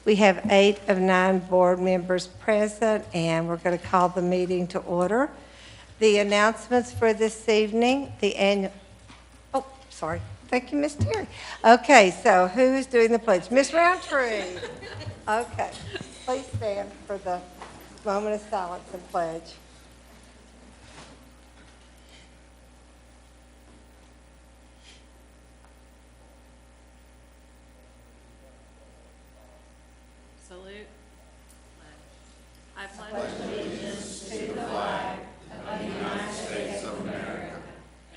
We have 8 of 9 board members present, and we're going to call the meeting to order. The announcements for this evening, the annual, oh, sorry. Thank you, Ms. Terry. Okay, so who is doing the pledge? Ms. Roundtree. Okay, please stand for the moment of silence and pledge. Salute. I pledge allegiance to the flag of the United States of America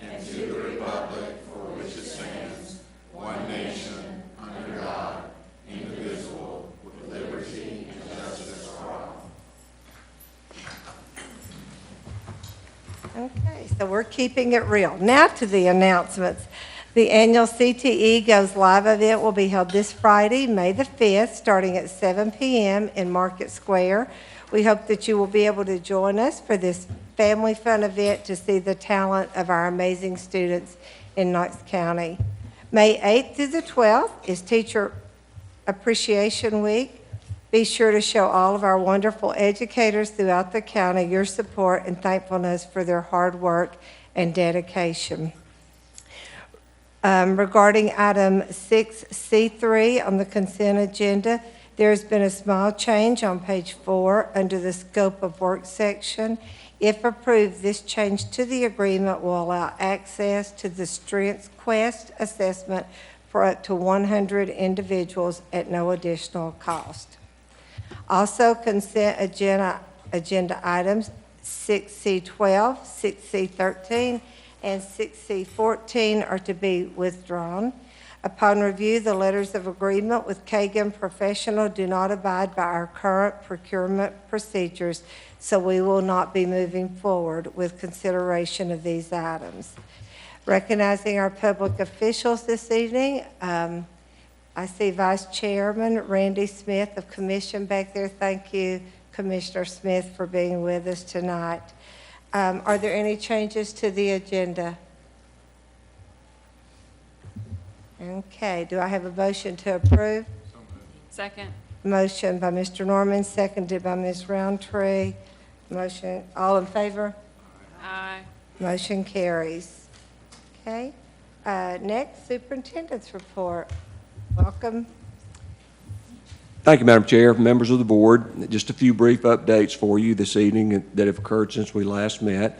and to the republic for which it stands, one nation, under God, indivisible, with liberty and justice for all. Okay, so we're keeping it real. Now to the announcements. The annual CTE Goes Live event will be held this Friday, May the 5th, starting at 7 p.m. in Market Square. We hope that you will be able to join us for this family fun event to see the talent of our amazing students in Knox County. May 8th through the 12th is Teacher Appreciation Week. Be sure to show all of our wonderful educators throughout the county your support and thankfulness for their hard work and dedication. Regarding item 6C3 on the consent agenda, there has been a small change on page 4 under the scope of work section. If approved, this change to the agreement will allow access to the Strengths Quest assessment for up to 100 individuals at no additional cost. Also, consent agenda items 6C12, 6C13, and 6C14 are to be withdrawn. Upon review, the letters of agreement with Kagan Professional do not abide by our current procurement procedures, so we will not be moving forward with consideration of these items. Recognizing our public officials this evening, I see Vice Chairman Randy Smith of Commission back there. Thank you, Commissioner Smith, for being with us tonight. Are there any changes to the agenda? Okay, do I have a motion to approve? Second. Motion by Mr. Norman, seconded by Ms. Roundtree. Motion, all in favor? Aye. Motion carries. Okay, next, Superintendent's Report. Welcome. Thank you, Madam Chair, members of the board. Just a few brief updates for you this evening that have occurred since we last met.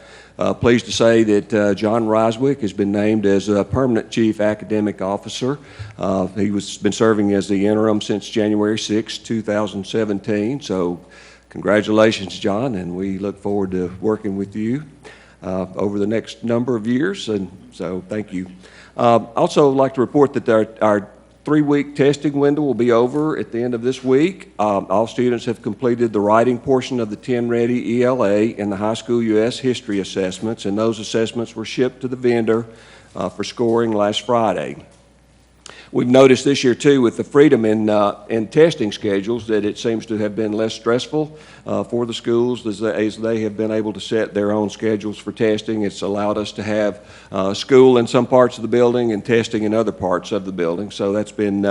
Pleased to say that John Riswick has been named as a permanent Chief Academic Officer. He has been serving as the interim since January 6, 2017. So congratulations, John, and we look forward to working with you over the next number of years, and so thank you. Also like to report that our 3-week testing window will be over at the end of this week. All students have completed the writing portion of the 10-ready ELA and the high school U.S. history assessments, and those assessments were shipped to the vendor for scoring last Friday. We've noticed this year, too, with the freedom in testing schedules, that it seems to have been less stressful for the schools as they have been able to set their own schedules for testing. It's allowed us to have school in some parts of the building and testing in other parts of the building. So that's been,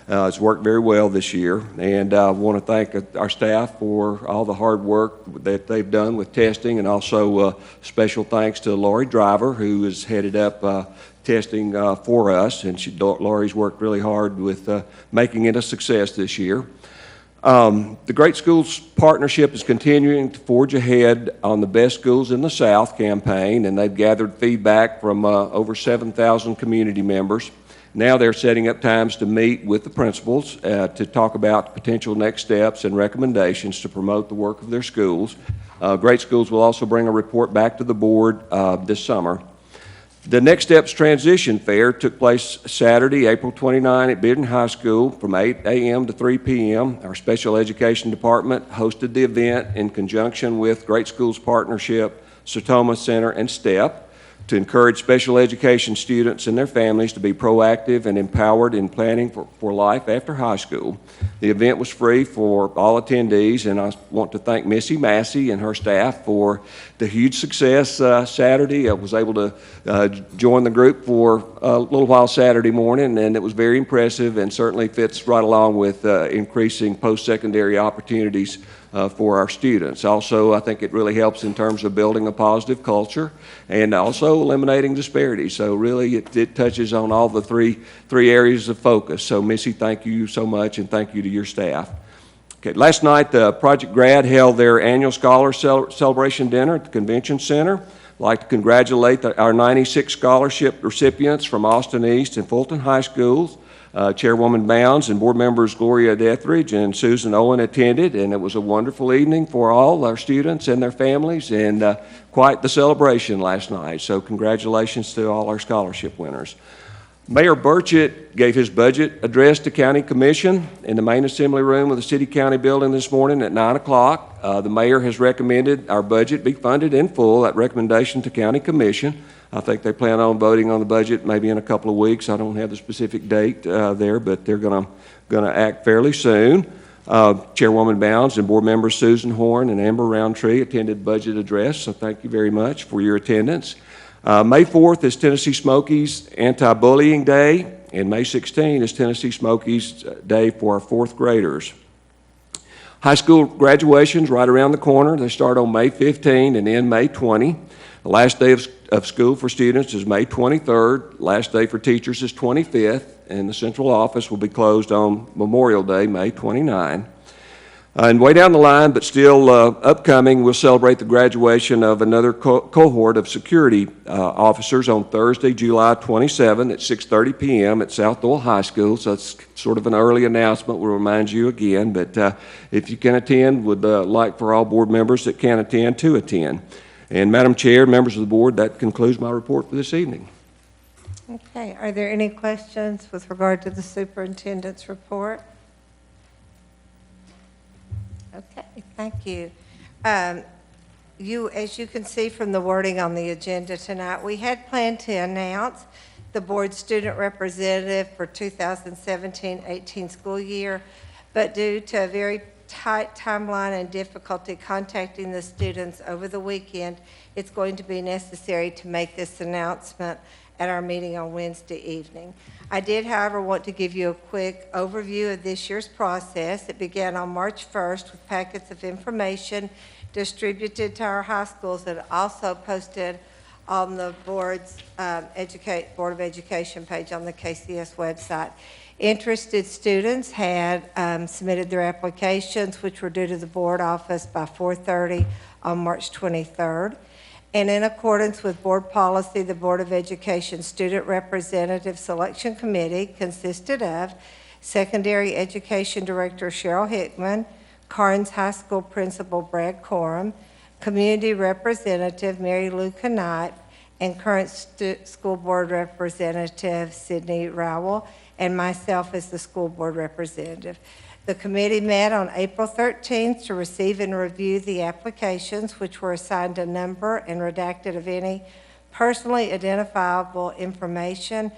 it's worked very well this year. And I want to thank our staff for all the hard work that they've done with testing, and also special thanks to Lori Driver, who has headed up testing for us, and Lori's worked really hard with making it a success this year. The Great Schools Partnership is continuing to forge ahead on the Best Schools in the South campaign, and they've gathered feedback from over 7,000 community members. Now they're setting up times to meet with the principals to talk about potential next steps and recommendations to promote the work of their schools. Great Schools will also bring a report back to the board this summer. The Next Steps Transition Fair took place Saturday, April 29 at Bearden High School from 8 a.m. to 3 p.m. Our Special Education Department hosted the event in conjunction with Great Schools Partnership, Sertoma Center, and STEP. to encourage special education students and their families to be proactive and empowered in planning for life after high school. The event was free for all attendees, and I want to thank Missy Massey and her staff for the huge success Saturday. I was able to join the group for a little while Saturday morning, and it was very impressive and certainly fits right along with increasing post-secondary opportunities for our students. Also, I think it really helps in terms of building a positive culture and also eliminating disparities. So really it touches on all the three areas of focus. So Missy, thank you so much, and thank you to your staff. Okay, last night the Project Grad held their annual Scholar Celebration Dinner at the Convention Center. I'd like to congratulate our 96 scholarship recipients from Austin East and Fulton High Schools. Chairwoman Bounds and board members Gloria Dethridge and Susan Owen attended, and it was a wonderful evening for all our students and their families, and quite the celebration last night. So congratulations to all our scholarship winners. Mayor Burchett gave his budget address to County Commission in the main assembly room of the City County building this morning at 9 o'clock. The mayor has recommended our budget be funded in full. That recommendation to County Commission. I think they plan on voting on the budget maybe in a couple of weeks. I don't have the specific date there, but they're going to act fairly soon. Chairwoman Bounds and board members Susan Horn and Amber Roundtree attended budget address, so thank you very much for your attendance. May 4th is Tennessee Smokies Anti-Bullying Day, and May 16 is Tennessee Smokies Day for our fourth graders. High school graduations right around the corner. They start on May 15 and end May 20. The last day of school for students is May 23rd. Last day for teachers is 25th, and the central office will be closed on Memorial Day, May 29. And way down the line, but still upcoming, we'll celebrate the graduation of another cohort of security officers on Thursday, July 27 at 6:30 p.m. at South Doyle High School. So it's sort of an early announcement. We'll remind you again, but if you can attend, would like for all board members that can attend to attend. And Madam Chair, members of the board, that concludes my report for this evening. Okay, are there any questions with regard to the superintendent's report? Okay, thank you. As you can see from the wording on the agenda tonight, we had planned to announce the board student representative for 2017-18 school year, but due to a very tight timeline and difficulty contacting the students over the weekend, it's going to be necessary to make this announcement at our meeting on Wednesday evening. I did, however, want to give you a quick overview of this year's process. It began on March 1st with packets of information distributed to our high schools and also posted on the board's Board of Education page on the KCS website. Interested students had submitted their applications, which were due to the board office by 4:30 on March 23rd. And in accordance with board policy, the Board of Education Student Representative Selection Committee consisted of Secondary Education Director Cheryl Hickman, Carnes High School Principal Brad Coram, Community Representative Mary Lou Knight, and current School Board Representative Sydney Rowell, and myself as the school board representative. The committee met on April 13th to receive and review the applications, which were assigned a number and redacted of any personally identifiable information.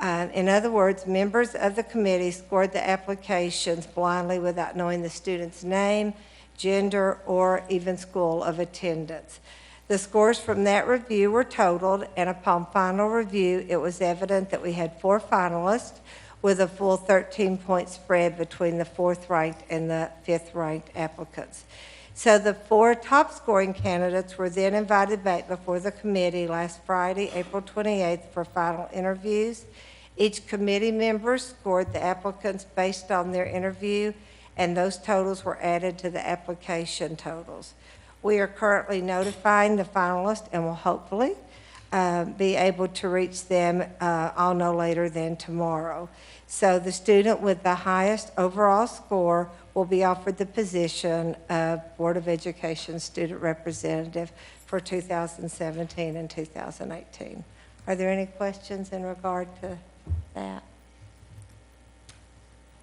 In other words, members of the committee scored the applications blindly without knowing the student's name, gender, or even school of attendance. The scores from that review were totaled, and upon final review, it was evident that we had 4 finalists with a full 13-point spread between the 4th-ranked and the 5th-ranked applicants. So the 4 top-scoring candidates were then invited back before the committee last Friday, April 28th, for final interviews. Each committee member scored the applicants based on their interview, and those totals were added to the application totals. We are currently notifying the finalists and will hopefully be able to reach them all no later than tomorrow. So the student with the highest overall score will be offered the position of Board of Education Student Representative for 2017 and 2018. Are there any questions in regard to that?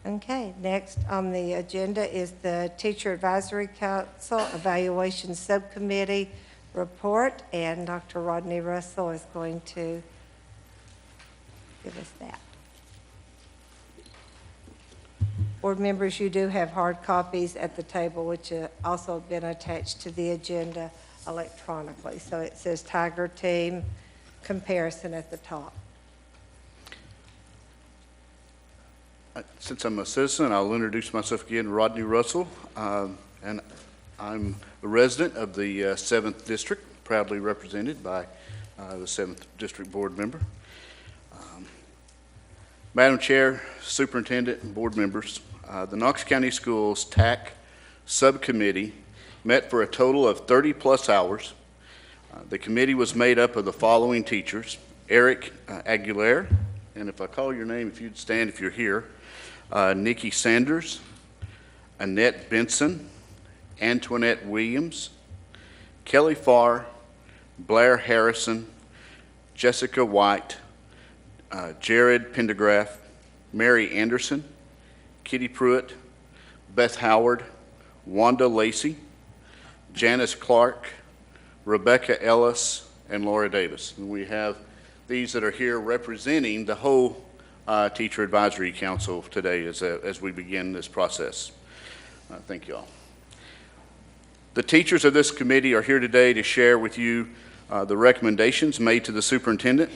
Okay, next on the agenda is the Teacher Advisory Council Evaluation Subcommittee report, and Dr. Rodney Russell is going to give us that. Board members, you do have hard copies at the table, which have also been attached to the agenda electronically. So it says Tiger Team comparison at the top. Since I'm a citizen, I'll introduce myself again, Rodney Russell, and I'm a resident of the 7th District, proudly represented by the 7th District Board member. Madam Chair, Superintendent, and Board members, the Knox County Schools TAC Subcommittee met for a total of 30-plus hours. The committee was made up of the following teachers: Eric Aguilera, and if I call your name, if you'd stand if you're here, Nikki Sanders, Annette Benson, Antoinette Williams, Kelly Farr, Blair Harrison, Jessica White, Jared Pendergraft, Mary Anderson, Kitty Pruitt, Beth Howard, Wanda Lacey, Janice Clark, Rebecca Ellis, and Laura Davis. And we have these that are here representing the whole Teacher Advisory Council today as we begin this process. Thank you all. The teachers of this committee are here today to share with you the recommendations made to the superintendent.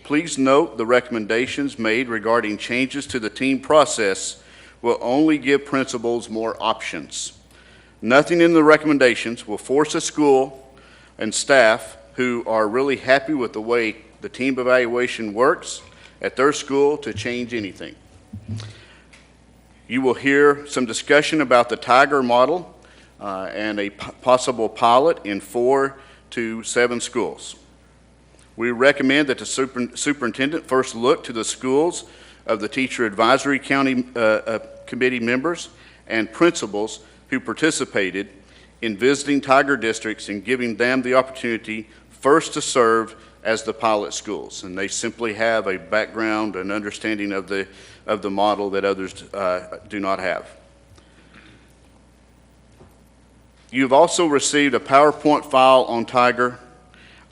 Please note the recommendations made regarding changes to the team process will only give principals more options. Nothing in the recommendations will force a school and staff who are really happy with the way the team evaluation works at their school to change anything. You will hear some discussion about the Tiger model and a possible pilot in 4 to 7 schools. We recommend that the superintendent first look to the schools of the Teacher Advisory Committee members and principals who participated in visiting Tiger districts and giving them the opportunity first to serve as the pilot schools. And they simply have a background and understanding of the model that others do not have. You've also received a PowerPoint file on Tiger,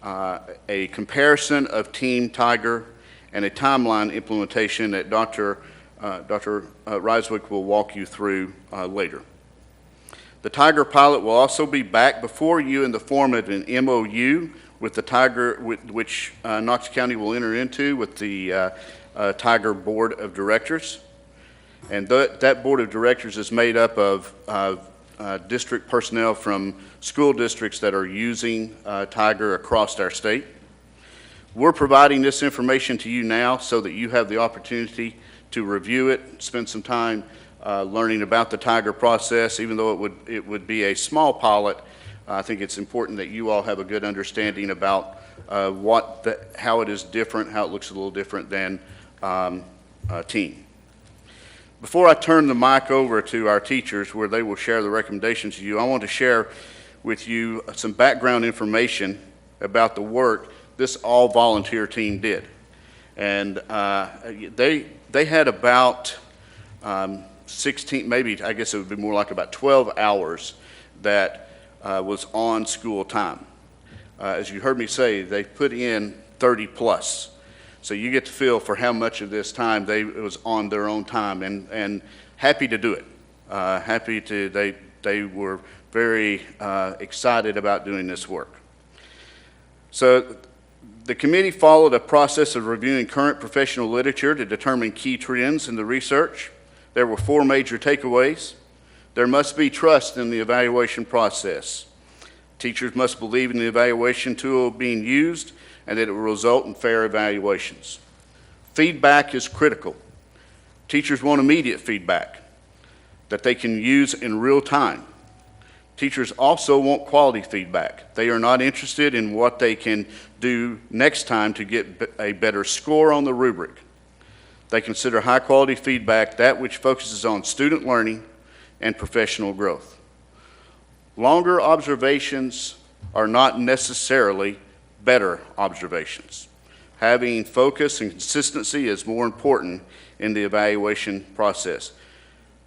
a comparison of Team Tiger, and a timeline implementation that Dr. Reiswick will walk you through later. The Tiger pilot will also be back before you in the form of an MOU with the Tiger, which Knox County will enter into with the Tiger Board of Directors. And that Board of Directors is made up of district personnel from school districts that are using Tiger across our state. We're providing this information to you now so that you have the opportunity to review it, spend some time learning about the Tiger process. Even though it would be a small pilot, I think it's important that you all have a good understanding about how it is different, how it looks a little different than Team. Before I turn the mic over to our teachers where they will share the recommendations to you, I want to share with you some background information about the work this all-volunteer team did. And they had about 16, maybe I guess it would be more like about 12 hours that was on school time. As you heard me say, they put in 30 plus. So you get to feel for how much of this time it was on their own time, and happy to do it. They were very excited about doing this work. So the committee followed a process of reviewing current professional literature to determine key trends in the research. There were 4 major takeaways. There must be trust in the evaluation process. Teachers must believe in the evaluation tool being used and that it will result in fair evaluations. Feedback is critical. Teachers want immediate feedback that they can use in real time. Teachers also want quality feedback. They are not interested in what they can do next time to get a better score on the rubric. They consider high quality feedback that which focuses on student learning and professional growth. Longer observations are not necessarily better observations. Having focus and consistency is more important in the evaluation process.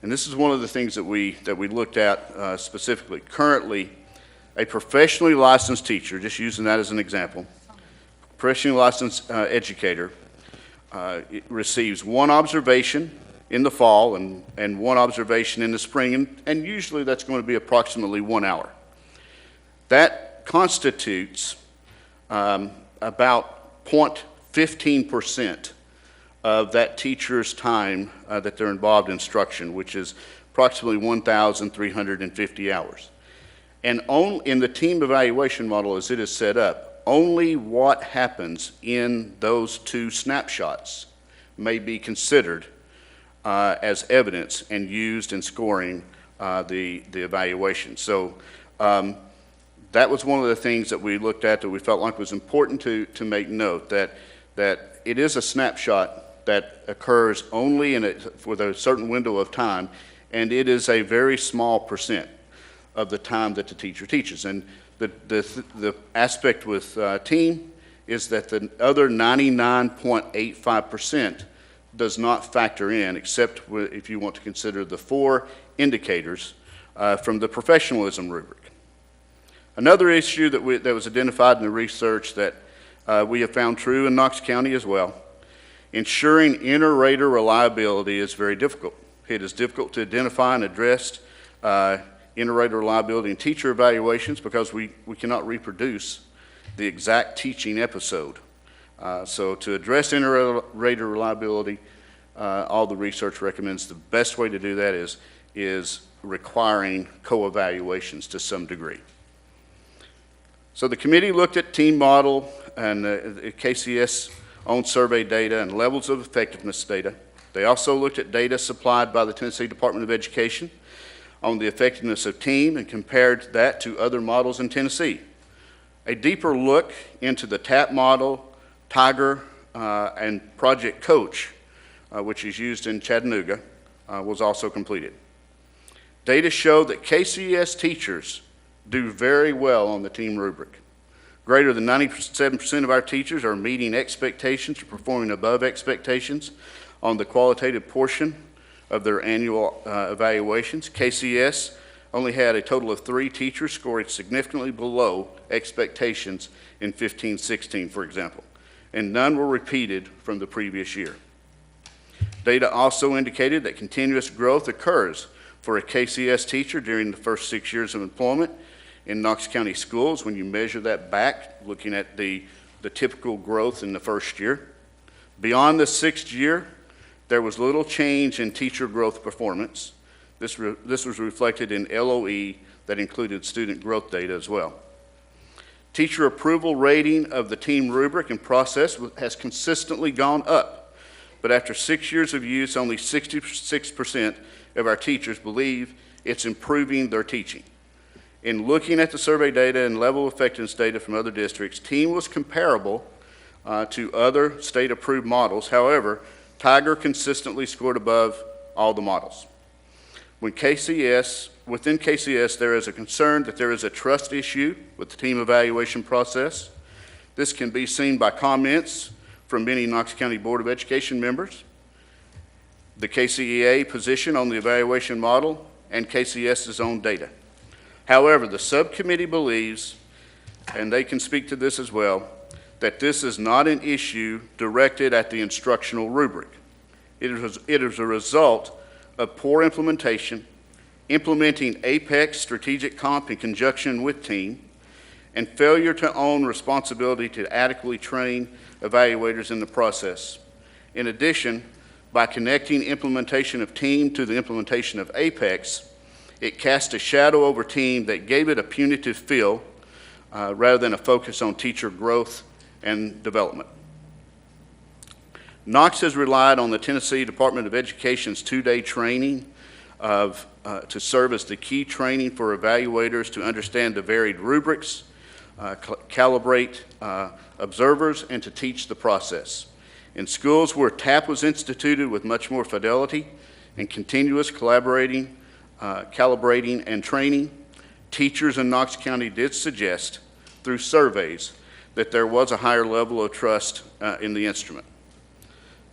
And this is one of the things that we looked at specifically. Currently, A professionally licensed teacher, just using that as an example, professionally licensed educator receives one observation in the fall and one observation in the spring, and usually that's going to be approximately 1 hour. That constitutes about 0.15% of that teacher's time that they're involved in instruction, which is approximately 1,350 hours. And in the team evaluation model as it is set up, only what happens in those 2 snapshots may be considered as evidence and used in scoring the evaluation. So that was one of the things that we looked at that we felt like was important to make note, that it is a snapshot that occurs only for a certain window of time, and it is a very small percent of the time that the teacher teaches. And the aspect with team is that the other 99.85% does not factor in, except if you want to consider the 4 indicators from the professionalism rubric. Another issue that was identified in the research that we have found true in Knox County as well, ensuring inter-rater reliability is very difficult. It is difficult to identify and address inter-rater reliability in teacher evaluations because we cannot reproduce the exact teaching episode. So to address inter-rater reliability, all the research recommends the best way to do that is requiring co-evaluations to some degree. So the committee looked at team model and KCS owned survey data and levels of effectiveness data. They also looked at data supplied by the Tennessee Department of Education on the effectiveness of team and compared that to other models in Tennessee. A deeper look into the TAP model, Tiger, and Project Coach, which is used in Chattanooga, was also completed. Data show that KCS teachers do very well on the team rubric. Greater than 97% of our teachers are meeting expectations or performing above expectations on the qualitative portion of their annual evaluations. KCS only had a total of 3 teachers scoring significantly below expectations in 15-16, for example, and none were repeated from the previous year. Data also indicated that continuous growth occurs for a KCS teacher during the first 6 years of employment in Knox County schools when you measure that back, looking at the typical growth in the first year. Beyond the 6th year, there was little change in teacher growth performance. This was reflected in LOE that included student growth data as well. Teacher approval rating of the team rubric and process has consistently gone up, but after 6 years of use, only 66% of our teachers believe it's improving their teaching. In looking at the survey data and level of effectiveness data from other districts, team was comparable to other state-approved models. However, Tiger consistently scored above all the models. Within KCS, there is a concern that there is a trust issue with the team evaluation process. This can be seen by comments from many Knox County Board of Education members, the KCEA position on the evaluation model, and KCS's own data. However, the subcommittee believes, and they can speak to this as well, that this is not an issue directed at the instructional rubric. It is a result of poor implementation, implementing APEX strategic comp in conjunction with team, and failure to own responsibility to adequately train evaluators in the process. In addition, by connecting implementation of team to the implementation of APEX, it cast a shadow over team that gave it a punitive feel rather than a focus on teacher growth and development. Knox has relied on the Tennessee Department of Education's 2-day training to serve as the key training for evaluators to understand the varied rubrics, calibrate observers, and to teach the process. In schools where TAP was instituted with much more fidelity and continuous calibrating and training, teachers in Knox County did suggest through surveys that there was a higher level of trust in the instrument.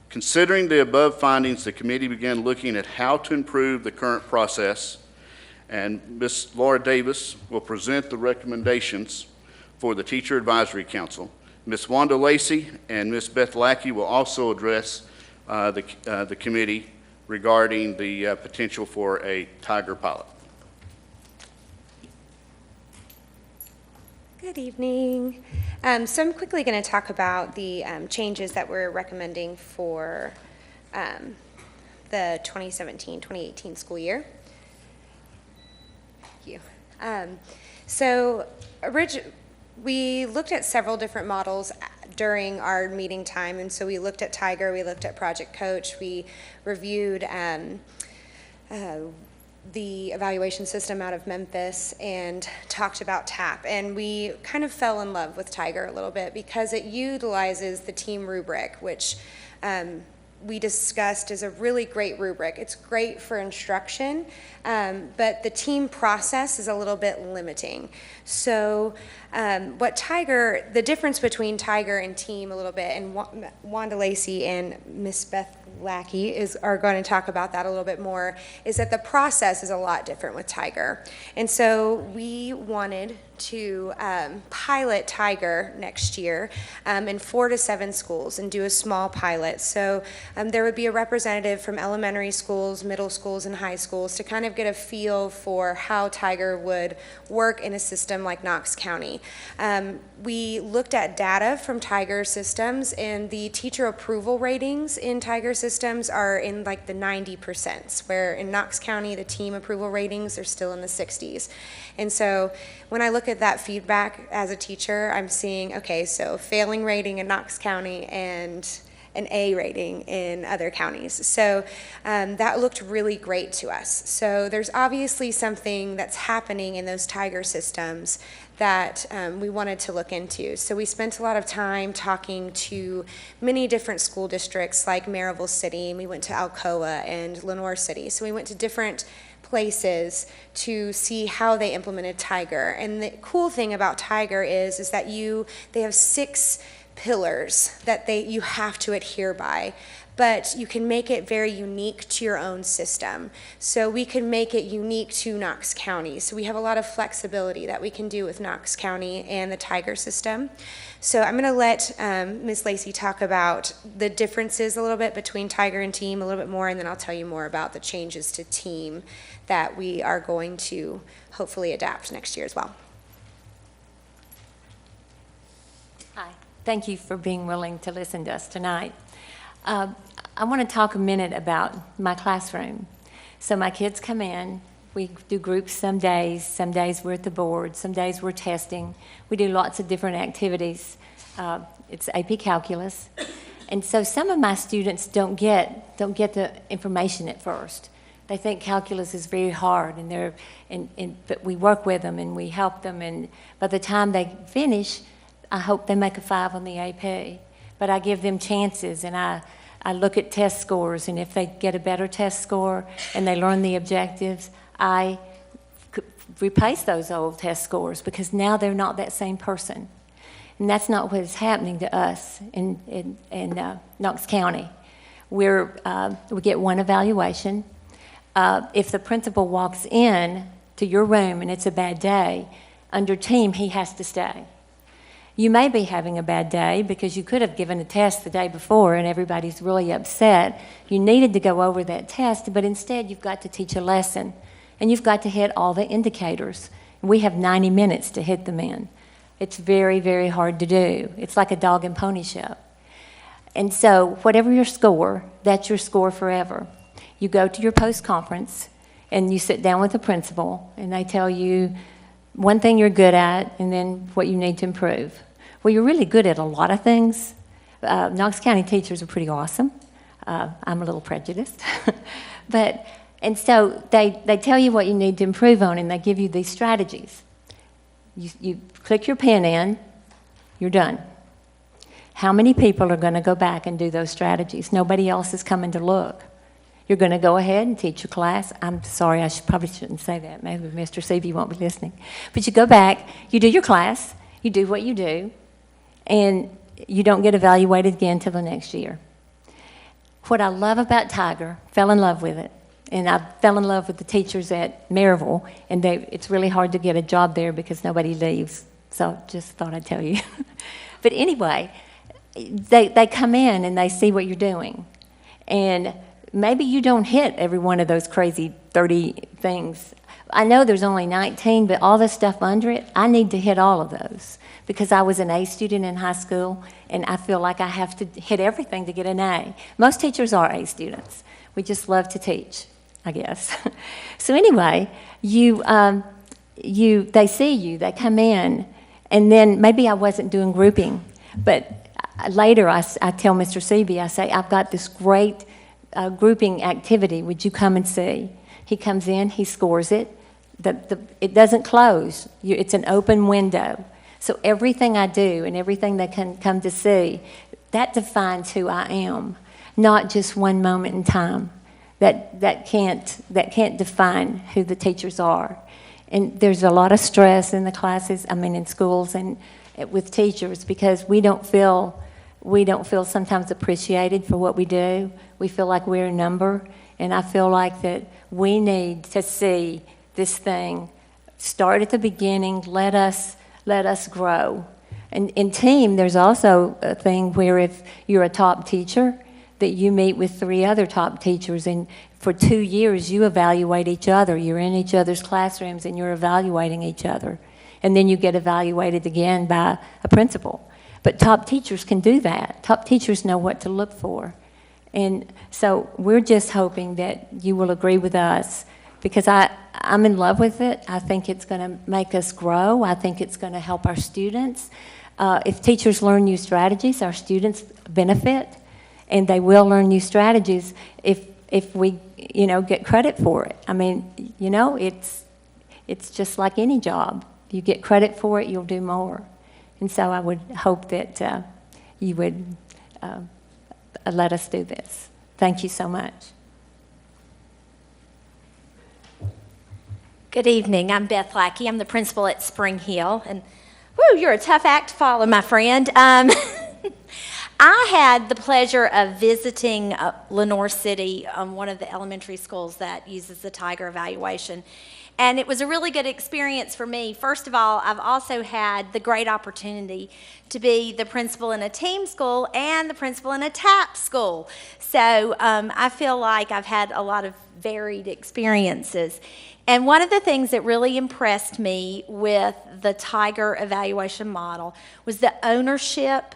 Considering the above findings, the committee began looking at how to improve the current process And Ms. Laura Davis will present the recommendations for the Teacher Advisory Council. Ms. Wanda Lacey and Ms. Beth Lackey will also address the committee regarding the potential for a Tiger pilot. Good evening. So I'm quickly going to talk about the changes that we're recommending for the 2017-2018 school year. Thank you. So we looked at several different models during our meeting time, and so we looked at Tiger, we looked at Project Coach, we reviewed the evaluation system out of Memphis and talked about TAP. And we kind of fell in love with Tiger a little bit because it utilizes the team rubric, which we discussed is a really great rubric. It's great for instruction, but the team process is a little bit limiting. So the difference between Tiger and team a little bit, and Wanda Lacey and Miss Beth Lackey are going to talk about that a little bit more, is that the process is a lot different with Tiger. And so we wanted to pilot Tiger next year in 4 to 7 schools and do a small pilot. So there would be a representative from elementary schools, middle schools, and high schools to kind of get a feel for how Tiger would work in a system like Knox County. We looked at data from Tiger systems, and the teacher approval ratings in Tiger systems are in like the 90%, where in Knox County the team approval ratings are still in the 60s. And so when I look at that feedback as a teacher, I'm seeing, okay, so failing rating in Knox County and an A rating in other counties. So that looked really great to us. So there's obviously something that's happening in those Tiger systems that we wanted to look into. So we spent a lot of time talking to many different school districts like Maryville City, and we went to Alcoa and Lenoir City. So we went to different places to see how they implemented Tiger. And the cool thing about Tiger is that they have 6 pillars that you have to adhere by, but you can make it very unique to your own system. So we can make it unique to Knox County. So we have a lot of flexibility that we can do with Knox County and the Tiger system. So I'm going to let Ms. Lacey talk about the differences a little bit between Tiger and team a little bit more, and then I'll tell you more about the changes to team that we are going to hopefully adapt next year as well. Hi. Thank you for being willing to listen to us tonight. I want to talk a minute about my classroom. So my kids come in, we do groups some days we're at the board, some days we're testing. We do lots of different activities. It's AP Calculus. And so some of my students don't get the information at first. They think calculus is very hard, but we work with them and we help them, and by the time they finish, I hope they make a 5 on the AP. But I give them chances, and I look at test scores, and if they get a better test score and they learn the objectives, I replace those old test scores because now they're not that same person. And that's not what is happening to us in Knox County. We get one evaluation. If the principal walks in to your room and it's a bad day, under team, he has to stay. You may be having a bad day because you could have given a test the day before and everybody's really upset. You needed to go over that test, but instead you've got to teach a lesson and you've got to hit all the indicators. We have 90 minutes to hit them in. It's very, very hard to do. It's like a dog and pony show. And so whatever your score, that's your score forever. You go to your post-conference and you sit down with the principal and they tell you one thing you're good at and then what you need to improve. Well, you're really good at a lot of things. Knox County teachers are pretty awesome. I'm a little prejudiced. And so they tell you what you need to improve on and they give you these strategies. You click your pen in, you're done. How many people are going to go back and do those strategies? Nobody else is coming to look. You're going to go ahead and teach your class. I'm sorry, probably shouldn't say that. Maybe Mr. Seavey won't be listening. But you go back, you do your class, you do what you do, and you don't get evaluated again until the next year. What I love about Tiger, fell in love with it, And I fell in love with the teachers at Maryville, and it's really hard to get a job there because nobody leaves. So just thought I'd tell you. But anyway, they come in and they see what you're doing. And maybe you don't hit every one of those crazy 30 things. I know there's only 19, but all the stuff under it, I need to hit all of those because I was an A student in high school, and I feel like I have to hit everything to get an A. Most teachers are A students. We just love to teach, I guess. So anyway, they see you, they come in, and then maybe I wasn't doing grouping, but later I tell Mr. Seavey, I say, I've got this great grouping activity. Would you come and see? He comes in, he scores it. It doesn't close. It's an open window. So everything I do and everything they can come to see, that defines who I am, not just one moment in time. That can't define who the teachers are. And there's a lot of stress in the classes, in schools and with teachers, because we don't feel sometimes appreciated for what we do. We feel like we're a number, and I feel like that we need to see this thing start at the beginning, let us grow. And in team, there's also a thing where if you're a top teacher, that you meet with 3 other top teachers, and for 2 years you evaluate each other. You're in each other's classrooms and you're evaluating each other. And then you get evaluated again by a principal. But top teachers can do that. Top teachers know what to look for. And so we're just hoping that you will agree with us, because I'm in love with it. I think it's going to make us grow. I think it's going to help our students. If teachers learn new strategies, our students benefit, and they will learn new strategies if we get credit for it. It's just like any job. You get credit for it, you'll do more. And so I would hope that you would let us do this. Thank you so much. Good evening. I'm Beth Lackey. I'm the principal at Spring Hill. And, woo, you're a tough act to follow, my friend. I had the pleasure of visiting Lenoir City, one of the elementary schools that uses the Tiger evaluation. And it was a really good experience for me. First of all, I've also had the great opportunity to be the principal in a team school and the principal in a TAP school. So I feel like I've had a lot of varied experiences. And one of the things that really impressed me with the Tiger evaluation model was the ownership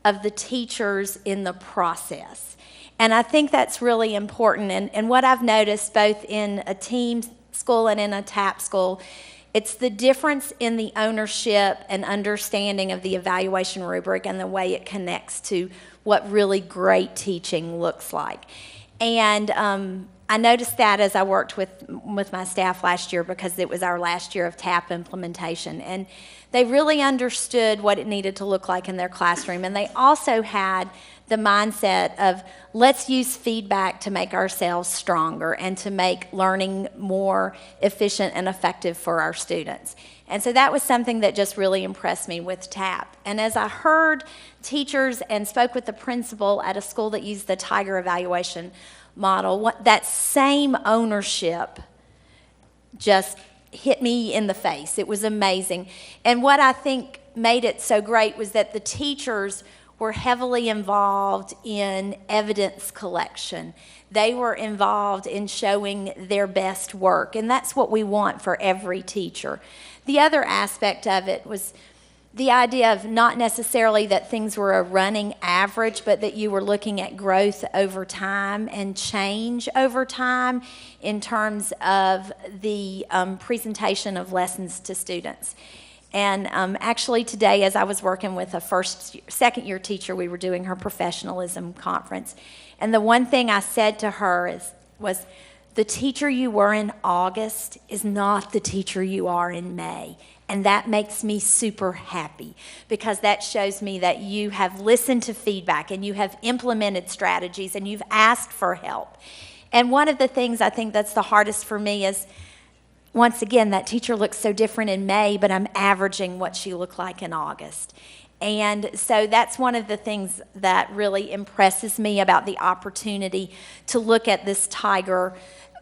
of the teachers in the process. And I think that's really important. And what I've noticed both in a team school and in a TAP school, it's the difference in the ownership and understanding of the evaluation rubric and the way it connects to what really great teaching looks like. And I noticed that as I worked with my staff last year, because it was our last year of TAP implementation. And they really understood what it needed to look like in their classroom. And they also had the mindset of, let's use feedback to make ourselves stronger and to make learning more efficient and effective for our students. And so that was something that just really impressed me with TAP. And as I heard teachers and spoke with the principal at a school that used the Tiger evaluation model, that same ownership just hit me in the face. It was amazing. And what I think made it so great was that the teachers were heavily involved in evidence collection. They were involved in showing their best work, and that's what we want for every teacher. The other aspect of it was the idea of not necessarily that things were a running average, but that you were looking at growth over time and change over time in terms of the presentation of lessons to students. And actually today, as I was working with a second year teacher, we were doing her professionalism conference. And the one thing I said to her was, the teacher you were in August is not the teacher you are in May. And that makes me super happy, because that shows me that you have listened to feedback and you have implemented strategies and you've asked for help. And one of the things I think that's the hardest for me is, once again, that teacher looks so different in May, but I'm averaging what she looked like in August. And so that's one of the things that really impresses me about the opportunity to look at this Tiger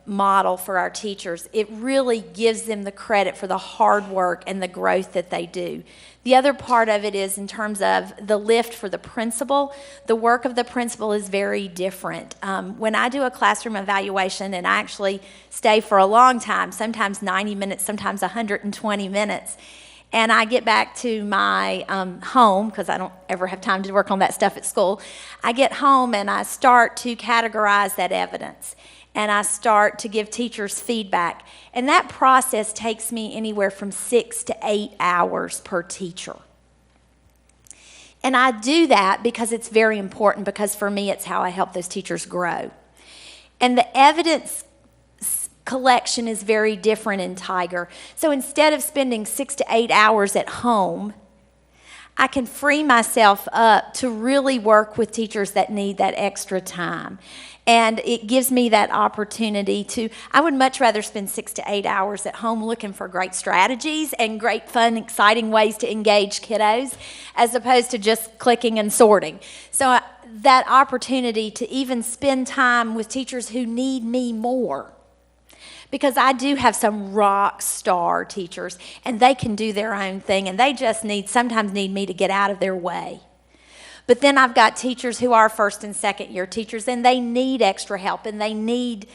model for our teachers, it really gives them the credit for the hard work and the growth that they do. The other part of it is in terms of the lift for the principal. The work of the principal is very different. When I do a classroom evaluation, and I actually stay for a long time, sometimes 90 minutes, sometimes 120 minutes, and I get back to my home, because I don't ever have time to work on that stuff at school. I get home and I start to categorize that evidence, and I start to give teachers feedback. And that process takes me anywhere from 6 to 8 hours per teacher. And I do that because it's very important, because for me it's how I help those teachers grow. And the evidence collection is very different in Tiger. So instead of spending 6 to 8 hours at home, I can free myself up to really work with teachers that need that extra time. And it gives me that opportunity to, I would much rather spend 6 to 8 hours at home looking for great strategies and great, fun, exciting ways to engage kiddos, as opposed to just clicking and sorting. So that opportunity to even spend time with teachers who need me more, because I do have some rock star teachers, and they can do their own thing, and they just sometimes need me to get out of their way. But then I've got teachers who are first and second year teachers, and they need extra help, and they need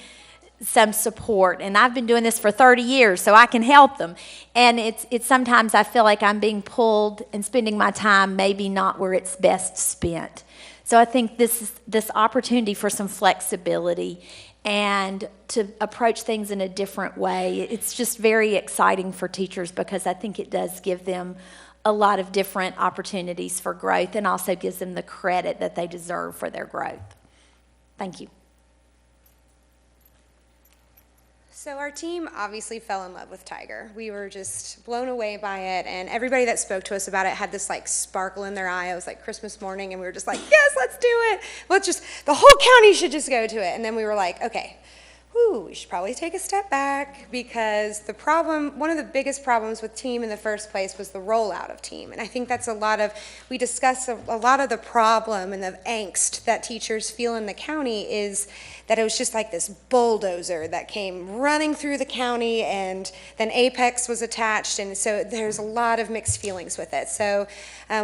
some support. And I've been doing this for 30 years, so I can help them. And it's sometimes I feel like I'm being pulled and spending my time maybe not where it's best spent. So I think this opportunity for some flexibility and to approach things in a different way, it's just very exciting for teachers, because I think it does give them a lot of different opportunities for growth, and also gives them the credit that they deserve for their growth. Thank you. So our team obviously fell in love with Tiger. We were just blown away by it, and everybody that spoke to us about it had this like sparkle in their eye. It was like Christmas morning, and we were just like, yes, let's do it. The whole county should just go to it. And then we were like, okay, we should probably take a step back, because one of the biggest problems with team in the first place was the rollout of team. And I think that's we discussed a lot of the problem and the angst that teachers feel in the county is that it was just like this bulldozer that came running through the county, and then Apex was attached, and so there's a lot of mixed feelings with it. So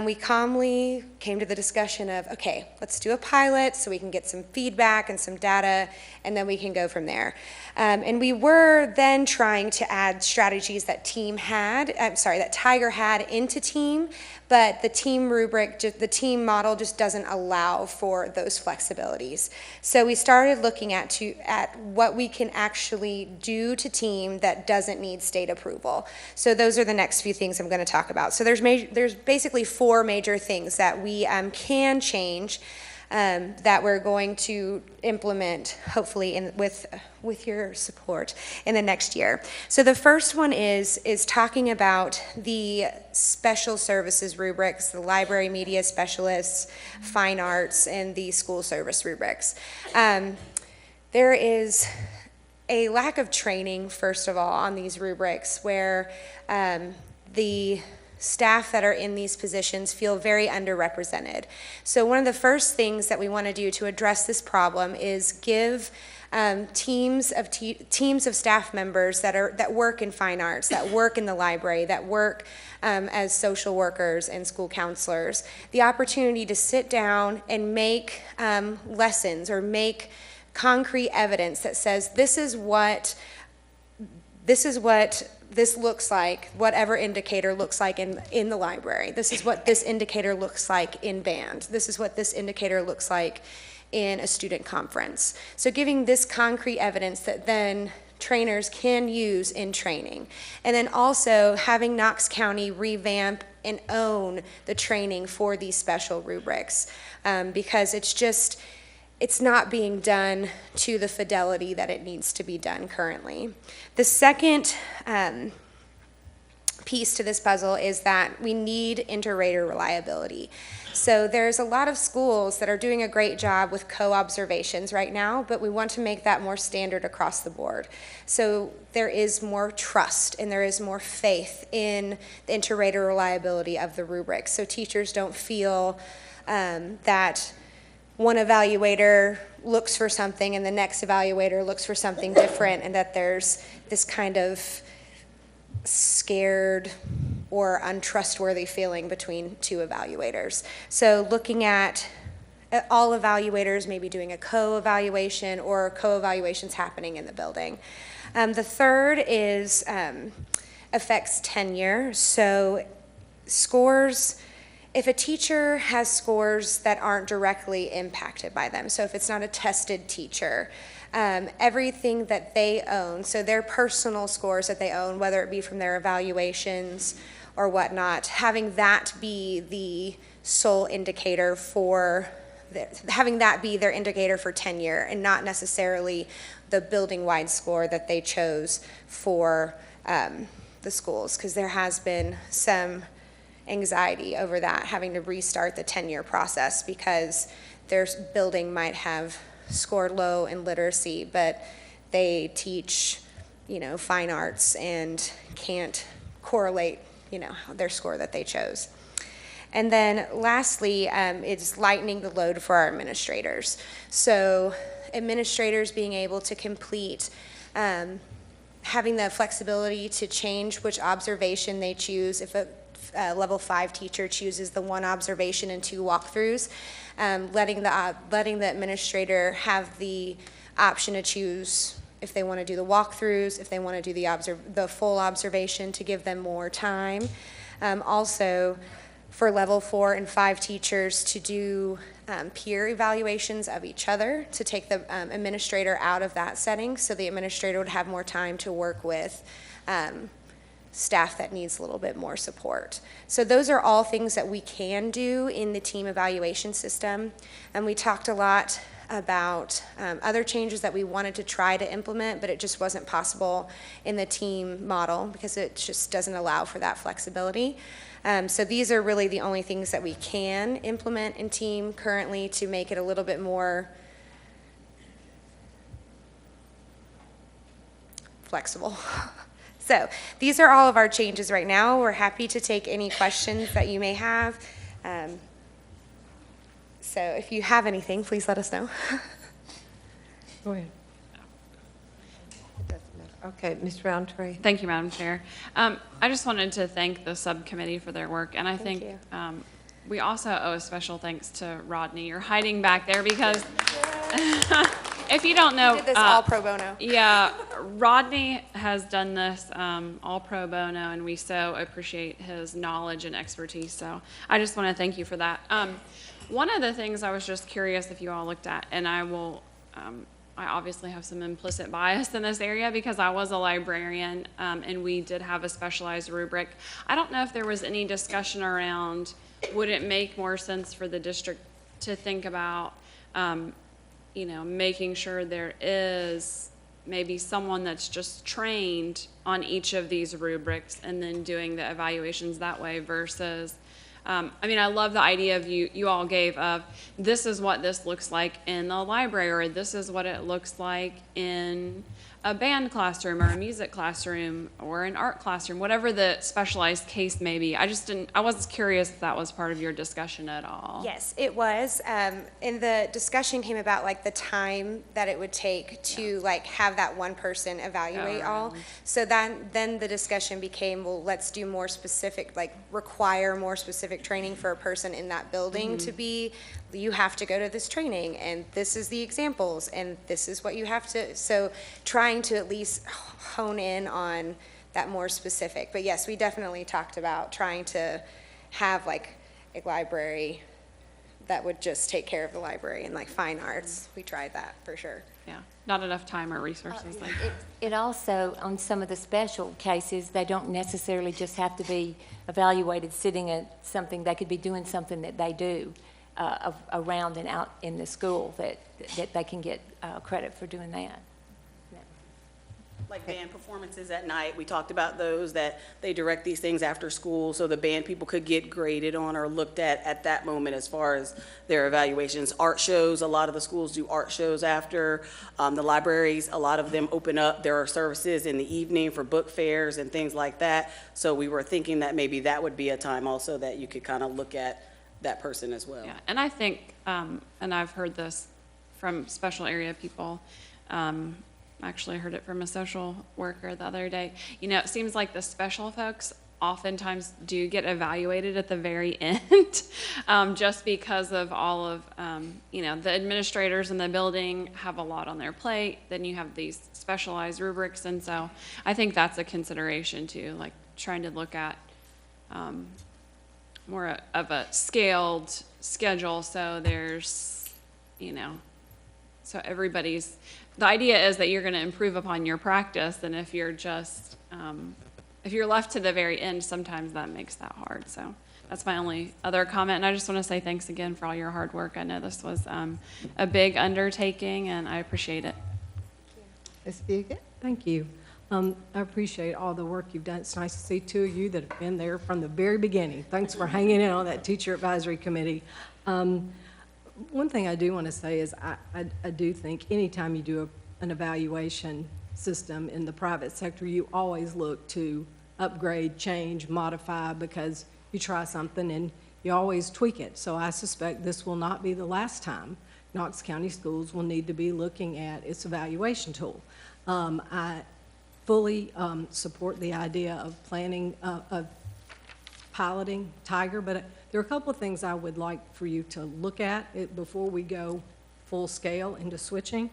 we calmly came to the discussion of, okay, let's do a pilot so we can get some feedback and some data, and then we can go from there. And we were then trying to add strategies that Tiger had into team, but the team rubric, the team model just doesn't allow for those flexibilities. So we started looking at what we can actually do to team that doesn't need state approval. So those are the next few things I'm going to talk about. So there's basically 4 major things that we can change, that we're going to implement, hopefully with your support, in the next year. So the first one is talking about the special services rubrics, the library media specialists, fine arts, and the school service rubrics. There is a lack of training, first of all, on these rubrics, where the staff that are in these positions feel very underrepresented. So one of the first things that we want to do to address this problem is give teams of staff members that work in fine arts, that work in the library, that work as social workers and school counselors, the opportunity to sit down and make lessons or make concrete evidence that says this is what this looks like, whatever indicator looks like in the library. This is what this indicator looks like in band. This is what this indicator looks like in a student conference. So giving this concrete evidence that then trainers can use in training. And then also having Knox County revamp and own the training for these special rubrics, because it's not being done to the fidelity that it needs to be done currently. The second piece to this puzzle is that we need inter-rater reliability. So there's a lot of schools that are doing a great job with co-observations right now, but we want to make that more standard across the board. So there is more trust and there is more faith in the inter-rater reliability of the rubrics. So teachers don't feel that one evaluator looks for something and the next evaluator looks for something different, and that there's this kind of scared or untrustworthy feeling between two evaluators. So looking at all evaluators maybe doing a co-evaluation or co-evaluations happening in the building. The third is affects tenure. So scores, if a teacher has scores that aren't directly impacted by them, so if it's not a tested teacher, everything that they own, so their personal scores that they own, whether it be from their evaluations or whatnot, having that be the sole indicator for having that be their indicator for tenure, and not necessarily the building-wide score that they chose for the schools, because there has been some anxiety over that, having to restart the tenure process because their building might have scored low in literacy, but they teach, fine arts and can't correlate, their score that they chose. And then lastly, it's lightening the load for our administrators. So administrators being able to complete, having the flexibility to change which observation they choose. If a level 5 teacher chooses the one observation and 2 walkthroughs, letting the administrator have the option to choose if they want to do the walkthroughs, if they want to do the full observation, to give them more time. Also, for level 4 and 5 teachers to do peer evaluations of each other, to take the administrator out of that setting, so the administrator would have more time to work with staff that needs a little bit more support. So those are all things that we can do in the team evaluation system. And we talked a lot about other changes that we wanted to try to implement, but it just wasn't possible in the team model because it just doesn't allow for that flexibility. So these are really the only things that we can implement in team currently to make it a little bit more flexible. So these are all of our changes right now. We're happy to take any questions that you may have. So if you have anything, please let us know. Go ahead. Okay, Ms. Roundtree. Thank you, Madam Chair. I just wanted to thank the subcommittee for their work, and I think we also owe a special thanks to Rodney. You're hiding back there because if you don't know, We did this all pro bono. Yeah, Rodney has done this all pro bono, and we so appreciate his knowledge and expertise. So I just want to thank you for that. One of the things I was just curious if you all looked at, and I will. I obviously have some implicit bias in this area because I was a librarian, and we did have a specialized rubric. I don't know if there was any discussion around, would it make more sense for the district to think about, making sure there is maybe someone that's just trained on each of these rubrics and then doing the evaluations that way versus, I love the idea of you all gave of this is what this looks like in the library, or this is what it looks like in a band classroom or a music classroom or an art classroom, whatever the specialized case may be. I was curious if that was part of your discussion at all. Yes, it was. And the discussion came about like the time that it would take to like have that one person evaluate all. So then the discussion became, well, let's do more specific, like require more specific training for a person in that building to be, you have to go to this training and this is the examples and this is what you have to, so trying to at least hone in on that more specific. But yes, we definitely talked about trying to have like a library that would just take care of the library and like fine arts. We tried that for sure. Yeah, not enough time or resources. It also, on some of the special cases, they don't necessarily just have to be evaluated sitting at something. They could be doing something that they do around and out in the school that they can get credit for doing that. Like band performances at night, we talked about those, that they direct these things after school so the band people could get graded on or looked at that moment as far as their evaluations. Art shows, a lot of the schools do art shows after. The libraries, a lot of them open up. There are services in the evening for book fairs and things like that. So we were thinking that maybe that would be a time also that you could kind of look at that person as well. Yeah, and I think, and I've heard this from special area people, actually heard it from a social worker the other day. You know, it seems like the special folks oftentimes do get evaluated at the very end, just because of all of, you know, the administrators in the building have a lot on their plate. Then you have these specialized rubrics, and so I think that's a consideration too, like trying to look at more of a scaled schedule, so there's, you know, so everybody's, the idea is that you're going to improve upon your practice, and if you're just, if you're left to the very end, sometimes that makes that hard. So that's my only other comment, and I just want to say thanks again for all your hard work. I know this was a big undertaking, and I appreciate it. Ms. Fugit? Thank you. I appreciate all the work you've done. It's nice to see two of you that have been there from the very beginning. Thanks for hanging in on that teacher advisory committee. One thing I do want to say is I do think anytime you do an evaluation system in the private sector, you always look to upgrade, change, modify, because you try something and you always tweak it. So I suspect this will not be the last time Knox County Schools will need to be looking at its evaluation tool. I fully support the idea of planning, of piloting Tiger, but there are a couple of things I would like for you to look at before we go full scale into switching.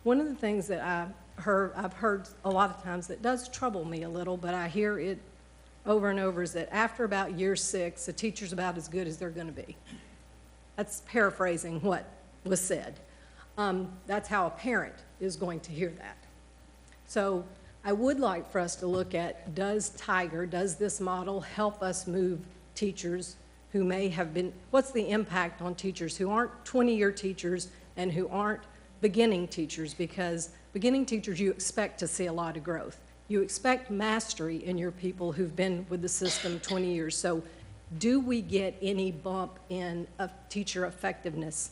One of the things that I've heard a lot of times that does trouble me a little, but I hear it over and over, is that after about year 6, a teacher's about as good as they're going to be. That's paraphrasing what was said. That's how a parent is going to hear that. So I would like for us to look at, does this model help us move teachers who may have been, what's the impact on teachers who aren't 20-year teachers and who aren't beginning teachers? Because beginning teachers, you expect to see a lot of growth. You expect mastery in your people who've been with the system 20 years. So do we get any bump in teacher effectiveness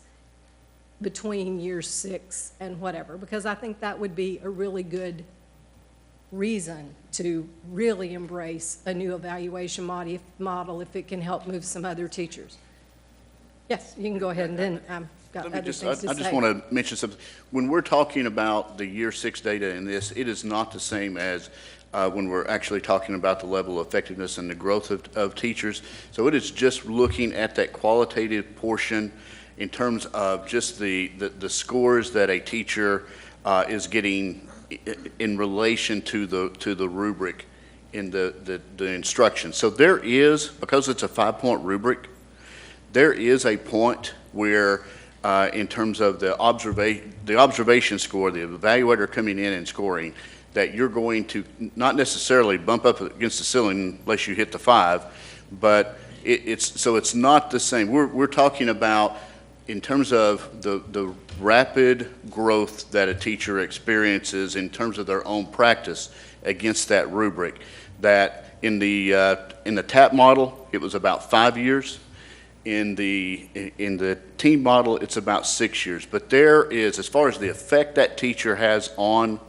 between year 6 and whatever? Because I think that would be a really good reason to really embrace a new evaluation model if it can help move some other teachers. Yes, you can go ahead, and then I've got other things to say. I just want to mention something. When we're talking about the year 6 data in this, it is not the same as when we're actually talking about the level of effectiveness and the growth of teachers. So it is just looking at that qualitative portion in terms of just the scores that a teacher is getting in relation to the rubric in the instruction. So there is, because it's a 5-point rubric, there is a point where in terms of the observation score, the evaluator coming in and scoring, that you're going to not necessarily bump up against the ceiling unless you hit the 5, but it's not the same. We're talking about in terms of the rapid growth that a teacher experiences in terms of their own practice against that rubric. That in the TAP model, it was about 5 years. In the team model, it's about 6 years. But there is, as far as the effect that teacher has on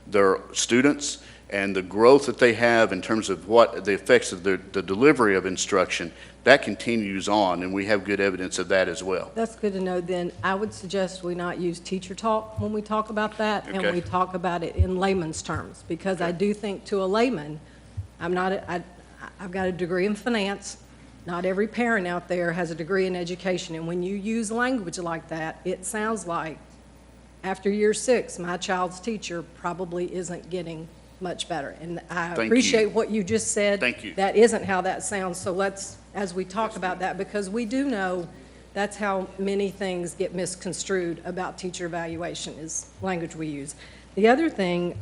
their students and the growth that they have in terms of what the effects of the delivery of instruction, that continues on, and we have good evidence of that as well. That's good to know. Then I would suggest we not use teacher talk when we talk about that, Okay. and we talk about it in layman's terms, because I do think to a layman, I've got a degree in finance. Not every parent out there has a degree in education, and when you use language like that, it sounds like after year 6, my child's teacher probably isn't getting much better. And I appreciate what you just said. Thank you. That isn't how that sounds, so let's, as we talk about that, because we do know that's how many things get misconstrued about teacher evaluation, is language we use. The other thing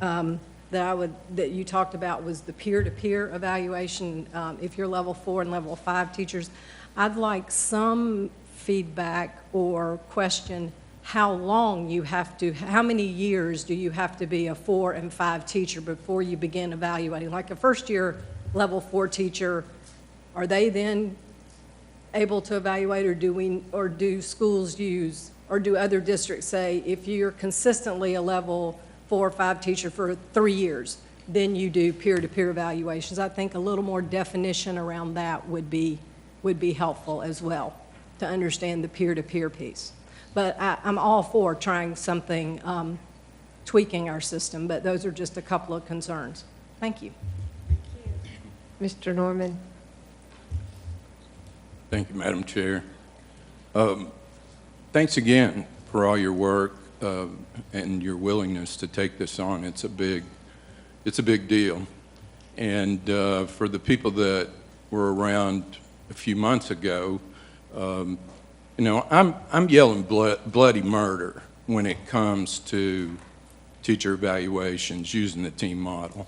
that you talked about was the peer-to-peer evaluation. If you're level 4 and level 5 teachers, I'd like some feedback or question how many years do you have to be a 4 and 5 teacher before you begin evaluating? Like a first-year level 4 teacher, are they then able to evaluate, or do schools use, or do other districts say, if you're consistently a level 4 or 5 teacher for 3 years, then you do peer-to-peer evaluations? I think a little more definition around that would be helpful as well. to understand the peer-to-peer piece. But I'm all for trying something, tweaking our system, but those are just a couple of concerns. Thank you. Mr. Norman? Thank you, Madam Chair. Thanks again for all your work and your willingness to take this on. It's a big deal. And for the people that were around a few months ago, you know, I'm yelling bloody murder when it comes to teacher evaluations using the team model.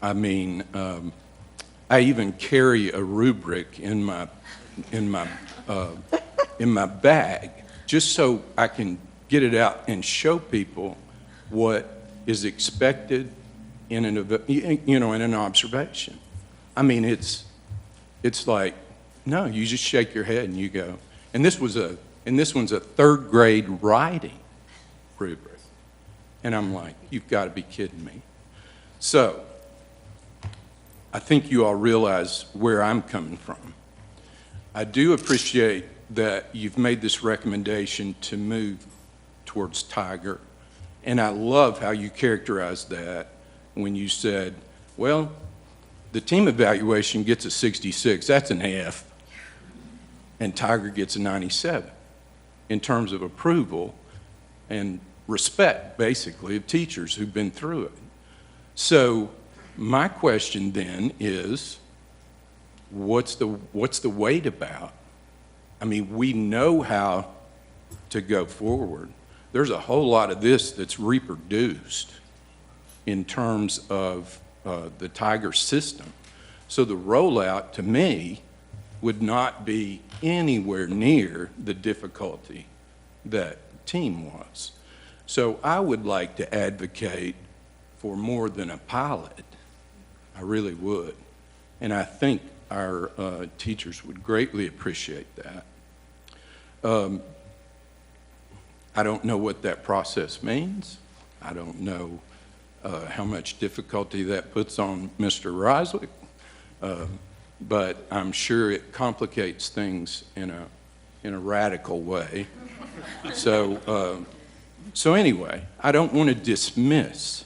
I mean, I even carry a rubric in my bag just so I can get it out and show people what is expected in an observation. I mean, it's like, no, you just shake your head and you go. And this one's a third grade writing rubric. And I'm like, you've got to be kidding me. So I think you all realize where I'm coming from. I do appreciate that you've made this recommendation to move towards Tiger. And I love how you characterized that when you said, well, the team evaluation gets a 66, that's an F, and Tiger gets a 97 in terms of approval and respect, basically, of teachers who've been through it. So my question then is, what's the wait about? I mean, we know how to go forward. There's a whole lot of this that's reproduced in terms of the Tiger system. So the rollout, to me, would not be anywhere near the difficulty that team was. So I would like to advocate for more than a pilot. I really would. And I think our teachers would greatly appreciate that. I don't know what that process means. I don't know how much difficulty that puts on Mr. Riswick, but I'm sure it complicates things in a radical way. So anyway, I don't want to dismiss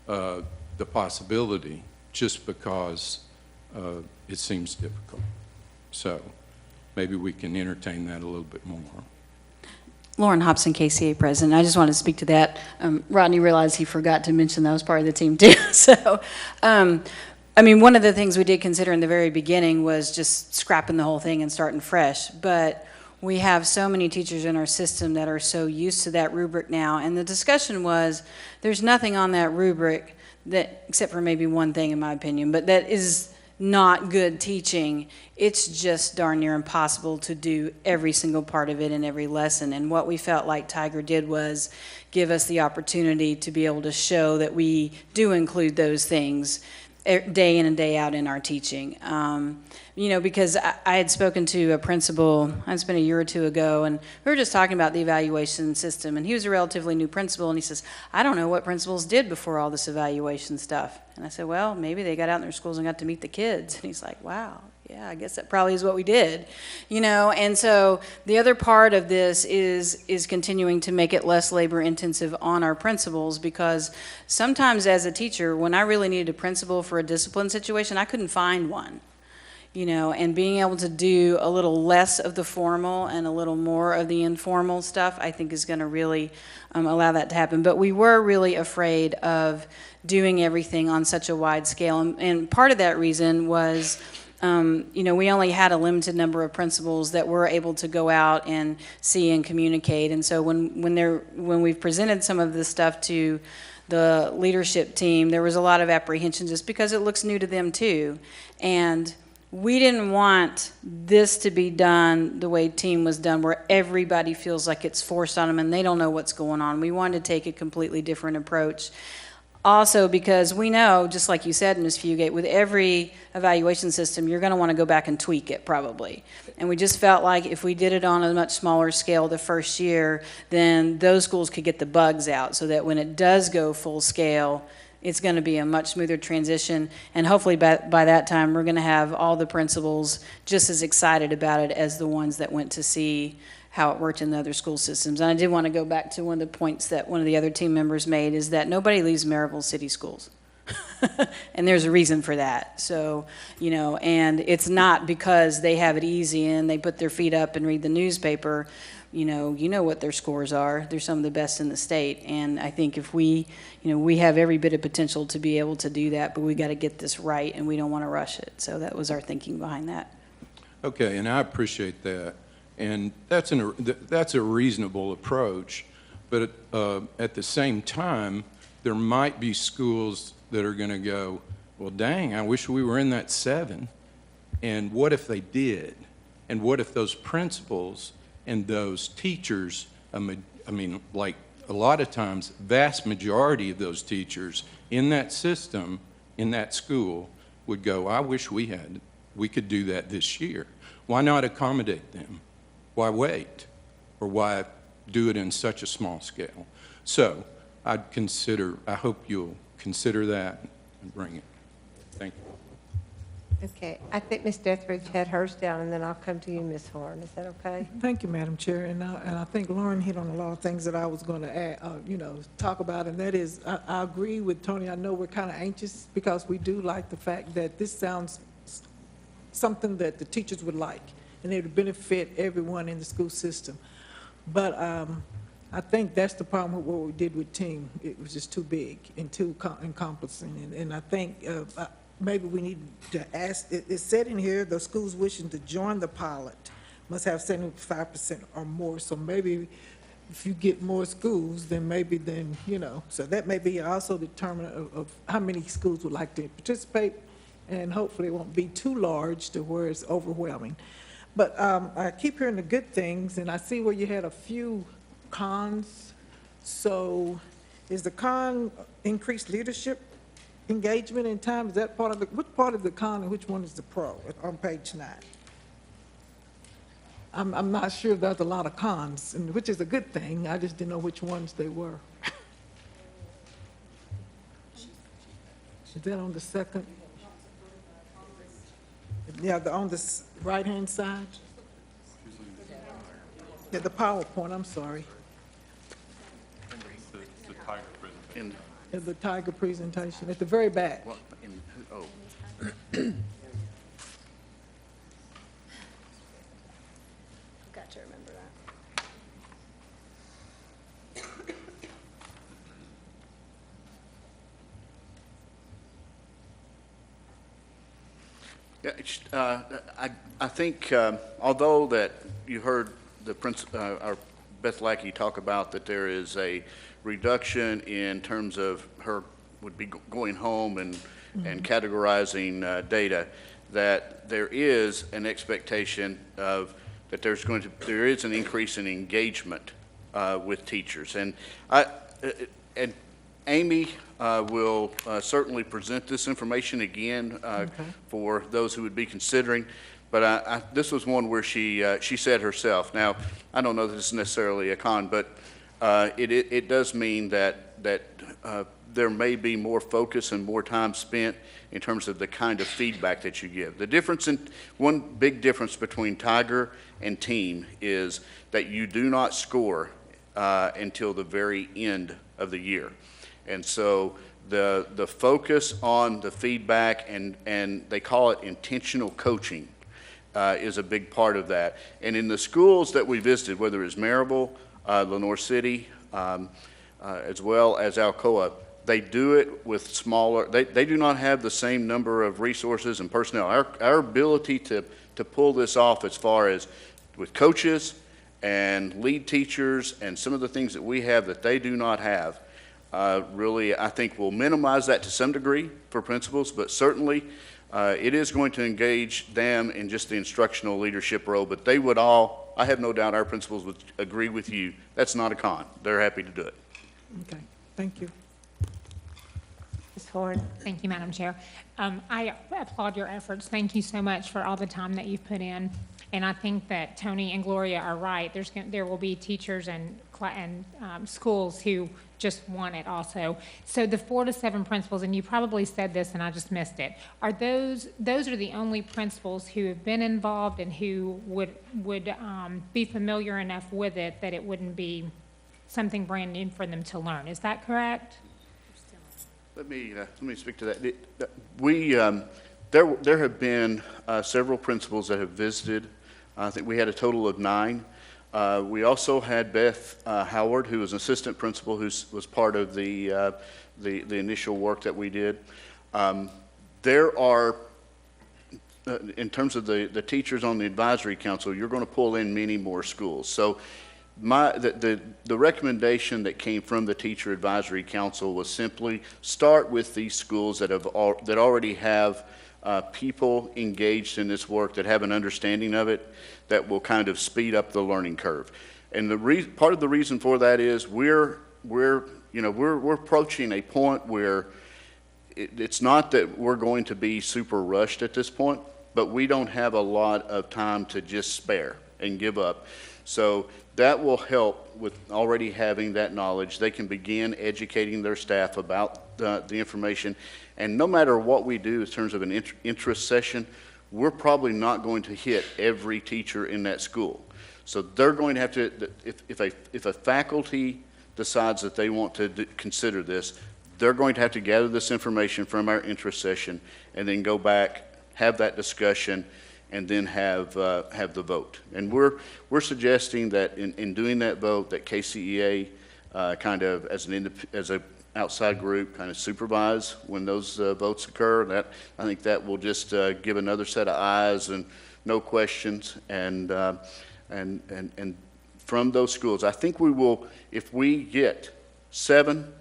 the possibility just because it seems difficult. So maybe we can entertain that a little bit more. Lauren Hobson, KCA President. I just wanted to speak to that. Rodney realized he forgot to mention that was part of the team too. So, I mean, one of the things we did consider in the very beginning was just scrapping the whole thing and starting fresh. But we have so many teachers in our system that are so used to that rubric now. And the discussion was, there's nothing on that rubric that, except for maybe one thing in my opinion, but that is not good teaching. It's just darn near impossible to do every single part of it in every lesson. And what we felt like Tiger did was give us the opportunity to be able to show that we do include those things day in and day out in our teaching. You know, because I had spoken to a principal, it's been a year or two ago, and we were just talking about the evaluation system, and he was a relatively new principal, and he says, I don't know what principals did before all this evaluation stuff. And I said, well, maybe they got out in their schools and got to meet the kids. And he's like, wow, yeah, I guess that probably is what we did. You know, and so the other part of this is continuing to make it less labor intensive on our principals, because sometimes as a teacher, when I really needed a principal for a discipline situation, I couldn't find one. You know, and being able to do a little less of the formal and a little more of the informal stuff, I think is going to really allow that to happen. But we were really afraid of doing everything on such a wide scale. And part of that reason was, you know, we only had a limited number of principals that were able to go out and see and communicate. And so when we've presented some of this stuff to the leadership team, there was a lot of apprehension just because it looks new to them too. And we didn't want this to be done the way team was done, where everybody feels like it's forced on them and they don't know what's going on. We wanted to take a completely different approach. Also, because we know, just like you said, Ms. Fugate, with every evaluation system, you're going to want to go back and tweak it probably. And we just felt like if we did it on a much smaller scale the first year, then those schools could get the bugs out so that when it does go full scale, it's going to be a much smoother transition. And hopefully by that time, we're going to have all the principals just as excited about it as the ones that went to see how it worked in the other school systems. And I did want to go back to one of the points that one of the other team members made, is that nobody leaves Maryville City Schools. And there's a reason for that. So, you know, and it's not because they have it easy and they put their feet up and read the newspaper. You know what their scores are. They're some of the best in the state. And I think if we have every bit of potential to be able to do that, but we got to get this right, and we don't want to rush it. So that was our thinking behind that. Okay, and I appreciate that. And that's a reasonable approach. But at the same time, there might be schools that are going to go, well, dang, I wish we were in that 7. And what if they did? And what if those principals and those teachers, I mean, like a lot of times, vast majority of those teachers in that system, in that school, would go, I wish we could do that this year. Why not accommodate them? Why wait? Or why do it in such a small scale? So I hope you'll consider that and bring it. Thank you. Okay, I think Ms. Dethridge had hers down, and then I'll come to you, Ms. Horn. Is that okay? Thank you, Madam Chair. And I think Lauren hit on a lot of things that I was going to add, talk about, and that is, I agree with Tony. I know we're kind of anxious because we do like the fact that this sounds something that the teachers would like, and it would benefit everyone in the school system. But I think that's the problem with what we did with team. It was just too big and too encompassing. And I think maybe we need to ask, it's said in here, the schools wishing to join the pilot must have 75% or more. So maybe if you get more schools, then maybe so that may be also determinant of how many schools would like to participate, and hopefully it won't be too large to where it's overwhelming. But I keep hearing the good things, and I see where you had a few cons. So is the con increased leadership, engagement, and time? Is that part of which part of the con and which one is the pro on page 9? I'm not sure there's a lot of cons, which is a good thing. I just didn't know which ones they were. Is that on the second? Yeah, on the right-hand side? Yeah, the PowerPoint, I'm sorry. The Tiger presentation. The Tiger presentation, at the very back. Got to remember that. Yeah, I think although that you heard our Beth Lackey talk about that there is a reduction in terms of her would be going home and categorizing data, that there is an expectation of that there is an increase in engagement with teachers, and Amy will certainly present this information again for those who would be considering. But this was one where she said herself. Now, I don't know that this is necessarily a con, but it does mean that there may be more focus and more time spent in terms of the kind of feedback that you give. One big difference between Tiger and Team is that you do not score until the very end of the year. And so the focus on the feedback, and they call it intentional coaching, is a big part of that. And in the schools that we visited, whether it's Maryville, Lenoir City, as well as Alcoa, they do it with smaller, they do not have the same number of resources and personnel. Our ability to pull this off as far as with coaches and lead teachers and some of the things that we have that they do not have, really, I think will minimize that to some degree for principals, but certainly it is going to engage them in just the instructional leadership role, but they would all, I have no doubt our principals would agree with you, that's not a con. They're happy to do it. Okay, thank you. Ms. Horn. Thank you, Madam Chair. I applaud your efforts. Thank you so much for all the time that you've put in. And I think that Tony and Gloria are right. There will be teachers and schools who just want it also. So the 4 to 7 principals, and you probably said this and I just missed it, are those are the only principals who have been involved and who would be familiar enough with it that it wouldn't be something brand new for them to learn. Is that correct? Let me speak to that. There have been several principals that have visited. I think we had a total of 9. We also had Beth Howard, who was an assistant principal, who was part of the initial work that we did. There are, in terms of the teachers on the advisory council, you're going to pull in many more schools. So the recommendation that came from the teacher advisory council was simply start with these schools that already have people engaged in this work, that have an understanding of it, that will kind of speed up the learning curve. And part of the reason for that is we're approaching a point where it's not that we're going to be super rushed at this point, but we don't have a lot of time to just spare and give up. So that will help with already having that knowledge. They can begin educating their staff about the information. And no matter what we do in terms of an interest session, we're probably not going to hit every teacher in that school. So they're going to have to, if a faculty decides that they want to consider this, they're going to have to gather this information from our interest session and then go back, have that discussion, and then have the vote. And we're suggesting that in doing that vote, that KCEA kind of as a outside group kind of supervise when those votes occur. I think that will just give another set of eyes and no questions. And from those schools, I think we will, if we get 7,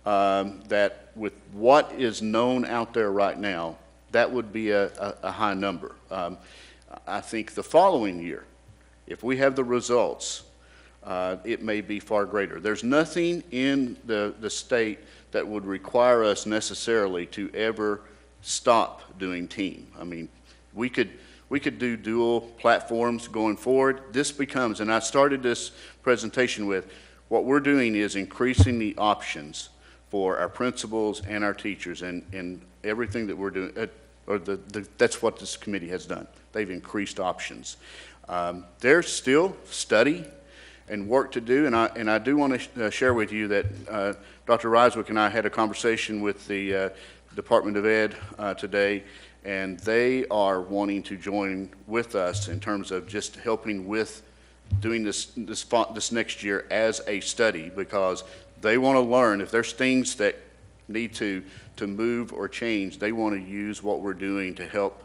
that with what is known out there right now, that would be a high number. I think the following year, if we have the results, it may be far greater. There's nothing in the state that would require us necessarily to ever stop doing team. I mean, we could do dual platforms going forward. This becomes, and I started this presentation with, what we're doing is increasing the options for our principals and our teachers, and everything that we're doing, that's what this committee has done. They've increased options. There's still study and work to do, and I do want to share with you that Dr. Riswick and I had a conversation with the Department of Ed today, and they are wanting to join with us in terms of just helping with doing this next year as a study, because they want to learn if there's things that need to move or change. They want to use what we're doing to help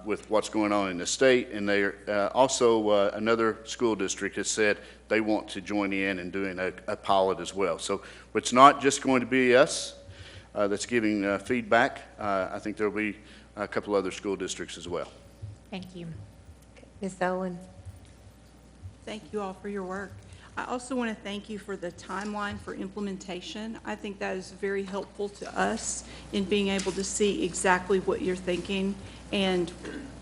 with what's going on in the state. And they also another school district has said they want to join in and doing a pilot as well. So it's not just going to be us that's giving feedback. I think there will be a couple other school districts as well. Thank you. Ms. Owen. Thank you all for your work. I also want to thank you for the timeline for implementation. I think that is very helpful to us in being able to see exactly what you're thinking and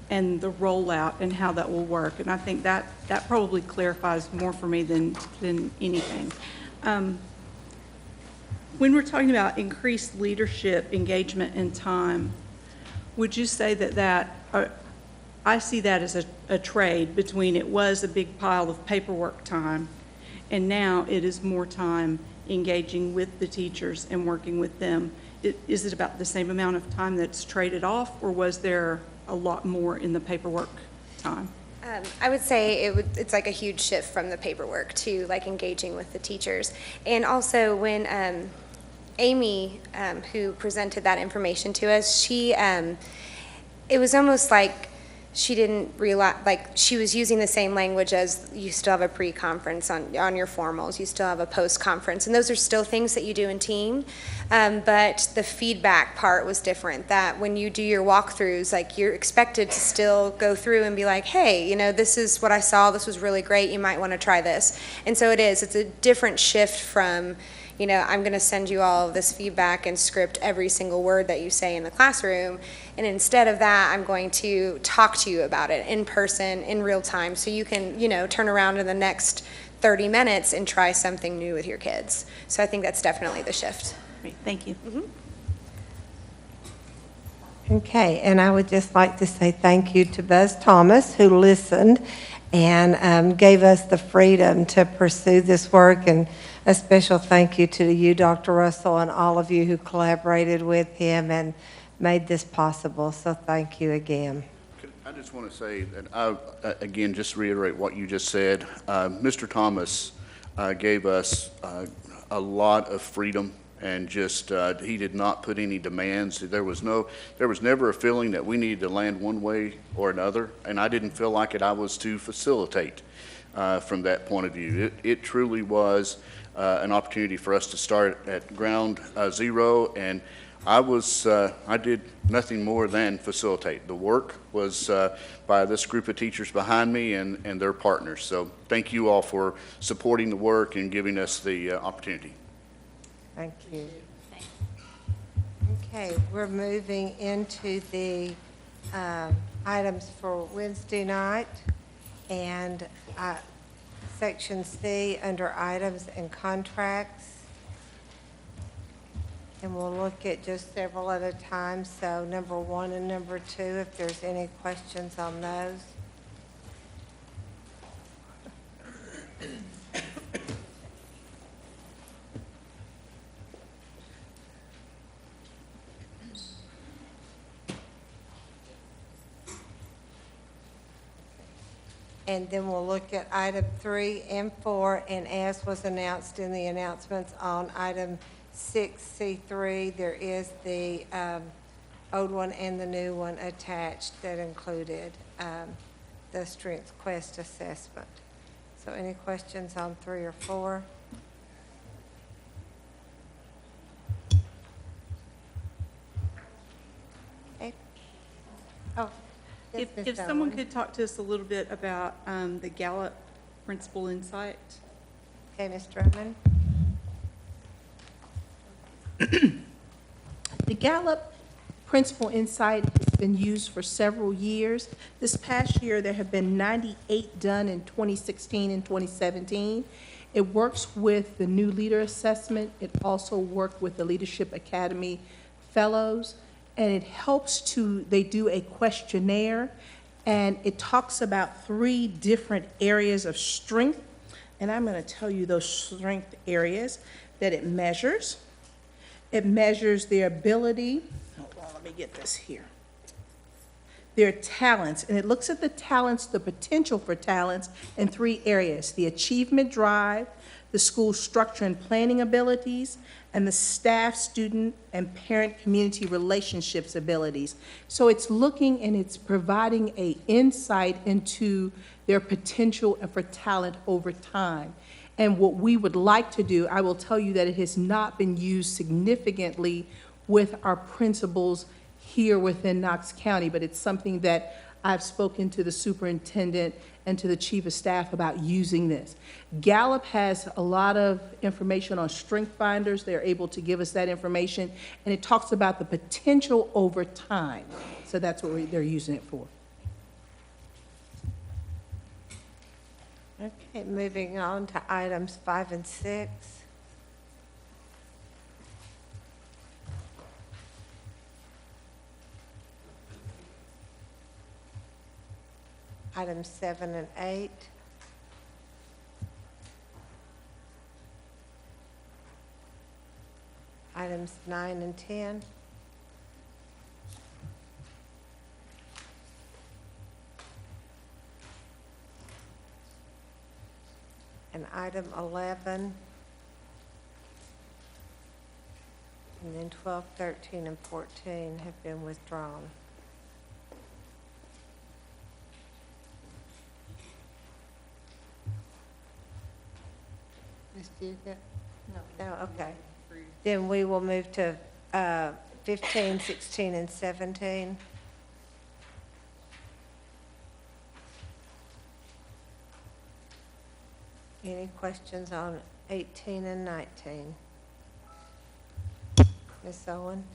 the rollout and how that will work. And I think that probably clarifies more for me than anything. When we're talking about increased leadership, engagement, and time, would you say that I see that as a trade between it was a big pile of paperwork time, and now it is more time engaging with the teachers and working with them. Is it about the same amount of time that's traded off, or was there a lot more in the paperwork time? I would say it's like a huge shift from the paperwork to like engaging with the teachers. And also when Amy, who presented that information to us, it was almost like she didn't realize, like she was using the same language as you still have a pre-conference on your formals, you still have a post-conference, and those are still things that you do in team, but the feedback part was different, that when you do your walkthroughs, like you're expected to still go through and be like, hey, this is what I saw, this was really great, you might want to try this. And so it's a different shift from, I'm going to send you all of this feedback and script every single word that you say in the classroom. And instead of that, I'm going to talk to you about it in person, in real time, so you can, turn around in the next 30 minutes and try something new with your kids. So I think that's definitely the shift. Great, thank you. Okay, and I would just like to say thank you to Buzz Thomas, who listened and gave us the freedom to pursue this work, and a special thank you to you, Dr. Russell, and all of you who collaborated with him and made this possible. So thank you again. I just want to say that again, just reiterate what you just said. Mr. Thomas gave us a lot of freedom, and just he did not put any demands. There was never a feeling that we needed to land one way or another, and I didn't feel like I was to facilitate from that point of view. It truly was an opportunity for us to start at ground zero, and I did nothing more than facilitate. The work was by this group of teachers behind me and their partners. So thank you all for supporting the work and giving us the opportunity. Thank you. Okay, we're moving into the items for Wednesday night, and Section C under items and contracts. And we'll look at just several at a time, so number 1 and number 2, if there's any questions on those. And then we'll look at item 3 and 4, and as was announced in the announcements on item 6C3, there is the old one and the new one attached that included the Strengths Quest assessment. So any questions on 3 or 4? Okay. Oh. Yes, Ms. If someone Owen. could talk to us a little bit about the Gallup Principal Insight. Okay, Ms. Drummond. The Gallup Principal Insight has been used for several years. This past year, there have been 98 done in 2016 and 2017. It works with the new leader assessment. It also worked with the Leadership Academy Fellows. And it helps they do a questionnaire, and it talks about 3 different areas of strength. And I'm going to tell you those strength areas that it measures. It measures their ability, hold on, let me get this here. Their talents, and it looks at the talents, the potential for talents in 3 areas: the achievement drive, the school structure and planning abilities, and the staff, student, and parent community relationships abilities. So it's looking and it's providing an insight into their potential and for talent over time. And what we would like to do, I will tell you that it has not been used significantly with our principals here within Knox County, but it's something that I've spoken to the superintendent and to the chief of staff about using this. Gallup has a lot of information on strength finders. They're able to give us that information, and it talks about the potential over time. So that's what they're using it for. Okay, moving on to items 5 and 6. Items 7 and 8. Items 9 and 10. And item 11. And then 12, 13, and 14 have been withdrawn. Ms. Dugan? No, okay. Then we will move to 15, 16, and 17. Any questions on 18 and 19? Ms. Owen?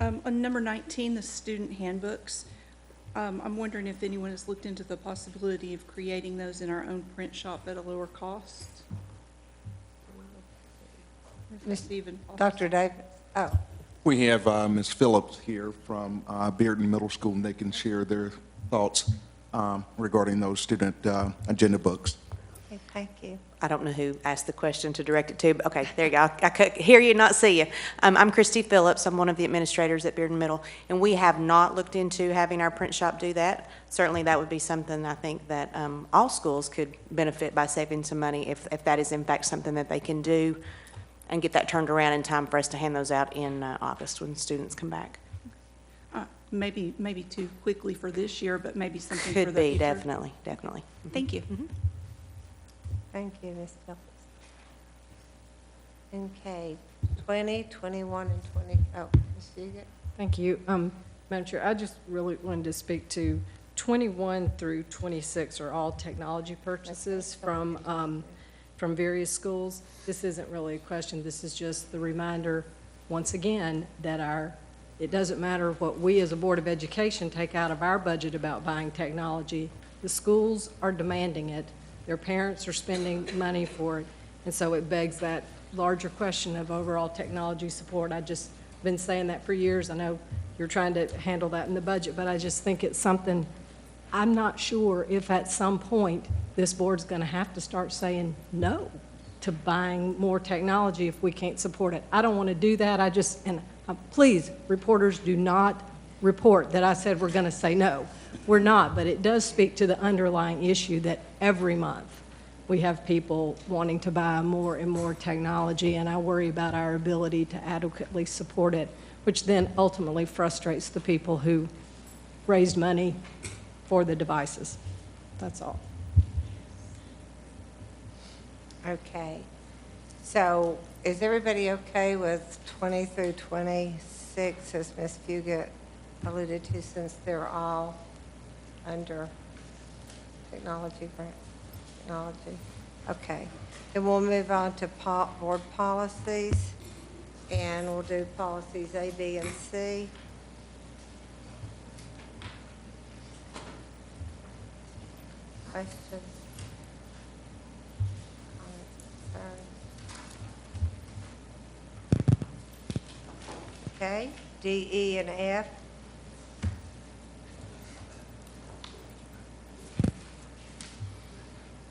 On number 19, the student handbooks, I'm wondering if anyone has looked into the possibility of creating those in our own print shop at a lower cost? If that's even possible. Dr. Davis? Oh, We have Ms. Phillips here from Bearden Middle School, and they can share their thoughts regarding those student agenda books. okay, thank you. I don't know who asked the question to direct it to, but okay, there you go. I could hear you, not see you. I'm Christy Phillips. I'm one of the administrators at Bearden Middle, and we have not looked into having our print shop do that. Certainly, that would be something I think that all schools could benefit by saving some money if that is in fact something that they can do and get that turned around in time for us to hand those out in August when students come back. Maybe too quickly for this year, but maybe something for the Could be, future. definitely, definitely. Thank you. Thank you, Ms. Phillips. Okay, 20, 21, and 20, oh, Ms. Fugit? Thank you. Madam Chair, I just really wanted to speak to 21 through 26 are all technology purchases from various schools. This isn't really a question. This is just the reminder, once again, that it doesn't matter what we as a Board of Education take out of our budget about buying technology. The schools are demanding it. Their parents are spending money for it. And so it begs that larger question of overall technology support. I've just been saying that for years. I know you're trying to handle that in the budget, but I just think it's something, I'm not sure if at some point this board's going to have to start saying no to buying more technology if we can't support it. I don't want to do that. Please, reporters, do not report that I said we're going to say no. We're not, but it does speak to the underlying issue that every month we have people wanting to buy more and more technology, and I worry about our ability to adequately support it, which then ultimately frustrates the people who raised money for the devices. That's all. Okay, so is everybody okay with 20 through 26, as Ms. Fugit alluded to, since they're all under technology grant? Technology. Okay, then we'll move on to board policies, and we'll do policies A, B, and C. Questions? Okay, D, E, and F.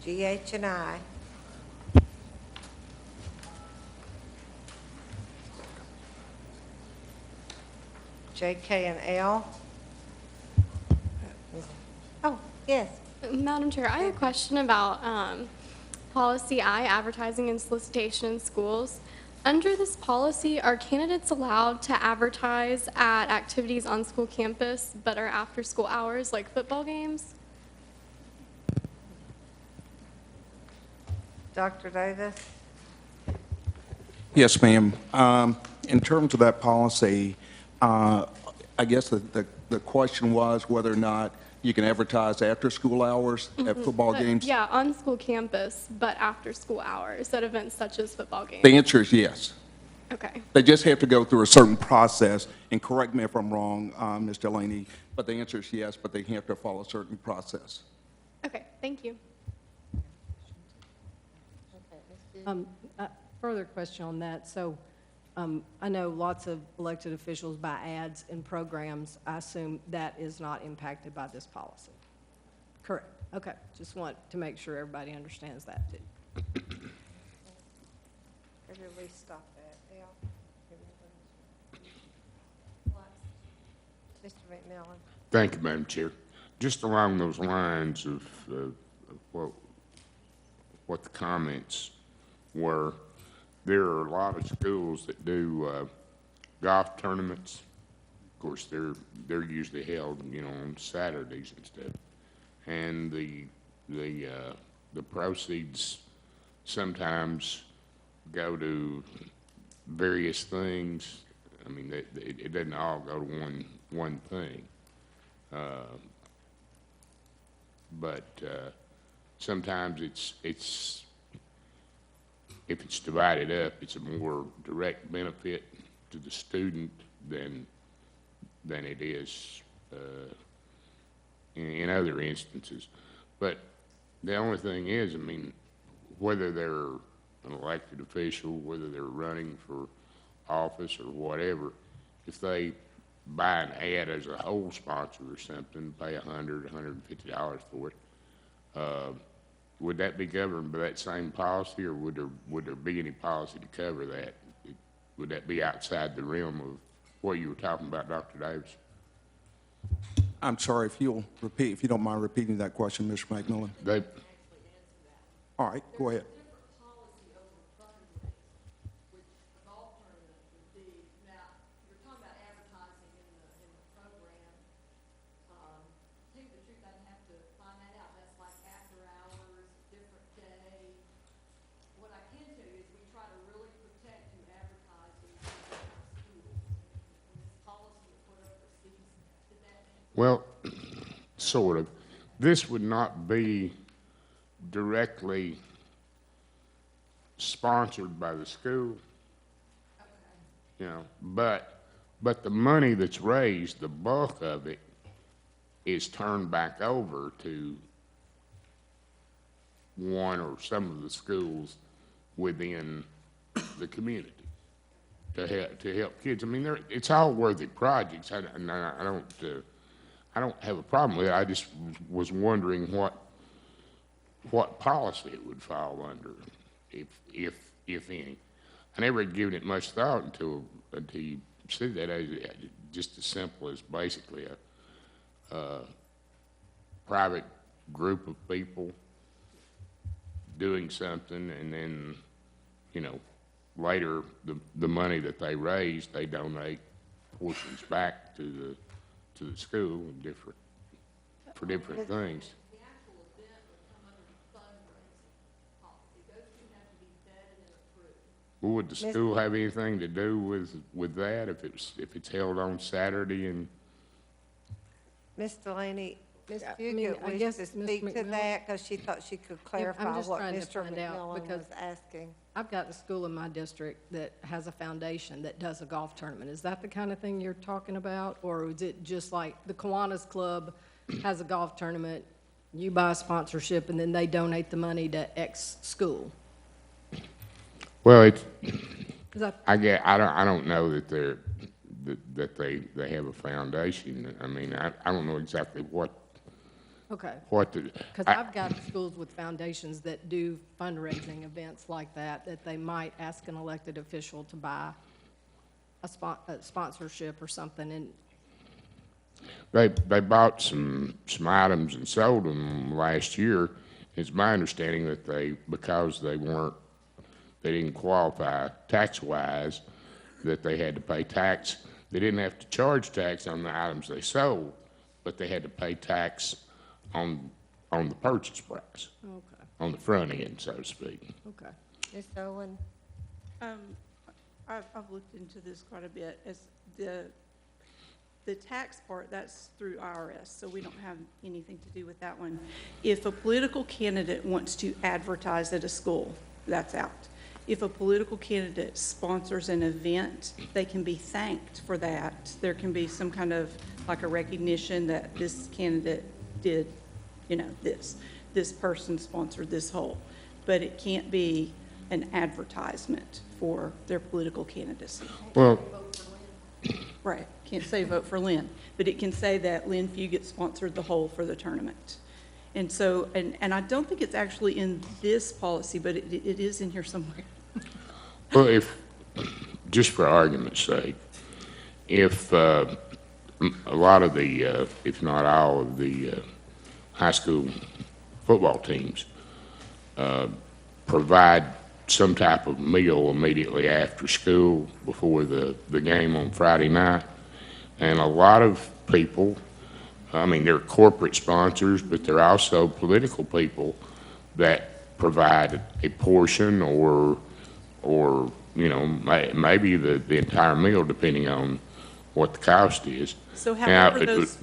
G, H, and I. J, K, and L. Oh, yes. Madam Chair, I have a question about policy I, advertising and solicitation in schools. Under this policy, are candidates allowed to advertise at activities on school campus but are after school hours, like football games? Dr. Davis? Yes, ma'am. In terms of that policy, I guess the question was whether or not you can advertise after school hours at football games? Yeah, on school campus, but after school hours at events such as football games. The answer is yes. Okay. They just have to go through a certain process, and correct me if I'm wrong, Ms. Delaney, but the answer is yes, but they have to follow a certain process. Okay, thank you. Further question on that. So I know lots of elected officials buy ads and programs. I assume that is not impacted by this policy. Correct. Okay. Just want to make sure everybody understands that too. Where did we stop at? Al? Mr. McMillan. Thank you, Madam Chair. Just along those lines of what the comments were, there are a lot of schools that do golf tournaments. Of course, they're usually held, on Saturdays and stuff. And the proceeds sometimes go to various things. I mean, it doesn't all go to one thing. But sometimes it's if it's divided up, it's a more direct benefit to the student than it is in other instances. But the only thing is, I mean, whether they're an elected official, whether they're running for office or whatever, if they buy an ad as a whole sponsor or something, pay $100, $150 for it, would that be governed by that same policy, or would there be any policy to cover that? Would that be outside the realm of what you were talking about, Dr. Davis? I'm sorry, if you don't mind repeating that question, Mr. McMillan. All right, go ahead. Well, sort of. This would not be directly sponsored by the school, you know, but the money that's raised, the bulk of it, is turned back over to one or some of the schools within the community to help kids. I mean, it's all worthy projects. I don't have a problem with it. I just was wondering what policy it would fall under, if any. I never had given it much thought until you said that. Just as simple as basically a private group of people doing something, and then, you know, later the money that they raise, they donate portions back to the school for different things. Well, would the school have anything to do with that if it's held on Saturday? And Ms. Delaney, Ms. I Fugit wished guess to Ms. speak to McMillan- that because she thought she could clarify just what trying to Mr. find out, McMillan because was asking. I've got a school in my district that has a foundation that does a golf tournament. Is that the kind of thing you're talking about? Or is it just like the Kiwanis Club has a golf tournament, you buy a sponsorship, and then they donate the money to X school? well, I don't know that they have a foundation. I mean, I don't know exactly what. Okay. Because I've got schools with foundations that do fundraising events like that they might ask an elected official to buy a sponsorship or something. And they bought some items and sold them last year. It's my understanding that because they didn't qualify tax-wise, that they had to pay tax. They didn't have to charge tax on the items they sold, but they had to pay tax on the purchase price. Okay. On the front end, so to speak. Okay. Ms. Owen? I've looked into this quite a bit. As the tax part, that's through IRS, so we don't have anything to do with that one. If a political candidate wants to advertise at a school, that's out. If a political candidate sponsors an event, they can be thanked for that. There can be some kind of, like, a recognition that this candidate did, you know, this person sponsored this whole. But it can't be an advertisement for their political candidacy. Well, right, can't say vote for Lynn, but it can say that Lynn Fugit sponsored the whole for the tournament. And so, and I don't think it's actually in this policy, but it is in here somewhere. well, just for argument's sake, if a lot of the, if not all of the high school football teams provide some type of meal immediately after school before the game on Friday night, and a lot of people, I mean, they're corporate sponsors, but they're also political people that provide a portion or you know, maybe the entire meal, depending on what the cost is. So however does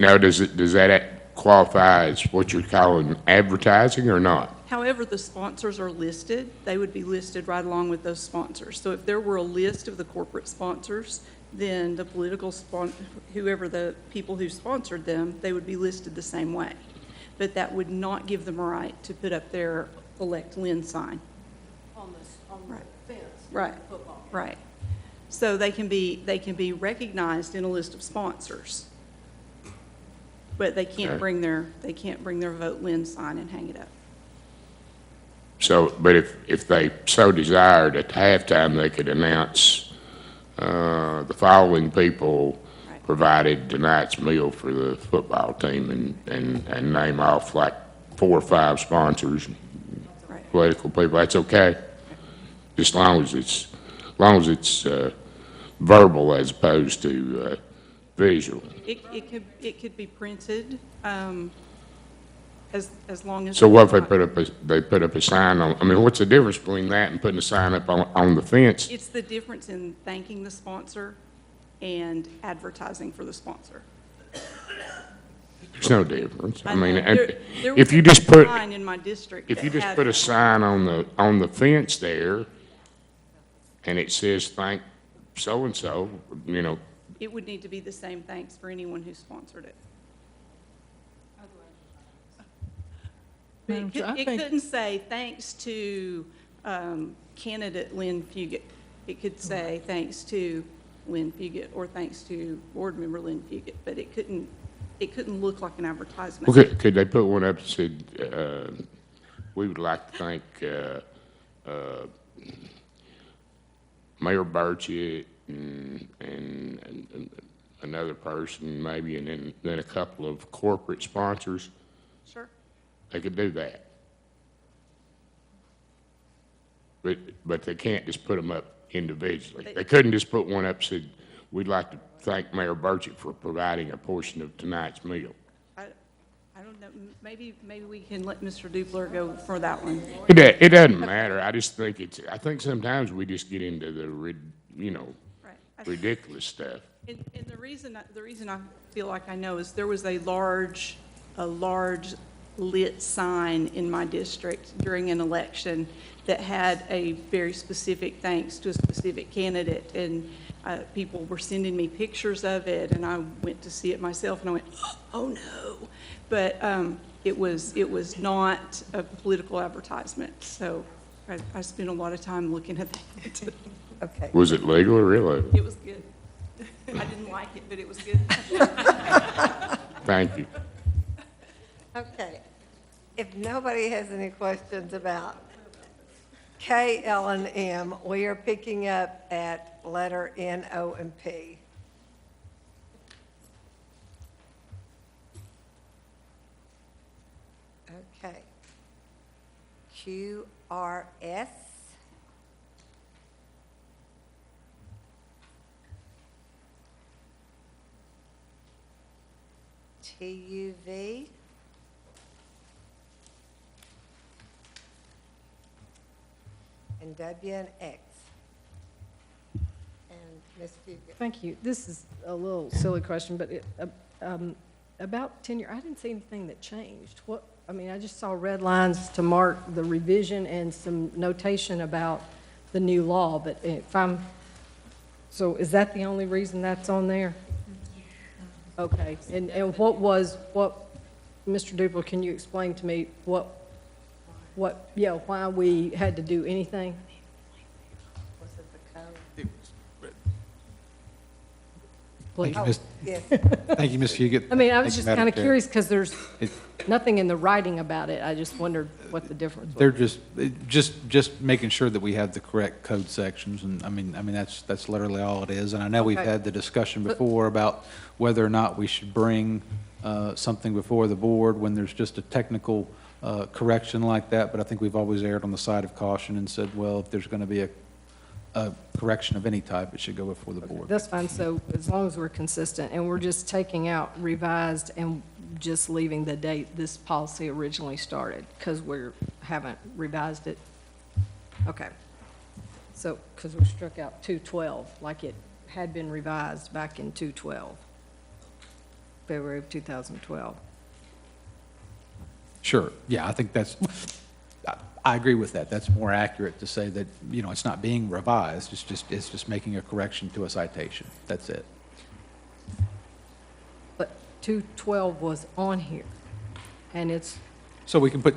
that qualify as what you're calling advertising or not? However the sponsors are listed, they would be listed right along with those sponsors. So if there were a list of the corporate sponsors, then the whoever the people who sponsored them, they would be listed the same way. But that would not give them a right to put up their Elect Lynn sign. On the fence. Right, right. So they can be recognized in a list of sponsors, but they can't bring their Vote Lynn sign and hang it up. So, but if they so desired at halftime, they could announce the following people provided tonight's meal for the football team and name off like 4 or 5 sponsors, political people. That's okay, just as long as it's verbal as opposed to visual. It could be printed. As long as. So what if they put up a sign on, I mean, what's the difference between that and putting a sign up on the fence? It's the difference in thanking the sponsor and advertising for the sponsor. There's no difference. I mean, There if you was a just put, sign in my district if you that just had- put a sign on the fence there and it says thank so-and-so, you know, It would need to be the same thanks for anyone who sponsored it. Madam Chair, I It think- couldn't say thanks to candidate Lynn Fugit. It could say thanks to Lynn Fugit or thanks to board member Lynn Fugit, but it couldn't look like an advertisement. well, could they put one up that said, we would like to thank Mayor Burchett and another person maybe, and then a couple of corporate sponsors? Sure. They could do that. But they can't just put them up individually. They couldn't just put one up that said, we'd like to thank Mayor Burchett for providing a portion of tonight's meal. I don't know, maybe we can let Mr. Dupler go for that one. It doesn't matter. I just think I think sometimes we just get into the, ridiculous stuff. And the reason I feel like I know is there was a large lit sign in my district during an election that had a very specific thanks to a specific candidate, and people were sending me pictures of it, and I went to see it myself, and I went, oh no. But it was not a political advertisement, so I spent a lot of time looking at that. Okay. Was it legal or illegal? It was good. I didn't like it, but it was good. Thank you. Okay. If nobody has any questions about K, L, and M, we are picking up at letter N, O, and P. Okay. Q, R, S. T, U, V. And W and X. And Ms. Fugit. Thank you. This is a little silly question, but about tenure, I didn't see anything that changed. I just saw red lines to mark the revision and some notation about the new law, but so is that the only reason that's on there? Okay, and what, Mr. Dupler, can you explain to me why we had to do anything? Was it the code? Please. Thank you, Ms. Fugit. I mean, I was Thank you, just Madam kind of Chair. curious because there's nothing in the writing about it. I just wondered what the difference was. They're just making sure that we have the correct code sections, and I mean that's literally all it is. And I know we've Okay. had the discussion before about whether or not we should bring something before the board when there's just a technical correction like that. But I think we've always erred on the side of caution and said, well, if there's going to be a correction of any type, it should go before the board. That's fine. So as long as we're consistent and we're just taking out revised and just leaving the date this policy originally started because we haven't revised it. Okay. So, because we struck out 2/12 like it had been revised back in 2/12, February of 2012. Sure. Yeah, I think I agree with that. That's more accurate to say that, it's not being revised, it's just making a correction to a citation. That's it. But 212 was on here, and it's, So we can put,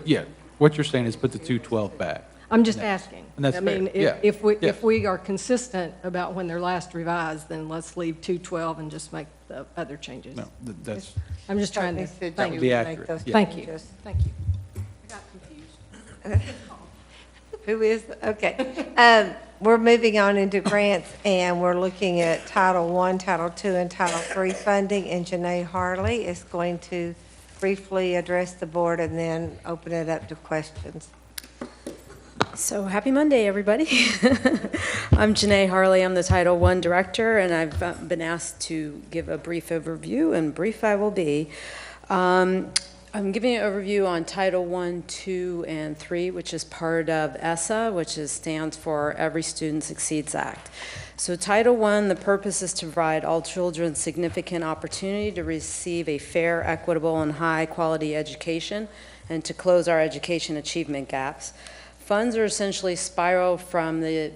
what you're saying is put the 212 back. I'm just asking. And that's I mean, fair, yeah. if we are consistent about when they're last revised, then let's leave 212 and just make the other changes. No, that's, I'm just trying to, that would be accurate. Yeah. thank you. Thank you. I got confused. Who is, okay. We're moving on into grants, and we're looking at Title I, Title II, and Title III funding, and Janae Harley is going to briefly address the board and then open it up to questions. So happy Monday, everybody. I'm Janae Harley. I'm the Title I Director, and I've been asked to give a brief overview, and brief I will be. I'm giving an overview on Title I, II, and III, which is part of ESSA, which stands for Every Student Succeeds Act. So Title I, the purpose is to provide all children significant opportunity to receive a fair, equitable, and high-quality education, and to close our education achievement gaps. Funds are essentially spiral from the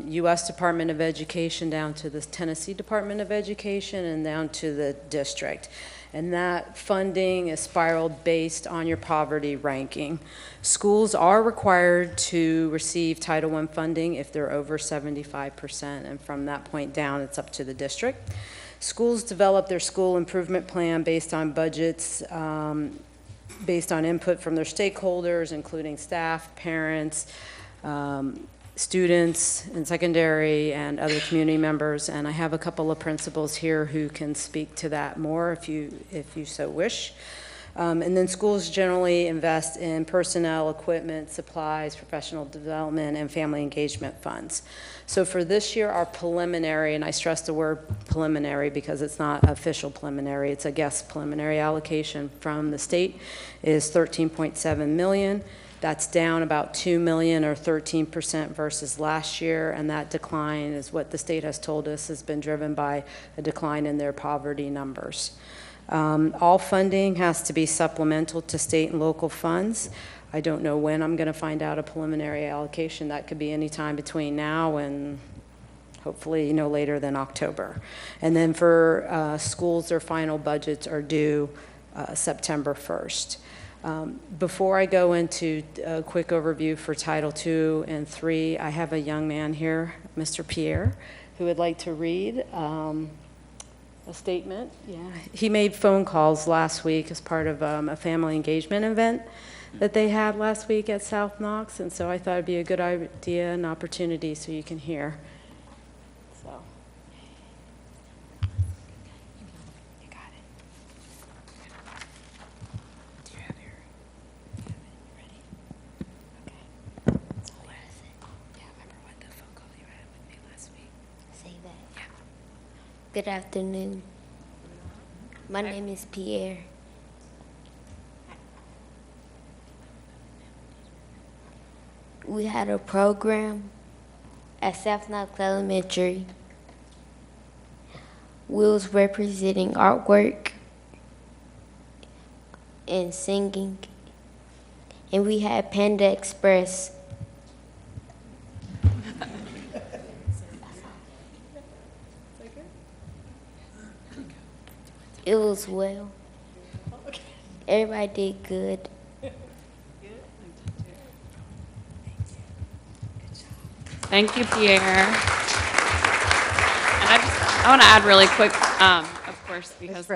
U.S. Department of Education down to the Tennessee Department of Education and down to the district. And that funding is spiraled based on your poverty ranking. Schools are required to receive Title I funding if they're over 75%, and from that point down, it's up to the district. Schools develop their school improvement plan based on budgets, based on input from their stakeholders, including staff, parents, students in secondary, and other community members. And I have a couple of principals here who can speak to that more if you so wish. And then schools generally invest in personnel, equipment, supplies, professional development, and family engagement funds. So for this year, our preliminary, and I stress the word preliminary because it's not official preliminary, it's a guess preliminary allocation from the state, is $13.7 million. That's down about $2 million or 13% versus last year, and that decline is what the state has told us has been driven by a decline in their poverty numbers. All funding has to be supplemental to state and local funds. I don't know when I'm going to find out a preliminary allocation. That could be any time between now and hopefully no later than October. And then for schools, their final budgets are due September 1st. Before I go into a quick overview for Title II and III, I have a young man here, Mr. Pierre, who would like to read a statement. Yeah, he made phone calls last week as part of a family engagement event that they had last week at South Knox, and so I thought it'd be a good idea and opportunity so you can hear. So. You got it. Do you have your? Ready? Okay. So where is it? Yeah, remember what the phone call you had with me last week? Say that. Yeah. Good afternoon. My name is Pierre. We had a program at South Knox Elementary. We was representing artwork and singing, and we had Panda Express. It was well. Everybody did good. Thank you, Pierre. And I want to add really quick, of course, because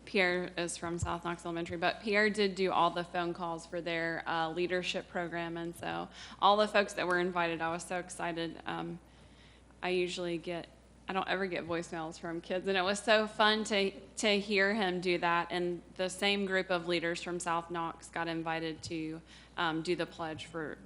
Pierre is from South Knox Elementary, but Pierre did do all the phone calls for their leadership program, and so all the folks that were invited, I was so excited. I don't ever get voicemails from kids, and it was so fun to hear him do that. And the same group of leaders from South Knox got invited to do the pledge for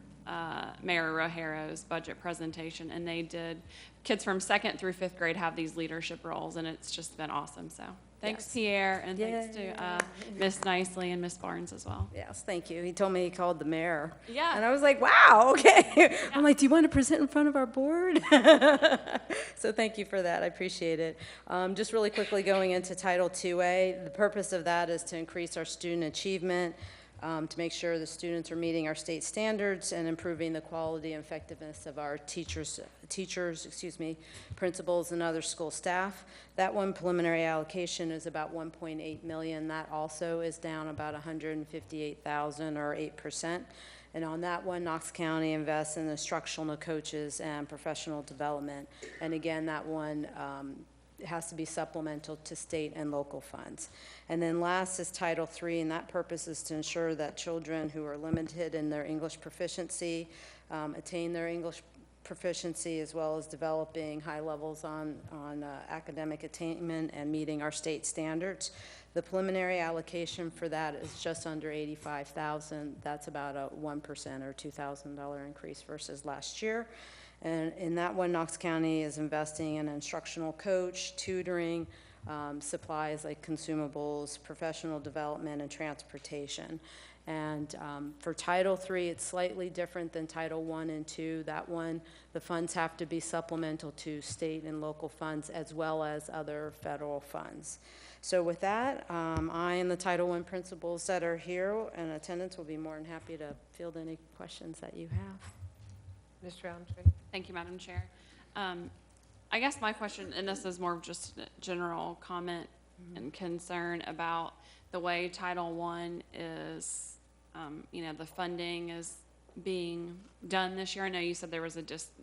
Mayor Rojero's budget presentation, and they did. Kids from 2nd through 5th grade have these leadership roles, and it's just been awesome. So thanks, yes. Pierre, and thanks to Miss Nicely and Miss Barnes as well. Yes, thank you. He told me he called the mayor. Yeah. And I was like, wow, okay. Yeah. I'm like, do you want to present in front of our board? So thank you for that. I appreciate it. Just really quickly going into Title IIA, the purpose of that is to increase our student achievement. to make sure the students are meeting our state standards and improving the quality and effectiveness of our teachers, principals, and other school staff. That one preliminary allocation is about $1.8 million. That also is down about $158,000 or 8%. And on that one, Knox County invests in instructional coaches and professional development. And again, that one it has to be supplemental to state and local funds. And then last is Title III, and that purpose is to ensure that children who are limited in their English proficiency attain their English proficiency, as well as developing high levels on academic attainment and meeting our state standards. The preliminary allocation for that is just under $85,000. That's about a 1% or $2,000 increase versus last year. And in that one, Knox County is investing in an instructional coach, tutoring, supplies like consumables, professional development, and transportation. And for Title III, it's slightly different than Title I and II. That one, the funds have to be supplemental to state and local funds as well as other federal funds. So with that, I and the Title I principals that are here in attendance will be more than happy to field any questions that you have. Ms. Roundtree. Thank you, Madam Chair. I guess my question, and this is more of just a general comment and concern about the way Title I is, the funding is being done this year. I know you said there was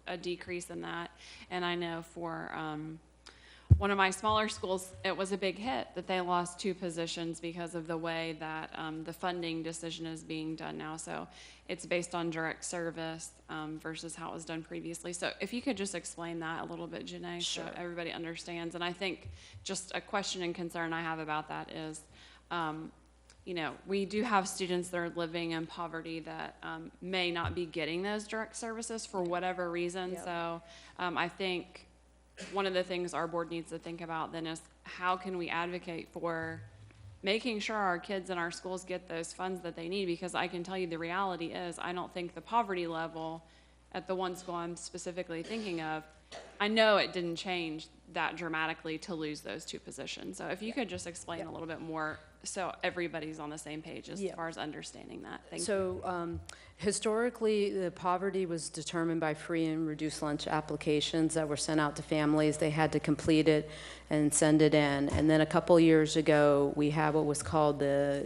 a decrease in that, and I know for one of my smaller schools, it was a big hit that they lost 2 positions because of the way that the funding decision is being done now. So it's based on direct service versus how it was done previously. So if you could just explain that a little bit, Janae, Sure. so everybody understands. And I think just a question and concern I have about that is, we do have students that are living in poverty that may not be getting those direct services for whatever reason. Yep. So I think one of the things our board needs to think about then is how can we advocate for making sure our kids in our schools get those funds that they need? Because I can tell you the reality is I don't think the poverty level at the one school I'm specifically thinking of, I know it didn't change that dramatically to lose those 2 positions. So if you could just explain a little bit more so everybody's on the same page as far as understanding that. Thank you. So historically, the poverty was determined by free and reduced lunch applications that were sent out to families. They had to complete it and send it in. And then a couple years ago, we have what was called the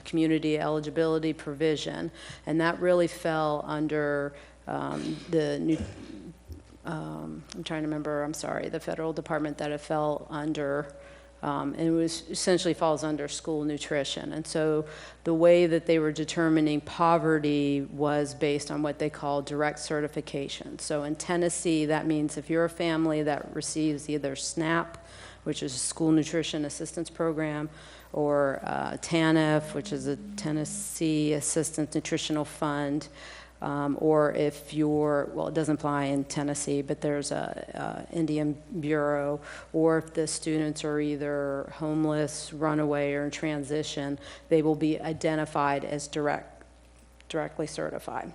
community eligibility provision. And that really fell under the new, I'm trying to remember, I'm sorry, the federal department that it fell under. And it was essentially falls under school nutrition. And so the way that they were determining poverty was based on what they call direct certification. So in Tennessee, that means if you're a family that receives either SNAP, which is a school nutrition assistance program, or TANF, which is a Tennessee Assistance Nutritional Fund, or if you're, well, it doesn't apply in Tennessee, but there's a Indian Bureau, or if the students are either homeless, runaway, or in transition, they will be identified as directly certified.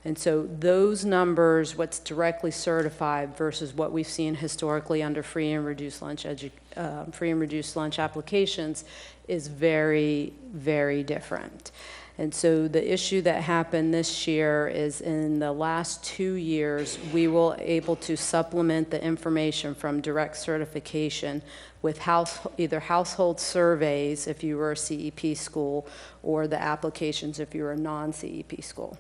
And so those numbers, what's directly certified versus what we've seen historically under free and reduced lunch applications is very, very different. And so the issue that happened this year is in the last 2 years, we were able to supplement the information from direct certification with either household surveys if you were a CEP school or the applications if you were a non-CEP school.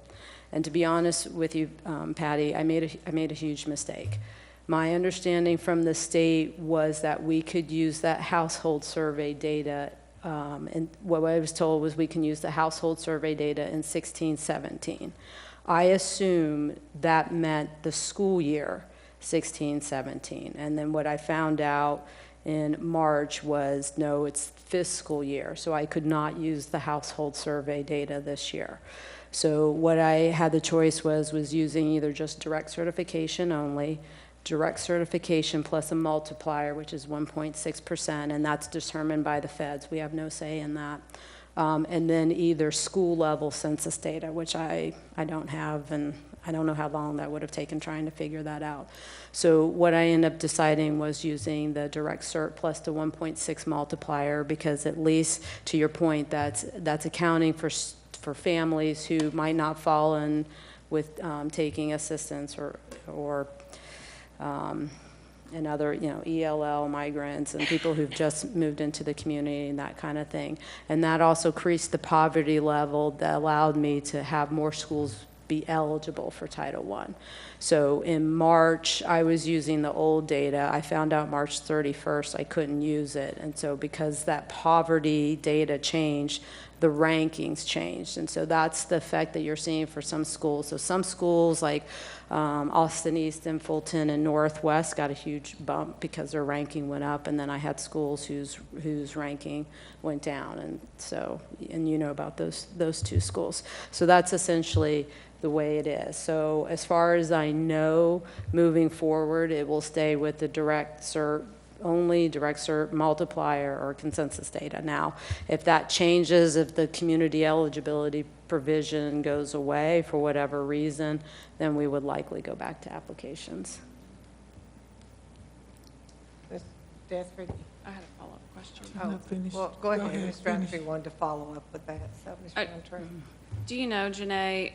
And to be honest with you, Patty, I made a huge mistake. My understanding from the state was that we could use that household survey data and what I was told was we can use the household survey data in 16-17. I assume that meant the school year 16-17. And then what I found out in March was, no, it's fiscal year. So I could not use the household survey data this year. So what I had the choice was using either just direct certification only, direct certification plus a multiplier, which is 1.6%, and that's determined by the feds. We have no say in that. And then either school level census data, which I don't have, and I don't know how long that would have taken trying to figure that out. So what I ended up deciding was using the direct cert plus the 1.6 multiplier, because at least to your point, that's accounting for for families who might not fall in with taking assistance or and other, ELL migrants and people who've just moved into the community and that kind of thing. And that also increased the poverty level that allowed me to have more schools be eligible for Title I. So in March, I was using the old data. I found out March 31st I couldn't use it. And so because that poverty data changed, the rankings changed. And so that's the effect that you're seeing for some schools. So some schools like Austin East and Fulton and Northwest got a huge bump because their ranking went up. And then I had schools whose ranking went down. And so, and you know about those two schools. So that's essentially the way it is. So as far as I know, moving forward, it will stay with the direct cert, only direct cert multiplier or consensus data. Now, if that changes, if the community eligibility provision goes away for whatever reason, then we would likely go back to applications. Ms. Desford? I had a follow-up question. Oh, well, go ahead. Ms. Roundtree wanted to follow up with that, so Ms. Roundtree. Do you know, Janae,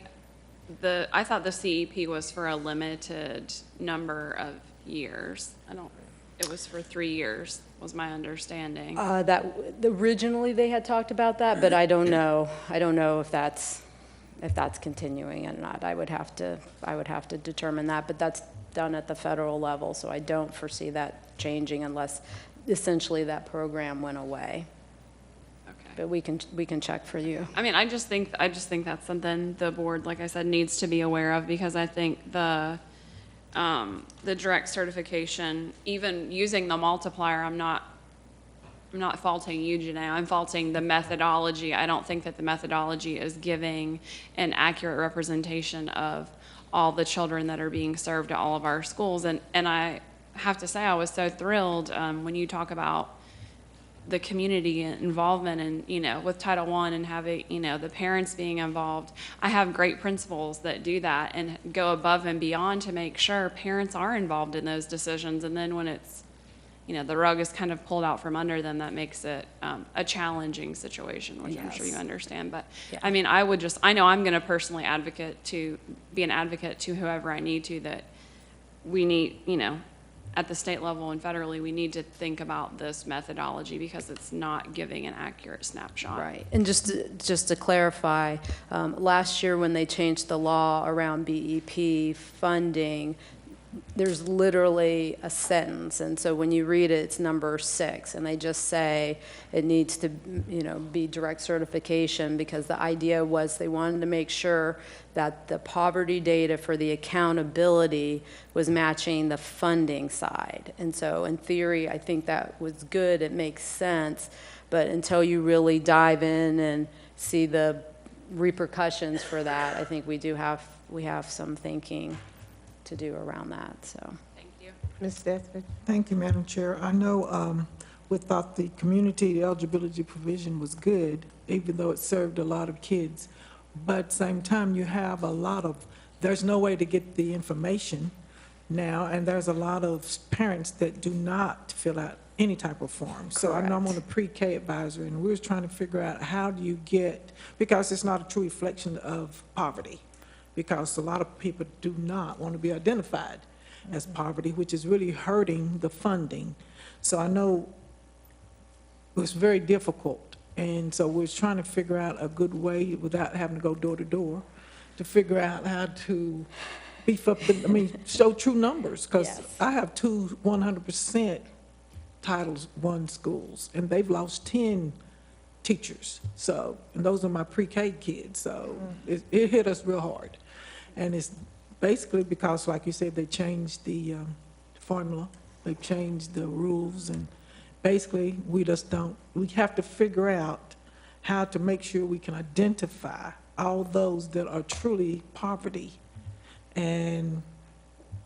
I thought the CEP was for a limited number of years. It was for 3 years, was my understanding. Originally they had talked about that, but I don't know. I don't know if that's continuing or not. I would have to determine that, but that's done at the federal level, so I don't foresee that changing unless essentially that program went away. But we can check for you. I mean, I just think that's something the board, like I said, needs to be aware of, because I think the direct certification, even using the multiplier, I'm not faulting you, Janae. I'm faulting the methodology. I don't think that the methodology is giving an accurate representation of all the children that are being served at all of our schools. And I have to say, I was so thrilled when you talk about the community involvement and, with Title I and having, the parents being involved. I have great principals that do that and go above and beyond to make sure parents are involved in those decisions. And then when it's, the rug is kind of pulled out from under them, that makes it a challenging situation, which I'm sure you understand. But yeah. I mean, I know I'm going to personally be an advocate to whoever I need to, that we need, at the state level and federally, we need to think about this methodology because it's not giving an accurate snapshot. Right. And just to clarify, last year when they changed the law around BEP funding, there's literally a sentence, and so when you read it, it's number 6, and they just say it needs to, be direct certification, because the idea was they wanted to make sure that the poverty data for the accountability was matching the funding side. And so in theory, I think that was good, it makes sense, but until you really dive in and see the repercussions for that, I think we have some thinking to do around that. So thank you. Ms. Desford? Thank you, Madam Chair. I know we thought the community eligibility provision was good, even though it served a lot of kids. But at the same time, you have there's no way to get the information now, and there's a lot of parents that do not fill out any type of form. So I know I'm on a pre-K advisory, and we were trying to figure out how do you get, because it's not a true reflection of poverty, because a lot of people do not want to be identified as poverty, which is really hurting the funding. So I know it was very difficult, and so we're trying to figure out a good way without having to go door to door to figure out how to beef up show true numbers, because yes. I have 2 100% Title I schools, and they've lost 10 teachers. So, and those are my pre-K kids, so it hit us real hard. And it's basically because, like you said, they changed the formula, they changed the rules, and basically we have to figure out how to make sure we can identify all those that are truly poverty. And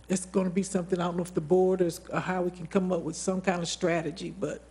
it's going to be something, I don't know if the board is, or how we can come up with some kind of strategy, but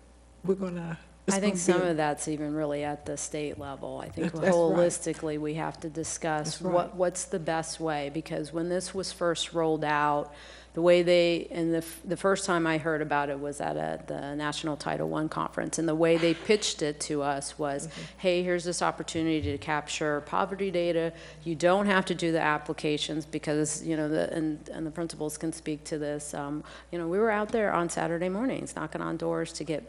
we're going to I think gonna some be a- of that's even really at the state level. I think That's right. holistically, we have to discuss That's right. what's the best way, because when this was first rolled out, the way they, and the first time I heard about it was at the National Title I conference, and the way they pitched it to us was, hey, here's this opportunity to capture poverty data. You don't have to do the applications because, you know, and the principals can speak to this. You know, we were out there on Saturday mornings knocking on doors to get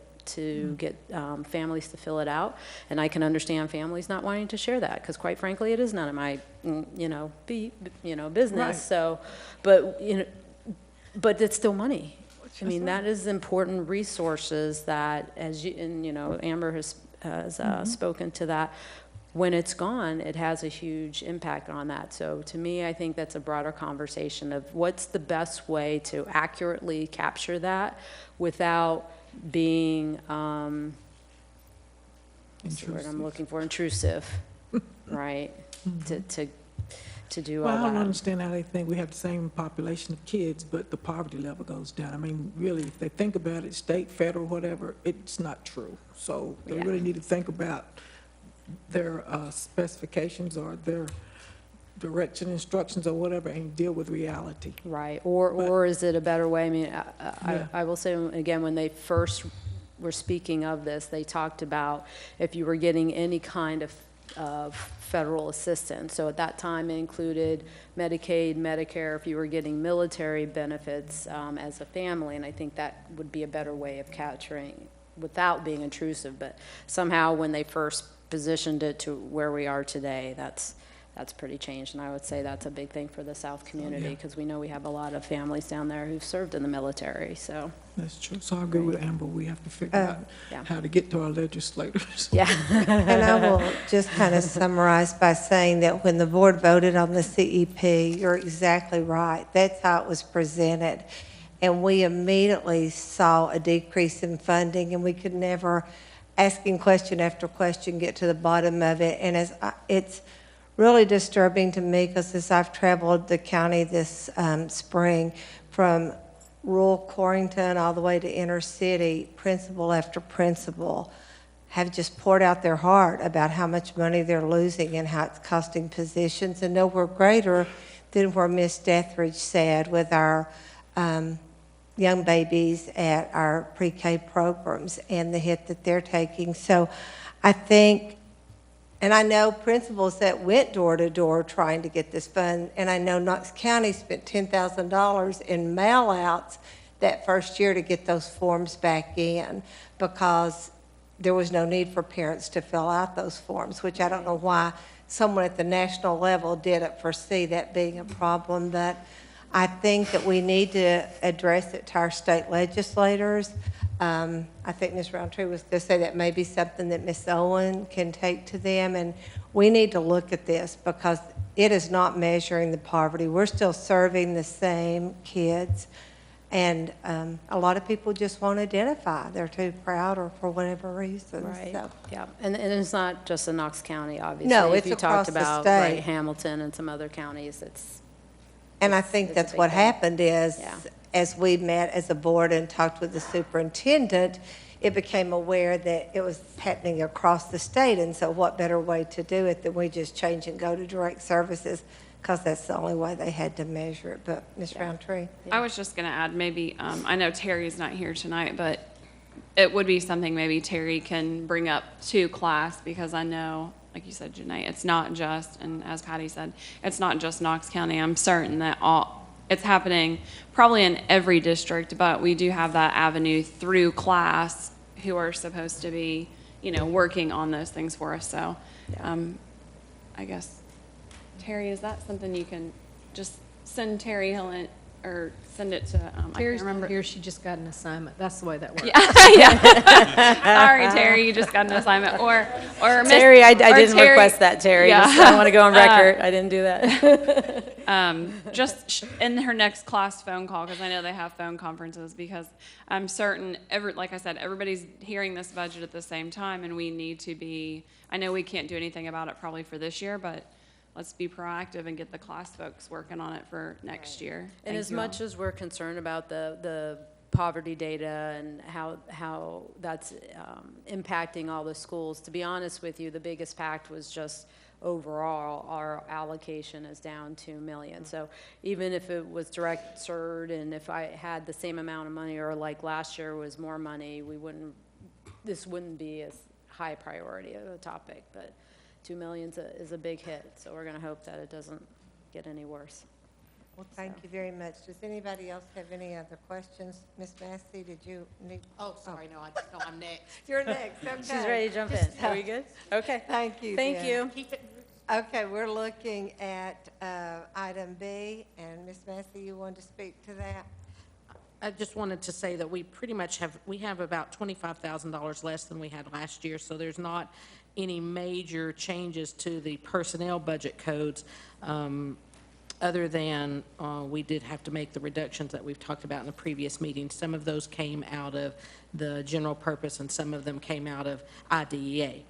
families to fill it out, and I can understand families not wanting to share that, because quite frankly, it is none of my, business. Right. So, but, but it's still money. I mean, that is important resources that, Amber has spoken to that. When it's gone, it has a huge impact on that. So to me, I think that's a broader conversation of what's the best way to accurately capture that without being, what's the word I'm looking for, intrusive, right? To do all Well, that. I don't understand how they think we have the same population of kids, but the poverty level goes down. I mean, really, if they think about it, state, federal, whatever, it's not true. So they really need to think about their specifications or their direction, instructions, or whatever, and deal with reality. Right, or is it a better way? I mean, I will say, again, when they first were speaking of this, they talked about if you were getting any kind of federal assistance. So at that time, it included Medicaid, Medicare, if you were getting military benefits as a family, and I think that would be a better way of capturing without being intrusive. But somehow, when they first positioned it to where we are today, that's pretty changed, and I would say that's a big thing for the South community, because we know we have a lot of families down there who've served in the military, so. That's true. So I agree with Amber. We have to figure out how to get to our legislators. Yeah. And I will just kind of summarize by saying that when the board voted on the CEP, you're exactly right. That's how it was presented. And we immediately saw a decrease in funding, and we could never, asking question after question, get to the bottom of it. And it's really disturbing to me, because as I've traveled the county this spring, from rural Corrington all the way to inner city, principal after principal have just poured out their heart about how much money they're losing and how it's costing positions, and nowhere greater than where Ms. Dethridge said with our young babies at our pre-K programs and the hit that they're taking. So I think, and I know principals that went door to door trying to get this fund, and I know Knox County spent $10,000 in mail-outs that first year to get those forms back in, because there was no need for parents to fill out those forms, which I don't know why someone at the national level didn't foresee that being a problem. But I think that we need to address it to our state legislators. I think Ms. Roundtree was going to say that may be something that Ms. Owen can take to them, and we need to look at this, because it is not measuring the poverty. We're still serving the same kids, and a lot of people just won't identify. They're too proud, or for whatever reason. Right, So. yeah, and it's not just in Knox County, obviously. No, If it's you across talked the about, state. right, Hamilton and some other counties, And I think that's what happened is, as we met as a board and talked with the superintendent, it became aware that it was happening across the state. And so what better way to do it than we just change and go to direct services, because that's the only way they had to measure it. But Ms. Roundtree? I was just going to add, maybe, I know Terry's not here tonight, but it would be something maybe Terry can bring up to class, because I know, like you said, Janae, it's not just, and as Patty said, it's not just Knox County. I'm certain that it's happening probably in every district, but we do have that avenue through class who are supposed to be, working on those things for us. So I guess, Terry, is that something you can just send Terry Hillen, or send it to, I can't remember. Here, she just got an assignment. That's the way that works. Yeah. Sorry, Terry, you just got an assignment. Or Terry, I didn't request that, Terry. Yeah. Just, I want to go on record. I didn't do that. Just in her next class phone call, because I know they have phone conferences, because I'm certain, like I said, everybody's hearing this budget at the same time, and we need to be, I know we can't do anything about it probably for this year, but let's be proactive and get the class folks working on it for next year. And as much as we're concerned about the poverty data and how that's impacting all the schools. To be honest with you, the biggest impact was just overall our allocation is down 2 million. So even if it was direct CERD and if I had the same amount of money, or like last year was more money, this wouldn't be as high priority of a topic. But 2 million is a big hit, so we're going to hope that it doesn't get any worse. Well, thank you very much. Does anybody else have any other questions? Ms. Massey, did you need? Oh, sorry, no, I'm next. You're next, okay. She's ready to jump in. Are we good? Okay. Thank you. Thank then. you. Okay, we're looking at item B, and Ms. Massey, you wanted to speak to that? I just wanted to say that we pretty much have about $25,000 less than we had last year, so there's not any major changes to the personnel budget codes, other than we did have to make the reductions that we've talked about in the previous meeting. Some of those came out of the general purpose, and some of them came out of IDEA.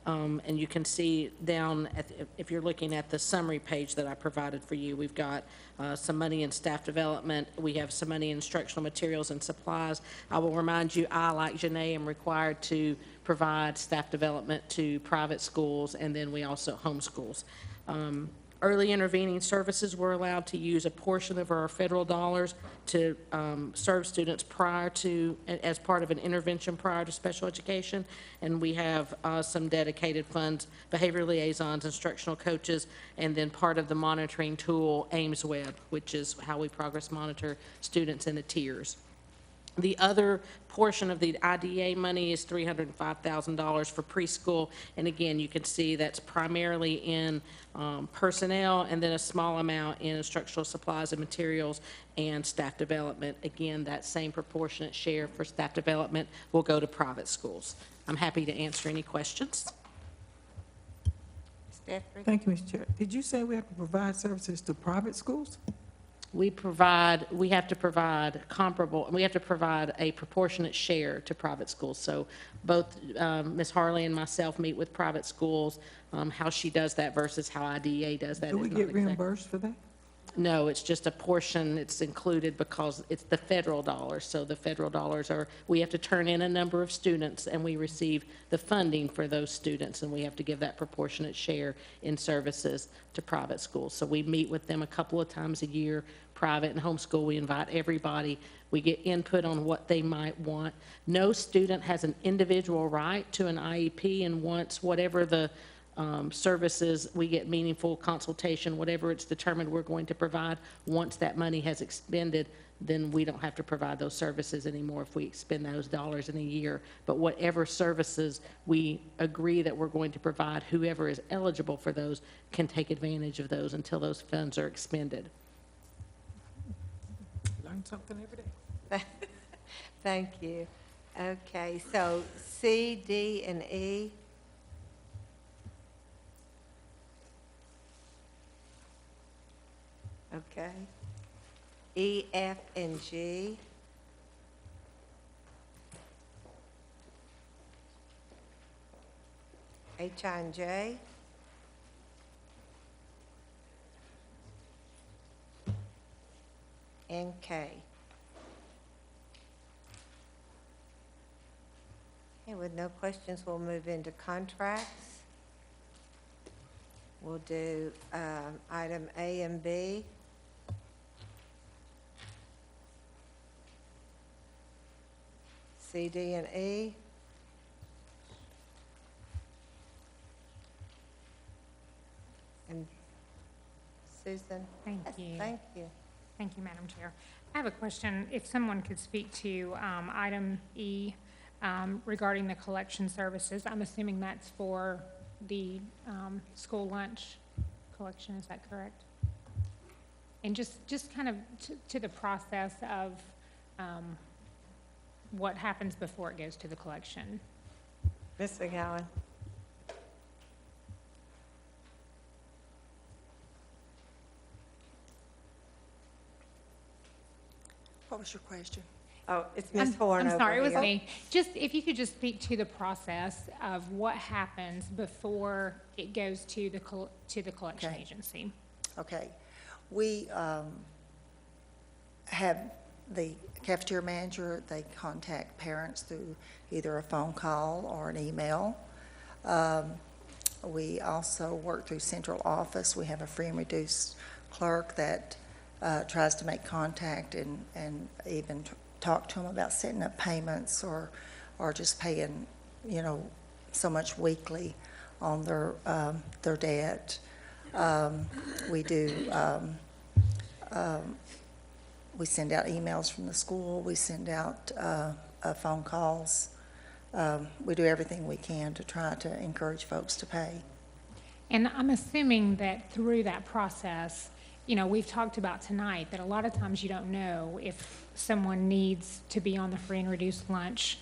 And you can see down, if you're looking at the summary page that I provided for you, we've got some money in staff development. We have some money in instructional materials and supplies. I will remind you, I, like Janae, am required to provide staff development to private schools, and then we also homeschools. Early intervening services, we're allowed to use a portion of our federal dollars to serve students prior to, as part of an intervention prior to special education. And we have some dedicated funds, behavior liaisons, instructional coaches, and then part of the monitoring tool, AIMSweb, which is how we progress monitor students in the tiers. The other portion of the IDA money is $305,000 for preschool, and again, you can see that's primarily in personnel, and then a small amount in instructional supplies and materials and staff development. Again, that same proportionate share for staff development will go to private schools. I'm happy to answer any questions. Thank you, Ms. Chair. Did you say we have to provide services to private schools? We have to provide a proportionate share to private schools. So both Ms. Harley and myself meet with private schools, how she does that versus how IDEA does that. Do we get reimbursed for that? No, it's just a portion. It's included because it's the federal dollars. So the federal dollars we have to turn in a number of students, and we receive the funding for those students, and we have to give that proportionate share in services to private schools. So we meet with them a couple of times a year, private and homeschool. We invite everybody. We get input on what they might want. No student has an individual right to an IEP, and once whatever the services, we get meaningful consultation, whatever it's determined we're going to provide. Once that money has expended, then we don't have to provide those services anymore if we expend those dollars in a year. But whatever services we agree that we're going to provide, whoever is eligible for those can take advantage of those until those funds are expended. Learn something every day. Thank you. Okay, so C, D, and E. Okay. E, F, and G. H, I, and J. And K. Okay, with no questions, we'll move into contracts. We'll do item A and B. C, D, and E. And Susan? Thank Yes, you. Thank you. Thank you, Madam Chair. I have a question. If someone could speak to item E regarding the collection services, I'm assuming that's for the school lunch collection, is that correct? And just kind of to the process of what happens before it goes to the collection. Ms. McGowan? What was your question? Oh, it's Ms. Horn. I'm sorry, it was here. me. Just if you could just speak to the process of what happens before it goes to the collection agency. Okay. We have the cafeteria manager, they contact parents through either a phone call or an email. We also work through central office. We have a free and reduced clerk that tries to make contact and even talk to them about setting up payments or just paying, you know, so much weekly on their debt. We send out emails from the school. We send out phone calls. We do everything we can to try to encourage folks to pay. And I'm assuming that through that process, you know, we've talked about tonight that a lot of times you don't know if someone needs to be on the free and reduced lunch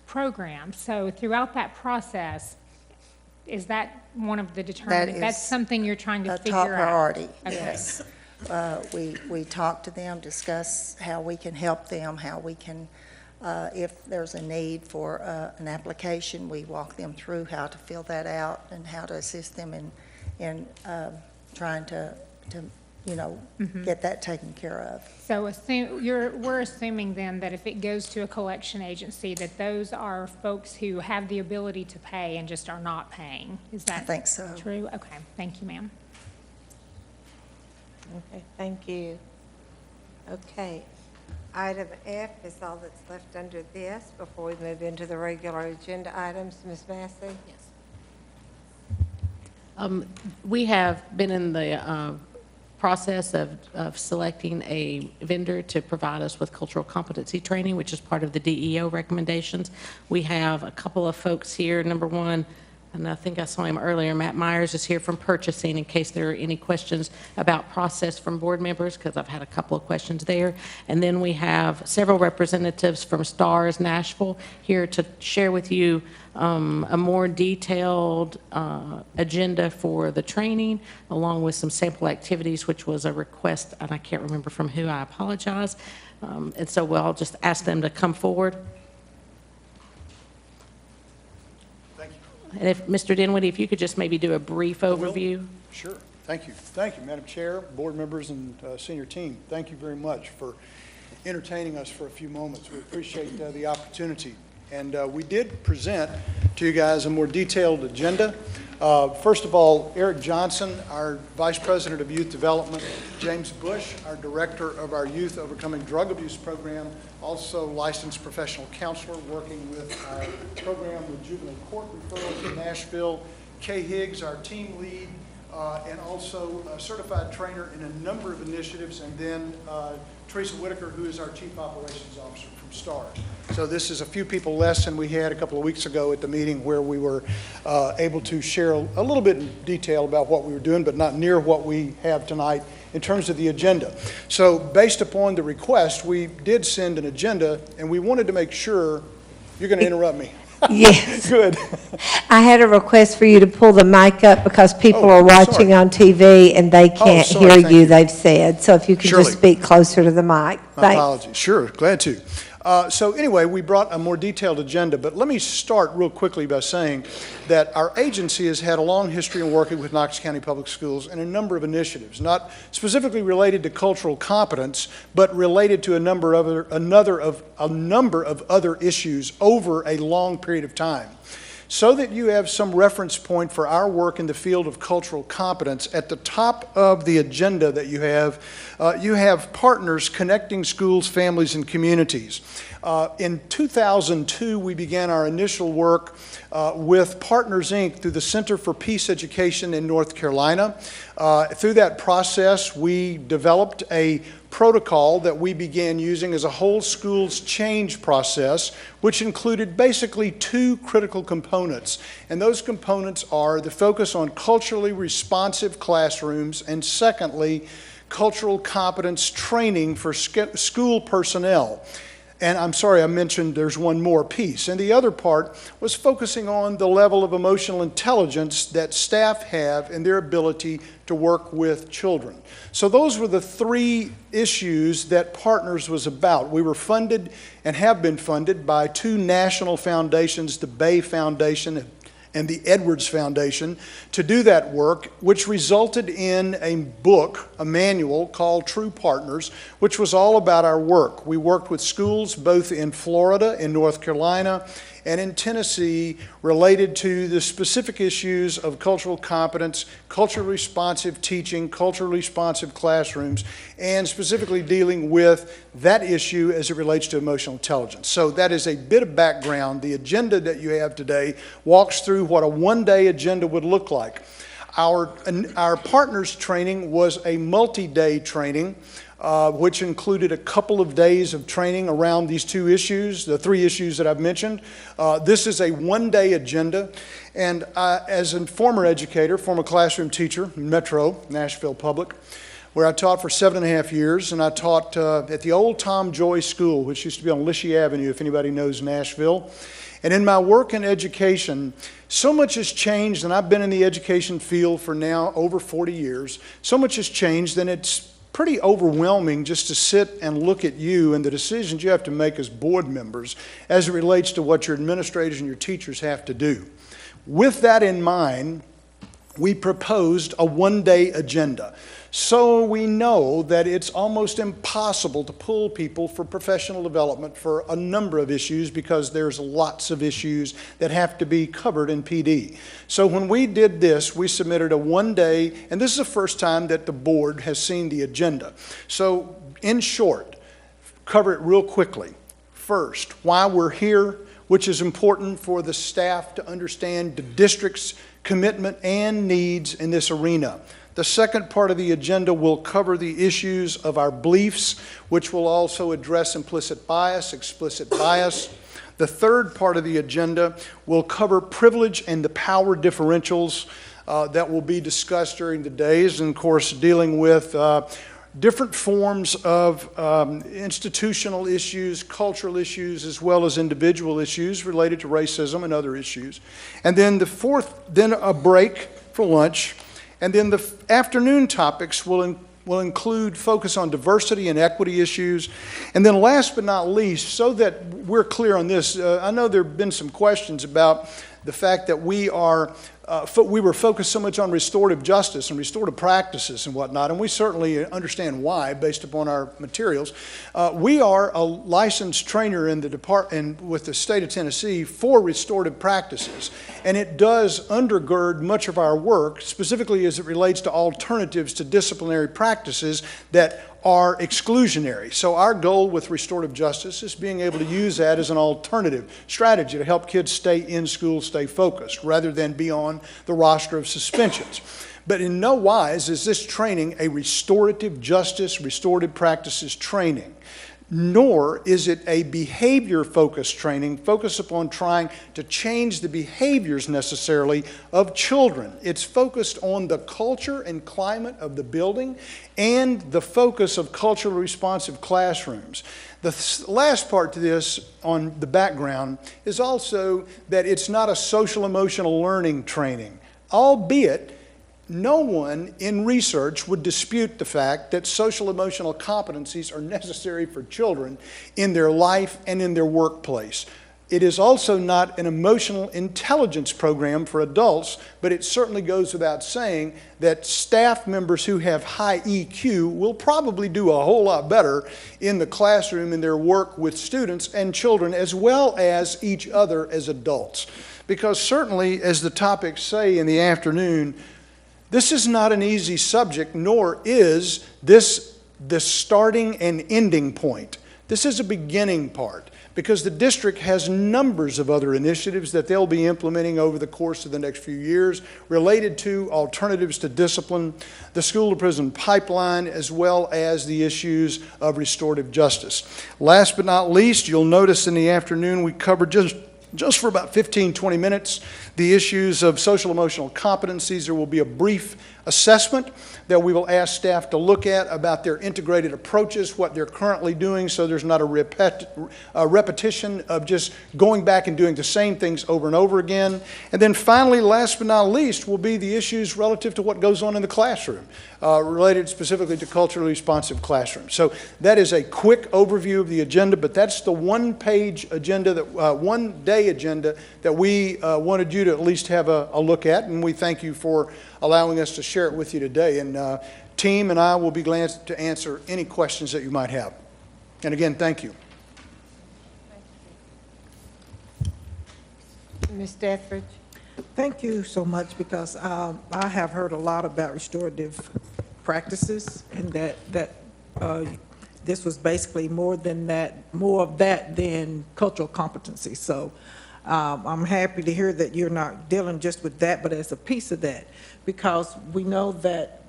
program. So throughout that process, is that one of the determinants? That's something you're trying to figure out? A top priority, Okay. yes. We talk to them, discuss how we can help them, how we can, if there's a need for an application, we walk them through how to fill that out and how to assist them in trying to you know, get that taken care of. So we're assuming then that if it goes to a collection agency, that those are folks who have the ability to pay and just are not paying. Is that I think so. True? Okay, thank you, ma'am. Okay, thank you. Okay, item F is all that's left under this before we move into the regular agenda items. Ms. Massey? Yes. We have been in the process of selecting a vendor to provide us with cultural competency training, which is part of the DEO recommendations. We have a couple of folks here. Number one, and I think I saw him earlier, Matt Myers is here from purchasing in case there are any questions about process from board members, because I've had a couple of questions there. And then we have several representatives from STARS Nashville here to share with you a more detailed agenda for the training, along with some sample activities, which was a request, and I can't remember from who, I apologize. And so we'll just ask them to come forward. And if, Mr. Dinwiddie, if you could just maybe do a brief overview. Sure. Thank you. Thank you, Madam Chair, board members, and senior team. Thank you very much for entertaining us for a few moments. We appreciate the opportunity. And we did present to you guys a more detailed agenda. First of all, Eric Johnson, our Vice President of Youth Development, James Bush, our Director of our Youth Overcoming Drug Abuse Program, also licensed professional counselor working with our program with juvenile court referrals in Nashville, Kay Higgs, our team lead, and also a certified trainer in a number of initiatives, and then Teresa Whitaker, who is our Chief Operations Officer from STARS. So this is a few people less than we had a couple of weeks ago at the meeting, where we were able to share a little bit in detail about what we were doing, but not near what we have tonight in terms of the agenda. So based upon the request, we did send an agenda, and we wanted to make sure. You're going to interrupt me. Yes. Good. I had a request for you to pull the mic up because people are watching on TV and they can't hear you, they've said. So if you could just speak closer to the mic. My apologies. Sure, glad to. So anyway, we brought a more detailed agenda, but let me start real quickly by saying that our agency has had a long history in working with Knox County Public Schools in a number of initiatives, not specifically related to cultural competence, but related to a number of other issues over a long period of time. So that you have some reference point for our work in the field of cultural competence, at the top of the agenda that you have partners connecting schools, families, and communities. In 2002, we began our initial work with Partners, Inc. through the Center for Peace Education in North Carolina. Through that process, we developed a protocol that we began using as a whole schools change process, which included basically two critical components. And those components are the focus on culturally responsive classrooms, and secondly, cultural competence training for school personnel. And I'm sorry, I mentioned there's one more piece. And the other part was focusing on the level of emotional intelligence that staff have in their ability to work with children. So those were the three issues that Partners was about. We were funded and have been funded by two national foundations, the Bay Foundation and the Edwards Foundation to do that work, which resulted in a book, a manual called True Partners, which was all about our work. We worked with schools both in Florida, in North Carolina, and in Tennessee related to the specific issues of cultural competence, culturally responsive teaching, culturally responsive classrooms, and specifically dealing with that issue as it relates to emotional intelligence. So that is a bit of background. The agenda that you have today walks through what a one-day agenda would look like. Our partners training was a multi-day training, which included a couple of days of training around these two issues, the three issues that I've mentioned. This is a one-day agenda, and as a former educator, former classroom teacher in Metro, Nashville Public, where I taught for 7.5 years, and I taught at the old Tom Joy School, which used to be on Lishie Avenue, if anybody knows Nashville. And in my work in education, so much has changed, and I've been in the education field for now over 40 years. So much has changed, and it's pretty overwhelming just to sit and look at you and the decisions you have to make as board members as it relates to what your administrators and your teachers have to do. With that in mind, we proposed a one-day agenda. So we know that it's almost impossible to pull people for professional development for a number of issues because there's lots of issues that have to be covered in PD. So when we did this, we submitted a one-day, and this is the first time that the board has seen the agenda. So in short, cover it real quickly. First, why we're here, which is important for the staff to understand the district's commitment and needs in this arena. The second part of the agenda will cover the issues of our beliefs, which will also address implicit bias, explicit bias. The third part of the agenda will cover privilege and the power differentials that will be discussed during the days, and of course dealing with different forms of institutional issues, cultural issues, as well as individual issues related to racism and other issues. And then the fourth, then a break for lunch. And then the afternoon topics will include focus on diversity and equity issues. And then last but not least, so that we're clear on this, I know there have been some questions about the fact that we were focused so much on restorative justice and restorative practices and whatnot, and we certainly understand why based upon our materials. We are a licensed trainer in the department with the state of Tennessee for restorative practices, and it does undergird much of our work, specifically as it relates to alternatives to disciplinary practices that are exclusionary. So our goal with restorative justice is being able to use that as an alternative strategy to help kids stay in school, stay focused, rather than be on the roster of suspensions. But in no wise is this training a restorative justice, restorative practices training, nor is it a behavior-focused training focused upon trying to change the behaviors necessarily of children. It's focused on the culture and climate of the building and the focus of culturally responsive classrooms. The last part to this on the background is also that it's not a social-emotional learning training, albeit no one in research would dispute the fact that social emotional competencies are necessary for children in their life and in their workplace. It is also not an emotional intelligence program for adults, but it certainly goes without saying that staff members who have high EQ will probably do a whole lot better in the classroom in their work with students and children, as well as each other as adults. Because certainly, as the topics say in the afternoon, this is not an easy subject, nor is this the starting and ending point. This is a beginning part, because the district has numbers of other initiatives that they'll be implementing over the course of the next few years related to alternatives to discipline, the school-to-prison pipeline, as well as the issues of restorative justice. Last but not least, you'll notice in the afternoon we covered just for about 15, 20 minutes, the issues of social emotional competencies. There will be a brief assessment that we will ask staff to look at about their integrated approaches, what they're currently doing, so there's not a repetition of just going back and doing the same things over and over again. And then finally, last but not least, will be the issues relative to what goes on in the classroom, related specifically to culturally responsive classrooms. So that is a quick overview of the agenda, but that's the one-page agenda, that one-day today agenda that we wanted you to at least have a look at, and we thank you for allowing us to share it with you today. And team and I will be glad to answer any questions that you might have. And again, thank you. Ms. Dethridge? Thank you so much, because I have heard a lot about restorative practices, and that this was basically more of that than cultural competency. So I'm happy to hear that you're not dealing just with that, but as a piece of that, because we know that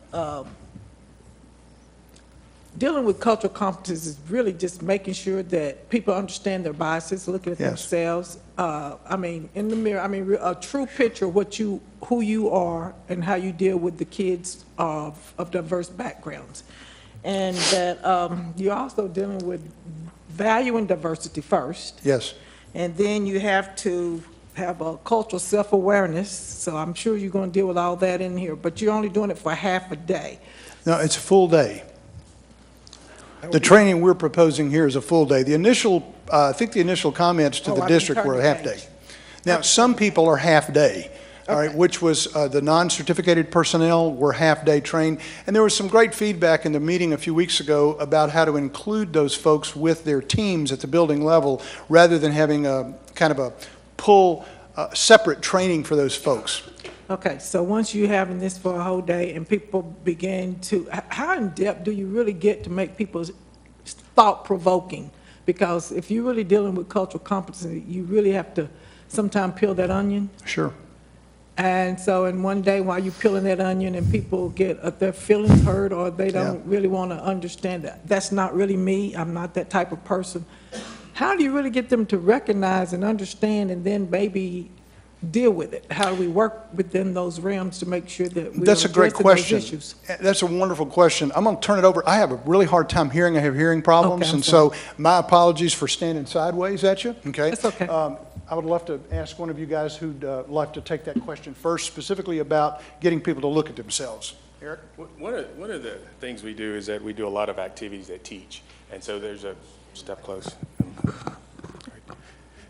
dealing with cultural competence is really just making sure that people understand their biases, looking at themselves. I mean, in the mirror, I mean, a true picture of who you are and how you deal with the kids of diverse backgrounds. And that you're also dealing with valuing diversity first. Yes. And then you have to have a cultural self-awareness. So I'm sure you're going to deal with all that in here, but you're only doing it for half a day. No, it's a full day. The training we're proposing here is a full day. The initial, I think the initial comments to the district were a half day. Now, some people are half day, all right, which was the non-certificated personnel were half day trained. And there was some great feedback in the meeting a few weeks ago about how to include those folks with their teams at the building level rather than having a kind of a pull separate training for those folks. Okay, so once you're having this for a whole day and people begin to, how in depth do you really get to make people thought-provoking? Because if you're really dealing with cultural competency, you really have to sometimes peel that onion. Sure. And so in one day while you're peeling that onion and people get their feelings hurt or they don't really want to understand that, that's not really me, I'm not that type of person. How do you really get them to recognize and understand and then maybe deal with it? How do we work within those realms to make sure that we're That's a great question. those issues? That's a wonderful question. I'm going to turn it over. I have a really hard time hearing. I have hearing problems, Okay, and so my apologies for standing sideways at you. Okay. That's okay. I would love to ask one of you guys who'd like to take that question first, specifically about getting people to look at themselves. Eric? One of the things we do is that we do a lot of activities that teach, and so there's a step close.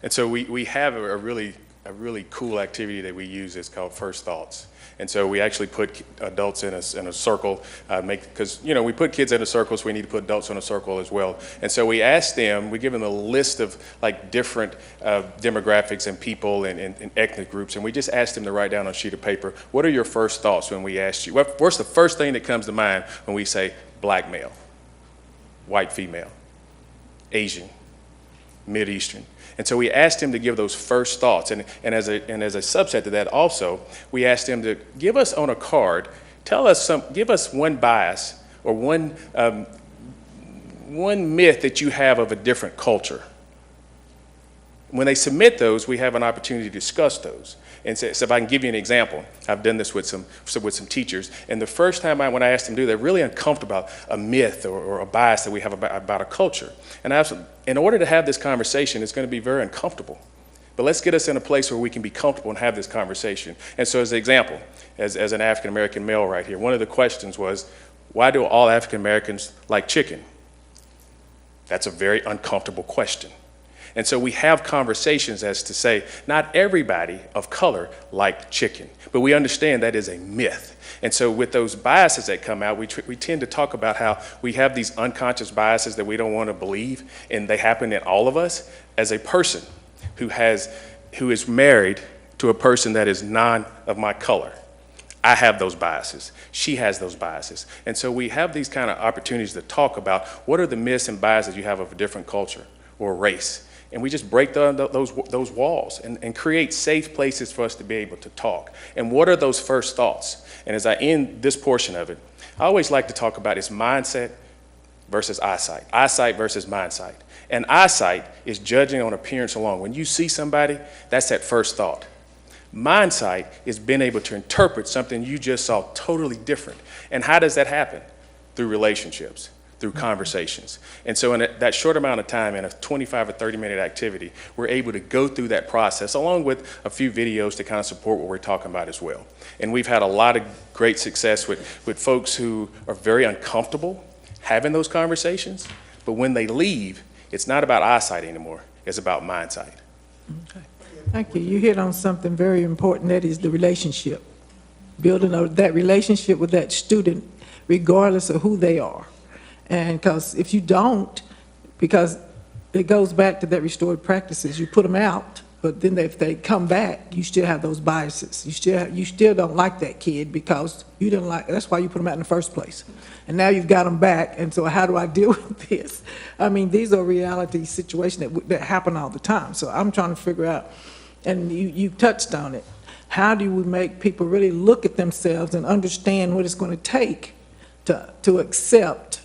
And so we have a really cool activity that we use. It's called First Thoughts. And so we actually put adults in a circle, because, you know, we put kids in a circle, so we need to put adults in a circle as well. And so we ask them, we give them a list of like different demographics and people and ethnic groups, and we just ask them to write down on a sheet of paper, what are your first thoughts when we ask you? What's the first thing that comes to mind when we say black male, white female, Asian, Mideastern? And so we asked him to give those first thoughts. And as a subset to that also, we asked him to give us on a card, give us one bias or one myth that you have of a different culture. When they submit those, we have an opportunity to discuss those. And so if I can give you an example, I've done this with some teachers, and the first time when I asked them to do, they're really uncomfortable about a myth or a bias that we have about a culture. And in order to have this conversation, it's going to be very uncomfortable. But let's get us in a place where we can be comfortable and have this conversation. And so as an example, as an African-American male right here, one of the questions was, why do all African-Americans like chicken? That's a very uncomfortable question. And so we have conversations as to say, not everybody of color like chicken, but we understand that is a myth. And so with those biases that come out, we tend to talk about how we have these unconscious biases that we don't want to believe, and they happen in all of us. As a person who is married to a person that is non of my color, I have those biases. She has those biases. And so we have these kind of opportunities to talk about what are the myths and biases you have of a different culture or race. And we just break down those walls and create safe places for us to be able to talk. And what are those first thoughts? And as I end this portion of it, I always like to talk about is mindset versus eyesight versus mindsight. And eyesight is judging on appearance alone. When you see somebody, that's that first thought. Mindsight is being able to interpret something you just saw totally different. And how does that happen? Through relationships, through conversations. And so in that short amount of time, in a 25 or 30-minute activity, we're able to go through that process along with a few videos to kind of support what we're talking about as well. And we've had a lot of great success with folks who are very uncomfortable having those conversations, but when they leave, it's not about eyesight anymore, it's about mindsight. Okay. Thank you. You hit on something very important, that is the relationship. Building that relationship with that student, regardless of who they are. And because if you don't, because it goes back to that restored practices, you put them out, but then if they come back, you still have those biases. You still don't like that kid because you didn't like, that's why you put them out in the first place. And now you've got them back, and so how do I deal with this? I mean, these are reality situations that happen all the time. So I'm trying to figure out, and you touched on it, how do we make people really look at themselves and understand what it's going to take to accept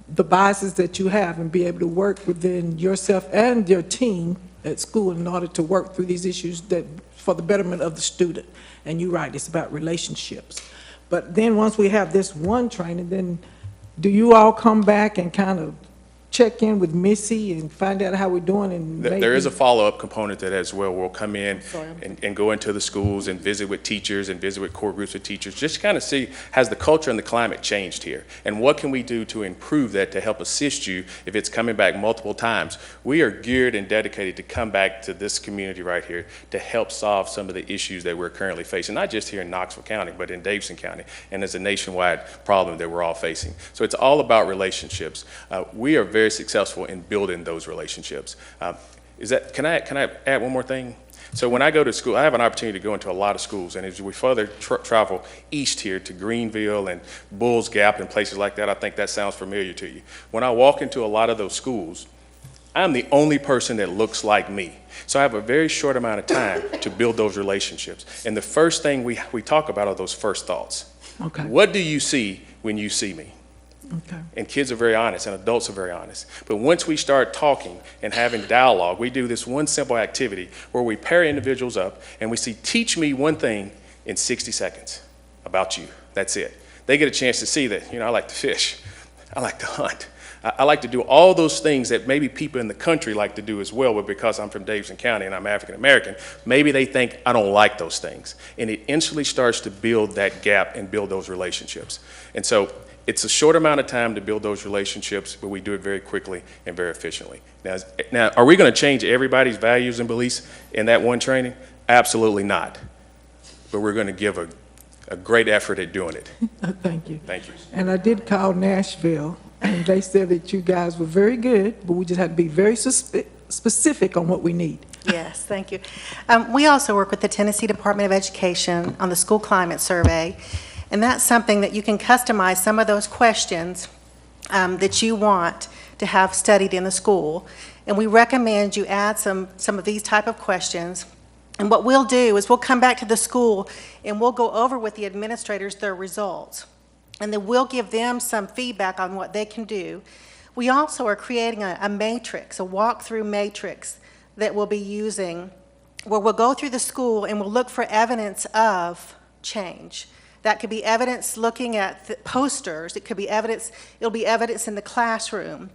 the biases that you have and be able to work within yourself and your team at school in order to work through these issues that for the betterment of the student. And you're right, it's about relationships. But then once we have this one training, then do you all come back and kind of check in with Missy and find out how we're doing? And there is a follow-up component to that as well. We'll come in and go into the schools and visit with teachers and visit with core groups of teachers, just to kind of see, has the culture and the climate changed here? And what can we do to improve that to help assist you if it's coming back multiple times? We are geared and dedicated to come back to this community right here to help solve some of the issues that we're currently facing, not just here in Knoxville County, but in Davidson County, and it's a nationwide problem that we're all facing. So it's all about relationships. We are very successful in building those relationships. Can I add one more thing? So when I go to school, I have an opportunity to go into a lot of schools, and as we further travel east here to Greenville and Bulls Gap and places like that, I think that sounds familiar to you. When I walk into a lot of those schools, I'm the only person that looks like me. So I have a very short amount of time to build those relationships. And the first thing we talk about are those first thoughts. Okay. What do you see when you see me? Okay. And kids are very honest, and adults are very honest. But once we start talking and having dialogue, we do this one simple activity where we pair individuals up and we see, teach me one thing in 60 seconds about you. That's it. They get a chance to see that, I like to fish. I like to hunt. I like to do all those things that maybe people in the country like to do as well, but because I'm from Davidson County and I'm African American, maybe they think I don't like those things. And it instantly starts to build that gap and build those relationships. And so it's a short amount of time to build those relationships, but we do it very quickly and very efficiently. Now, are we going to change everybody's values and beliefs in that one training? Absolutely not. But we're going to give a great effort at doing it. Thank you. Thank you. And I did call Nashville, and they said that you guys were very good, but we just had to be very specific on what we need. Yes, thank you. We also work with the Tennessee Department of Education on the school climate survey. And that's something that you can customize some of those questions that you want to have studied in the school. And we recommend you add some of these type of questions. And what we'll do is we'll come back to the school and we'll go over with the administrators their results. And then we'll give them some feedback on what they can do. We also are creating a matrix, a walkthrough matrix that we'll be using where we'll go through the school and we'll look for evidence of change. That could be evidence looking at posters. It could be evidence, it'll be evidence in the classroom.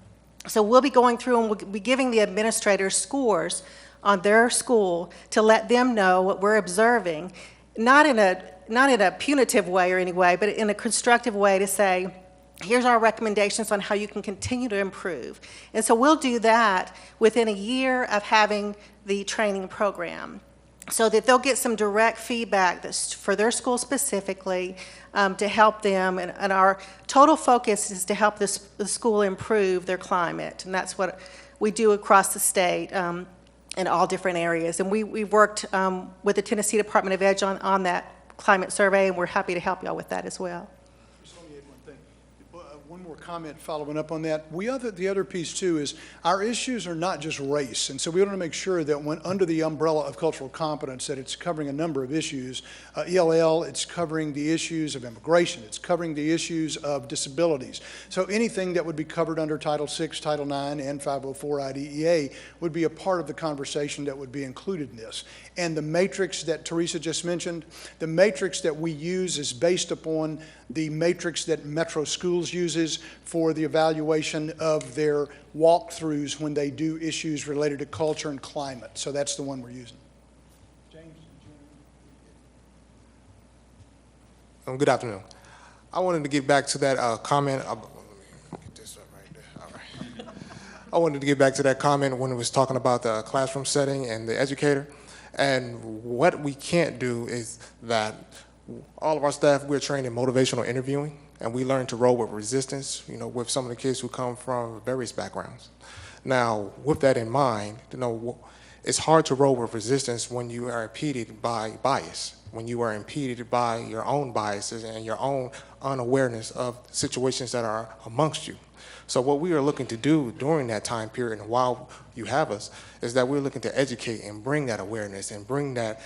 So we'll be going through and we'll be giving the administrators scores on their school to let them know what we're observing, not in a punitive way or any way, but in a constructive way to say, here's our recommendations on how you can continue to improve. And so we'll do that within a year of having the training program, so that they'll get some direct feedback that's for their school specifically to help them. And our total focus is to help the school improve their climate. And that's what we do across the state in all different areas. And we've worked with the Tennessee Department of Ed on that climate survey, and we're happy to help y'all with that as well. One more comment following up on that. The other piece too is our issues are not just race, and so we want to make sure that when under the umbrella of cultural competence that it's covering a number of issues. ELL, it's covering the issues of immigration, it's covering the issues of disabilities. So anything that would be covered under Title VI, Title IX, and 504 IDEA would be a part of the conversation that would be included in this. And the matrix that Teresa just mentioned, the matrix that we use is based upon the matrix that Metro Schools uses for the evaluation of their walkthroughs when they do issues related to culture and climate. So that's the one we're using. James? Good afternoon. I wanted to get back to that comment. Get this up right there. All right. I wanted to get back to that comment when it was talking about the classroom setting and the educator. And what we can't do is that all of our staff, we're trained in motivational interviewing, and we learn to roll with resistance, you know, with some of the kids who come from various backgrounds. Now, with that in mind, you know, it's hard to roll with resistance when you are impeded by bias, when you are impeded by your own biases and your own unawareness of situations that are amongst you. So what we are looking to do during that time period and while you have us is that we're looking to educate and bring that awareness and bring that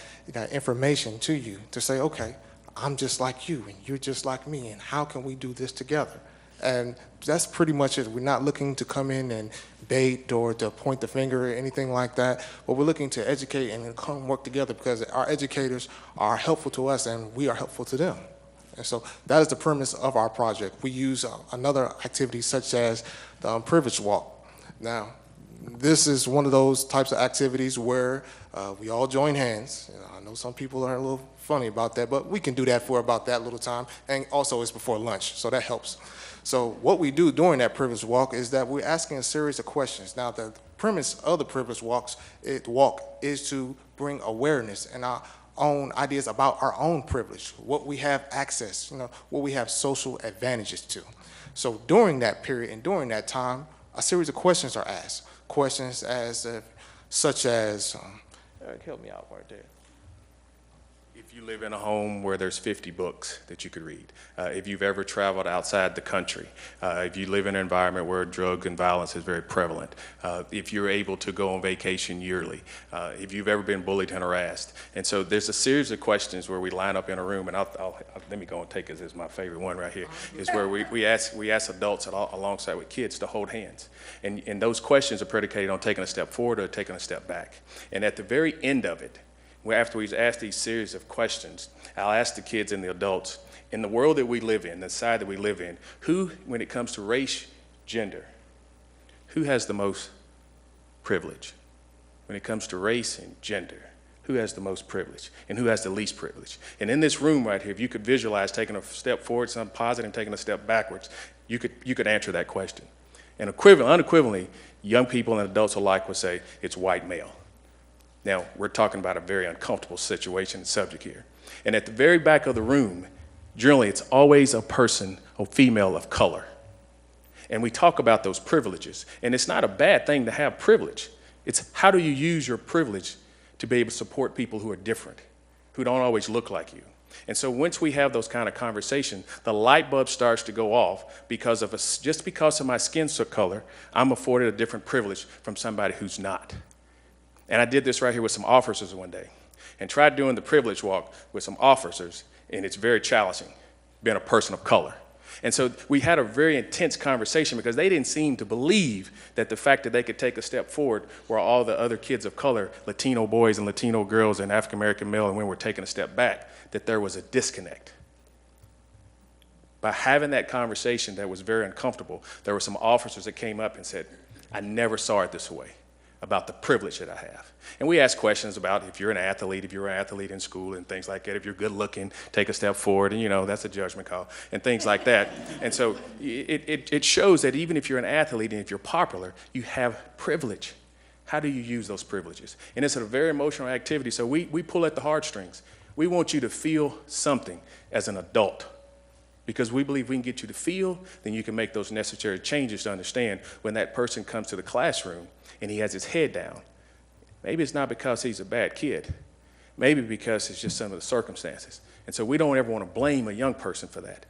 information to you to say, okay, I'm just like you and you're just like me, and how can we do this together? And that's pretty much it. We're not looking to come in and bait or to point the finger or anything like that, but we're looking to educate and come work together because our educators are helpful to us and we are helpful to them. And so that is the premise of our project. We use another activity such as the privilege walk. Now, this is one of those types of activities where we all join hands. You know, I know some people are a little funny about that, but we can do that for about that little time. And also it's before lunch, so that helps. So what we do during that privilege walk is that we're asking a series of questions. Now, the premise of the privilege walk is to bring awareness and our own ideas about our own privilege, what we have access, you know, what we have social advantages to. So during that period and during that time, a series of questions are asked. Questions such as, help me out right there. If you live in a home where there's 50 books that you could read, if you've ever traveled outside the country, if you live in an environment where drug and violence is very prevalent, if you're able to go on vacation yearly, if you've ever been bullied and harassed. And so there's a series of questions where we line up in a room, and let me go and take this as my favorite one right here, is where we ask adults alongside with kids to hold hands. And those questions are predicated on taking a step forward or taking a step back. And at the very end of it, after we've asked these series of questions, I'll ask the kids and the adults, in the world that we live in, the side that we live in, who, when it comes to race, gender, who has the most privilege? When it comes to race and gender, who has the most privilege and who has the least privilege? And in this room right here, if you could visualize taking a step forward, something positive, and taking a step backwards, you could answer that question. And unequivocally, young people and adults alike would say it's white male. Now, we're talking about a very uncomfortable situation and subject here. And at the very back of the room, generally, it's always a person, a female of color. And we talk about those privileges. And it's not a bad thing to have privilege. It's how do you use your privilege to be able to support people who are different, who don't always look like you. And so once we have those kind of conversations, the light bulb starts to go off because of just because of my skin color, I'm afforded a different privilege from somebody who's not. And I did this right here with some officers one day and tried doing the privilege walk with some officers, and it's very challenging being a person of color. And so we had a very intense conversation because they didn't seem to believe that the fact that they could take a step forward where all the other kids of color, Latino boys and Latino girls and African-American male and women were taking a step back, that there was a disconnect. By having that conversation that was very uncomfortable, there were some officers that came up and said, I never saw it this way, about the privilege that I have. And we ask questions about if you're an athlete in school and things like that, if you're good looking, take a step forward, and you know, that's a judgment call, and things like that. And so it shows that even if you're an athlete and if you're popular, you have privilege. How do you use those privileges? And it's a very emotional activity, so we pull at the heartstrings. We want you to feel something as an adult, because we believe we can get you to feel, then you can make those necessary changes to understand when that person comes to the classroom and he has his head down. Maybe it's not because he's a bad kid. Maybe because it's just some of the circumstances. And so we don't ever want to blame a young person for that.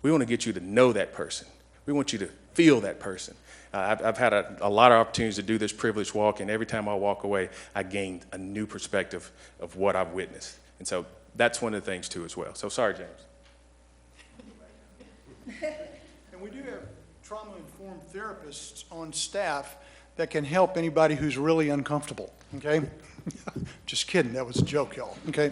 We want to get you to know that person. We want you to feel that person. I've had a lot of opportunities to do this privilege walk, and every time I walk away, I gained a new perspective of what I've witnessed. And so that's one of the things too as well. So sorry, James. And we do have trauma-informed therapists on staff that can help anybody who's really uncomfortable, okay? Just kidding, that was a joke, y'all, okay?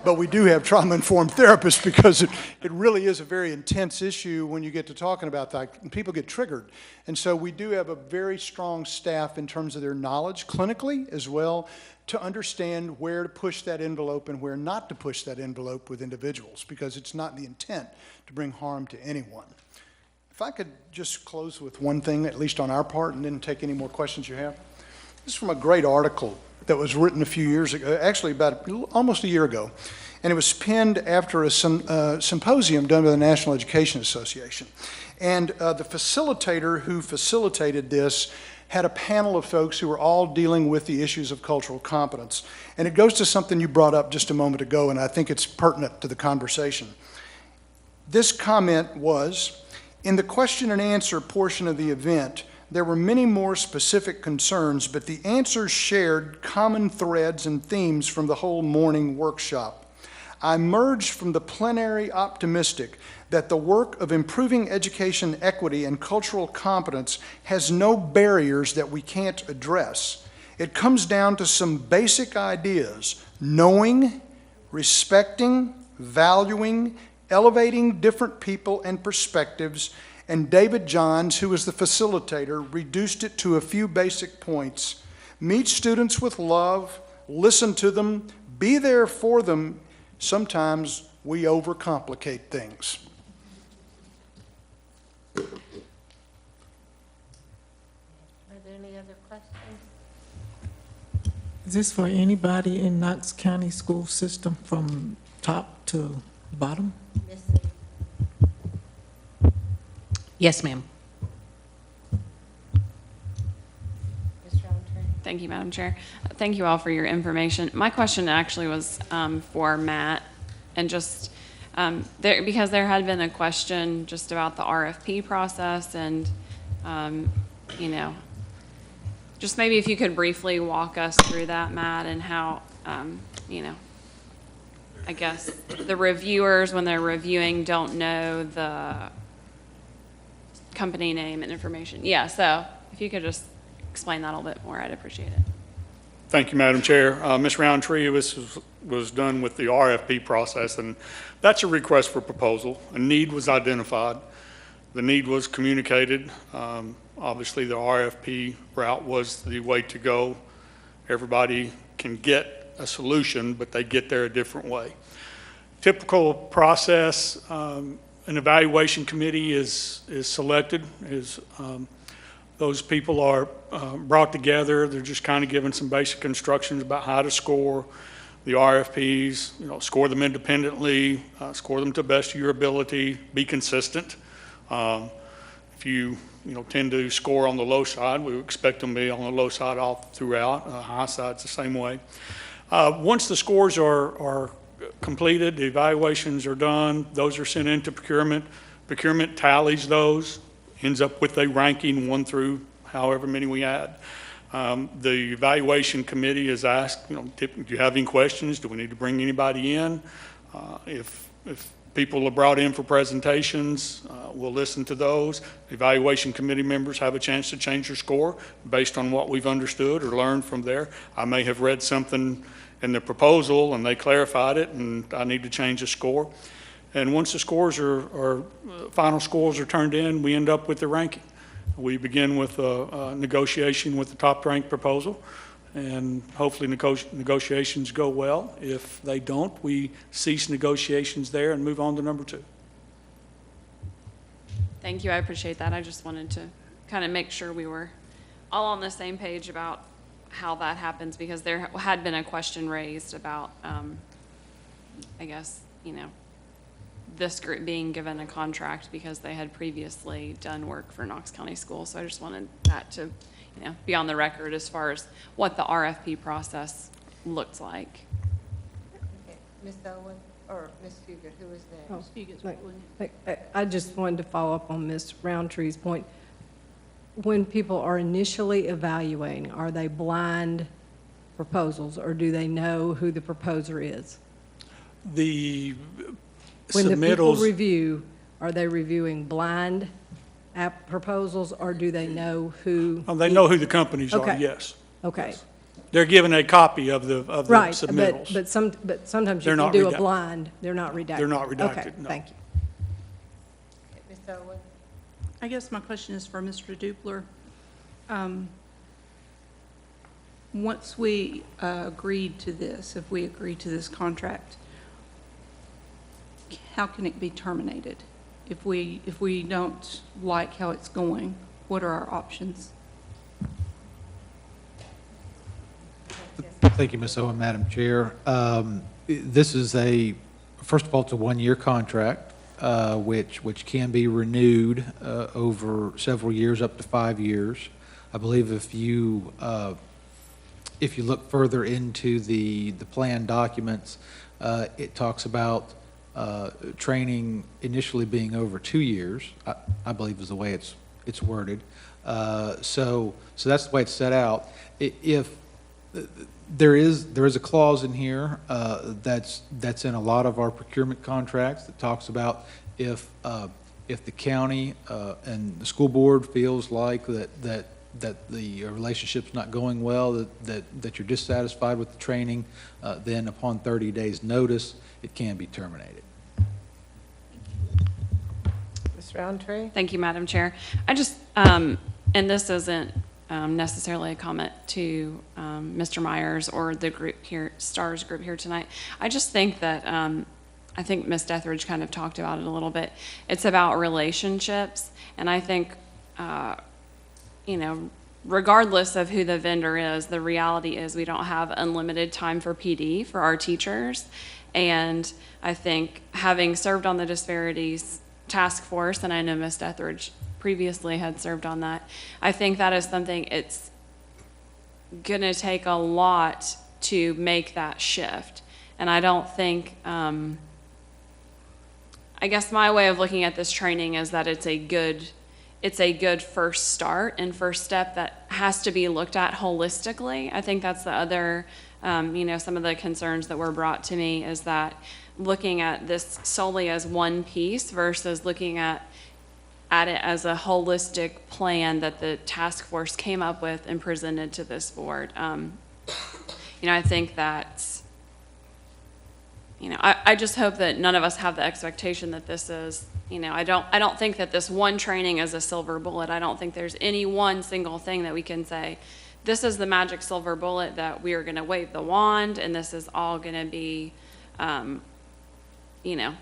But we do have trauma-informed therapists because it really is a very intense issue when you get to talking about that, and people get triggered. And so we do have a very strong staff in terms of their knowledge clinically as well to understand where to push that envelope and where not to push that envelope with individuals, because it's not the intent to bring harm to anyone. If I could just close with one thing, at least on our part, and then take any more questions you have. This is from a great article that was written a few years ago, actually about almost a year ago. And it was penned after a symposium done by the National Education Association. And the facilitator who facilitated this had a panel of folks who were all dealing with the issues of cultural competence. And it goes to something you brought up just a moment ago, and I think it's pertinent to the conversation. This comment was, in the question and answer portion of the event, there were many more specific concerns, but the answers shared common threads and themes from the whole morning workshop. I emerged from the plenary optimistic that the work of improving education equity and cultural competence has no barriers that we can't address. It comes down to some basic ideas: knowing, respecting, valuing, elevating different people and perspectives, and David Johns, who was the facilitator, reduced it to a few basic points. Meet students with love, listen to them, be there for them. Sometimes we overcomplicate things. Are there any other questions? Is this for anybody in Knox County school system from top to bottom? Yes, ma'am. Thank you, Madam Chair. Thank you all for your information. My question actually was for Matt, and just because there had been a question just about the RFP process, and you know, just maybe if you could briefly walk us through that, Matt, and how you know, I guess the reviewers, when they're reviewing, don't know the company name and information. Yeah, so if you could just explain that a little bit more, I'd appreciate it. Thank you, Madam Chair. Ms. Roundtree, this was done with the RFP process, and that's a request for proposal. A need was identified. The need was communicated. Obviously, the RFP route was the way to go. Everybody can get a solution, but they get there a different way. Typical process, an evaluation committee is selected, those people are brought together. They're just kind of given some basic instructions about how to score the RFPs, you know, score them independently, score them to the best of your ability, be consistent. If you tend to score on the low side, we expect them to be on the low side all throughout. High side's the same way. Once the scores are completed, the evaluations are done, those are sent into procurement. Procurement tallies those, ends up with a ranking 1 through however many we add. The evaluation committee is asked, do you have any questions? Do we need to bring anybody in? If people are brought in for presentations, we'll listen to those. Evaluation committee members have a chance to change their score based on what we've understood or learned from there. I may have read something in the proposal and they clarified it and I need to change the score. And once the scores final scores are turned in, we end up with the ranking. We begin with a negotiation with the top ranked proposal, and hopefully negotiations go well. If they don't, we cease negotiations there and move on to number 2. Thank you, I appreciate that. I just wanted to kind of make sure we were all on the same page about how that happens, because there had been a question raised about, I guess, this group being given a contract because they had previously done work for Knox County Schools. So I just wanted that to, be on the record as far as what the RFP process looks like. Okay. Ms. Owen or Ms. Fugit, who is next? I just wanted to follow up on Ms. Roundtree's point. When people are initially evaluating, are they blind proposals, or do they know who the proposer is? When the people review, are they reviewing blind proposals, or do they know who? They know who the companies are, yes. Okay. Yes. They're given a copy of the submittals. Right, but sometimes you can do a blind, they're not redacted. They're not redacted, okay, no. Thank you. Ms. Owen? I guess my question is for Mr. Dupler. Once we agreed to this, if we agree to this contract, how can it be terminated? If we don't like how it's going, what are our options? Thank you, Ms. Owen, Madam Chair. This is first of all, it's a one-year contract, which can be renewed over several years, up to 5 years. I believe if you look further into the plan documents, it talks about training initially being over 2 years, I believe is the way it's worded. So that's the way it's set out. If there is a clause in here that's in a lot of our procurement contracts that talks about if the county and the school board feels like that the relationship's not going well, that you're dissatisfied with the training, then upon 30 days notice, it can be terminated. Ms. Roundtree? Thank you, Madam Chair. I just, and this isn't necessarily a comment to Mr. Myers or the group here, STARS group here tonight. I just think that, I think Ms. Deathridge kind of talked about it a little bit. It's about relationships, and I think, you know, regardless of who the vendor is, the reality is we don't have unlimited time for PD for our teachers. And I think having served on the disparities task force, and I know Ms. Deathridge previously had served on that, I think that is something it's going to take a lot to make that shift. And I don't think, I guess my way of looking at this training is that it's a good first start and first step that has to be looked at holistically. I think that's the other, you know, some of the concerns that were brought to me is that looking at this solely as one piece versus looking at it as a holistic plan that the task force came up with and presented to this board. You know, I think that, you know, I just hope that none of us have the expectation that this is, you know, I don't think that this one training is a silver bullet. I don't think there's any one single thing that we can say, this is the magic silver bullet that we are going to wave the wand and this is all going to be, you know,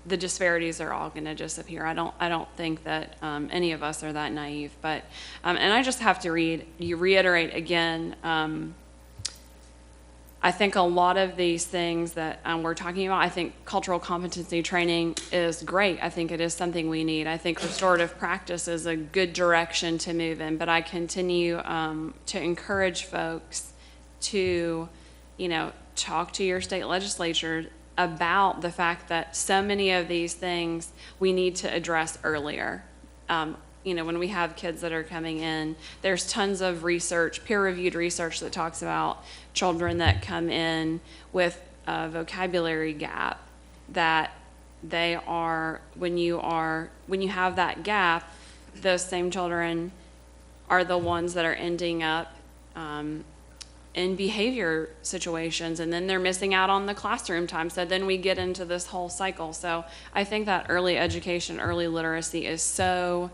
the disparities are all going to disappear. I don't think that any of us are that naive. But and I just have to reiterate again. I think a lot of these things that we're talking about, I think cultural competency training is great. I think it is something we need. I think restorative practice is a good direction to move in. But I continue to encourage folks to, you know, talk to your state legislature about the fact that so many of these things we need to address earlier. You know, when we have kids that are coming in, there's tons of research, peer-reviewed research that talks about children that come in with a vocabulary gap, that they are, when you have that gap, those same children are the ones that are ending up in behavior situations, and then they're missing out on the classroom time. So then we get into this whole cycle. So I think that early education, early literacy is so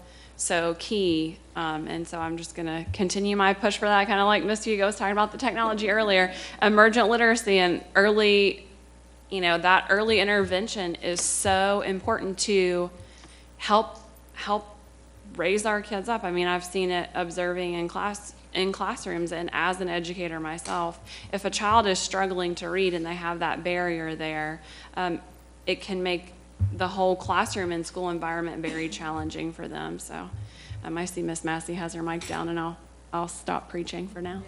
key. And so I'm just going to continue my push for that, kind of like Ms. Hugo was talking about the technology earlier. Emergent literacy and early, you know, that early intervention is so important to help raise our kids up. I mean, I've seen it observing in classrooms, and as an educator myself, if a child is struggling to read and they have that barrier there, it can make the whole classroom and school environment very challenging for them. So I see Miss Massey has her mic down, and I'll stop preaching for now.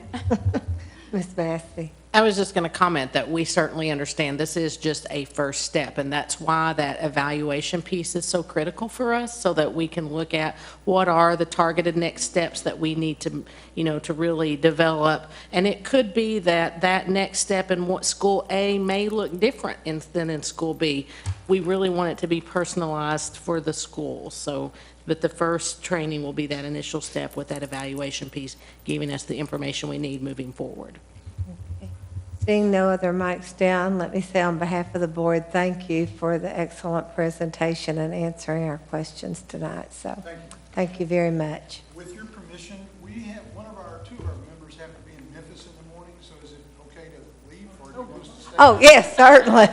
Ms. Massey. I was just going to comment that we certainly understand this is just a first step, and that's why that evaluation piece is so critical for us, so that we can look at what are the targeted next steps that we need to, you know, to really develop. And it could be that next step in what school A may look different than in school B. We really want it to be personalized for the school. So, but the first training will be that initial step with that evaluation piece, giving us the information we need moving forward. Seeing no other mics down, let me say on behalf of the board, thank you for the excellent presentation and answering our questions tonight. So thank you very much. With your permission, we have two of our members have to be in Memphis in the morning, so is it okay to leave, or do you want us to stay? Oh, yes, certainly.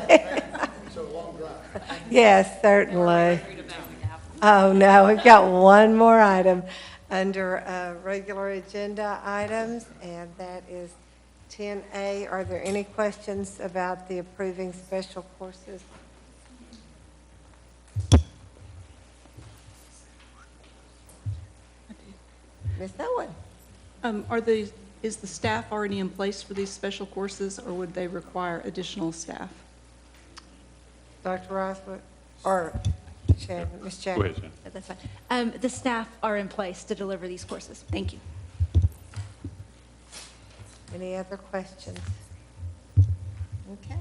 So long drive. Yes, certainly. Oh, no, we've got one more item under regular agenda items, and that is 10A, are there any questions about the approving special courses? Ms. Owen? Is the staff already in place for these special courses, or would they require additional staff? Dr. Roswell, or Shannon, Ms. Jackson? Go ahead, Shannon. That's fine. The staff are in place to deliver these courses. Thank you. Any other questions? Okay.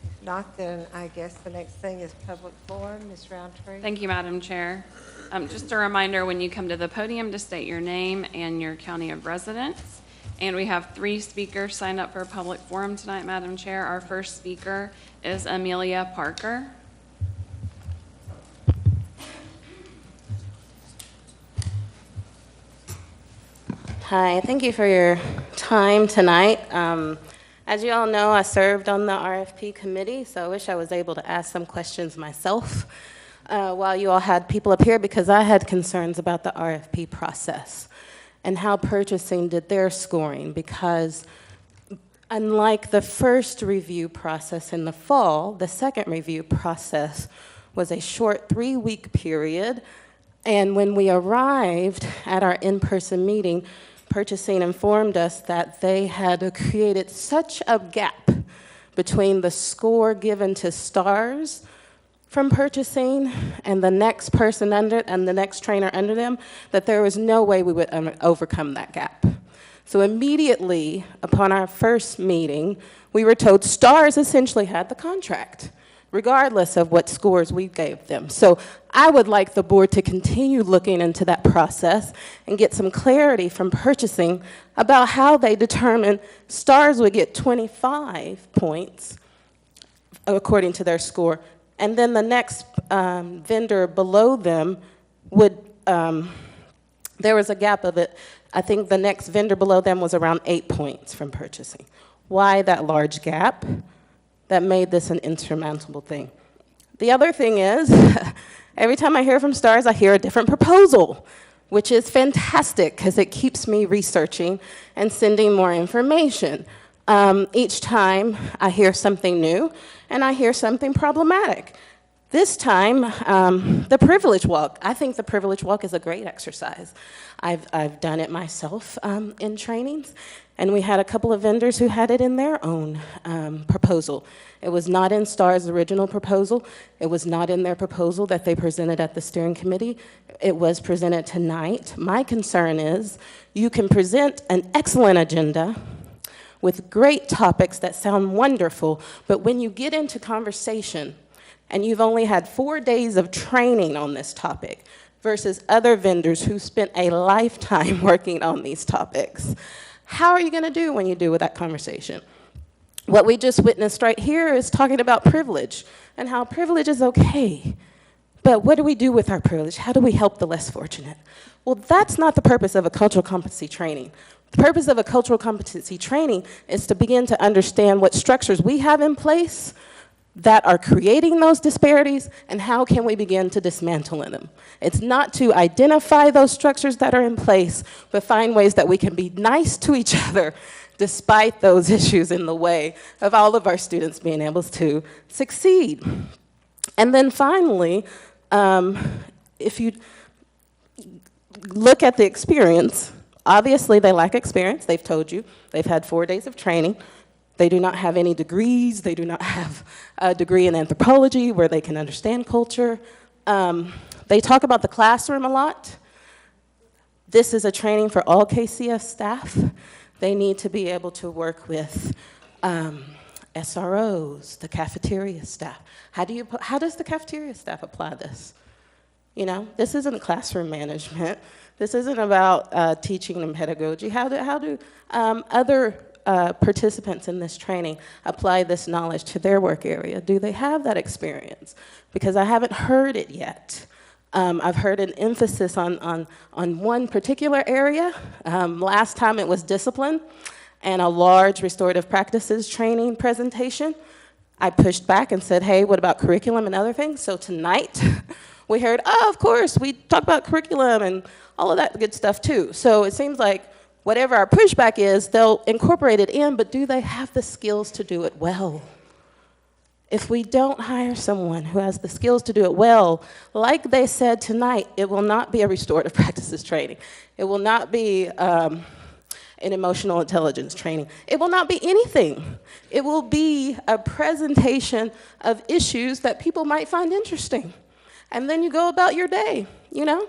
If not, then I guess the next thing is public forum. Ms. Roundtree? Thank you, Madam Chair. Just a reminder, when you come to the podium, to state your name and your county of residence. And we have 3 speakers signed up for a public forum tonight, Madam Chair. Our first speaker is Amelia Parker. Hi, thank you for your time tonight. As you all know, I served on the RFP committee, so I wish I was able to ask some questions myself while you all had people up here, because I had concerns about the RFP process and how purchasing did their scoring, because unlike the first review process in the fall, the second review process was a short 3-week period. And when we arrived at our in-person meeting, purchasing informed us that they had created such a gap between the score given to stars from purchasing and the next person under and the next trainer under them, that there was no way we would overcome that gap. So immediately upon our first meeting, we were told stars essentially had the contract, regardless of what scores we gave them. So I would like the board to continue looking into that process and get some clarity from purchasing about how they determined stars would get 25 points according to their score, and then the next vendor below them would, there was a gap of it. I think the next vendor below them was around 8 points from purchasing. Why that large gap? That made this an insurmountable thing. The other thing is, every time I hear from stars, I hear a different proposal, which is fantastic because it keeps me researching and sending more information. Each time I hear something new and I hear something problematic. This time, the privilege walk. I think the privilege walk is a great exercise. I've done it myself in trainings, and we had a couple of vendors who had it in their own proposal. It was not in STAR's original proposal. It was not in their proposal that they presented at the steering committee. It was presented tonight. My concern is you can present an excellent agenda with great topics that sound wonderful, but when you get into conversation and you've only had 4 days of training on this topic versus other vendors who spent a lifetime working on these topics, how are you going to do when you do with that conversation? What we just witnessed right here is talking about privilege and how privilege is okay. But what do we do with our privilege? How do we help the less fortunate? Well, that's not the purpose of a cultural competency training. The purpose of a cultural competency training is to begin to understand what structures we have in place that are creating those disparities, and how can we begin to dismantle them. It's not to identify those structures that are in place, but find ways that we can be nice to each other despite those issues in the way of all of our students being able to succeed. And then finally, if you look at the experience, obviously they lack experience. They've told you. They've had 4 days of training. They do not have any degrees. They do not have a degree in anthropology where they can understand culture. They talk about the classroom a lot. This is a training for all KCS staff. They need to be able to work with SROs, the cafeteria staff. How does the cafeteria staff apply this? You know, this isn't classroom management. This isn't about teaching and pedagogy. How do other participants in this training apply this knowledge to their work area? Do they have that experience? Because I haven't heard it yet. I've heard an emphasis on one particular area. Last time it was discipline and a large restorative practices training presentation. I pushed back and said, hey, what about curriculum and other things? So tonight we heard, oh, of course, we talk about curriculum and all of that good stuff too. So it seems like whatever our pushback is, they'll incorporate it in, but do they have the skills to do it well? If we don't hire someone who has the skills to do it well, like they said tonight, it will not be a restorative practices training. It will not be an emotional intelligence training. It will not be anything. It will be a presentation of issues that people might find interesting. And then you go about your day, you know?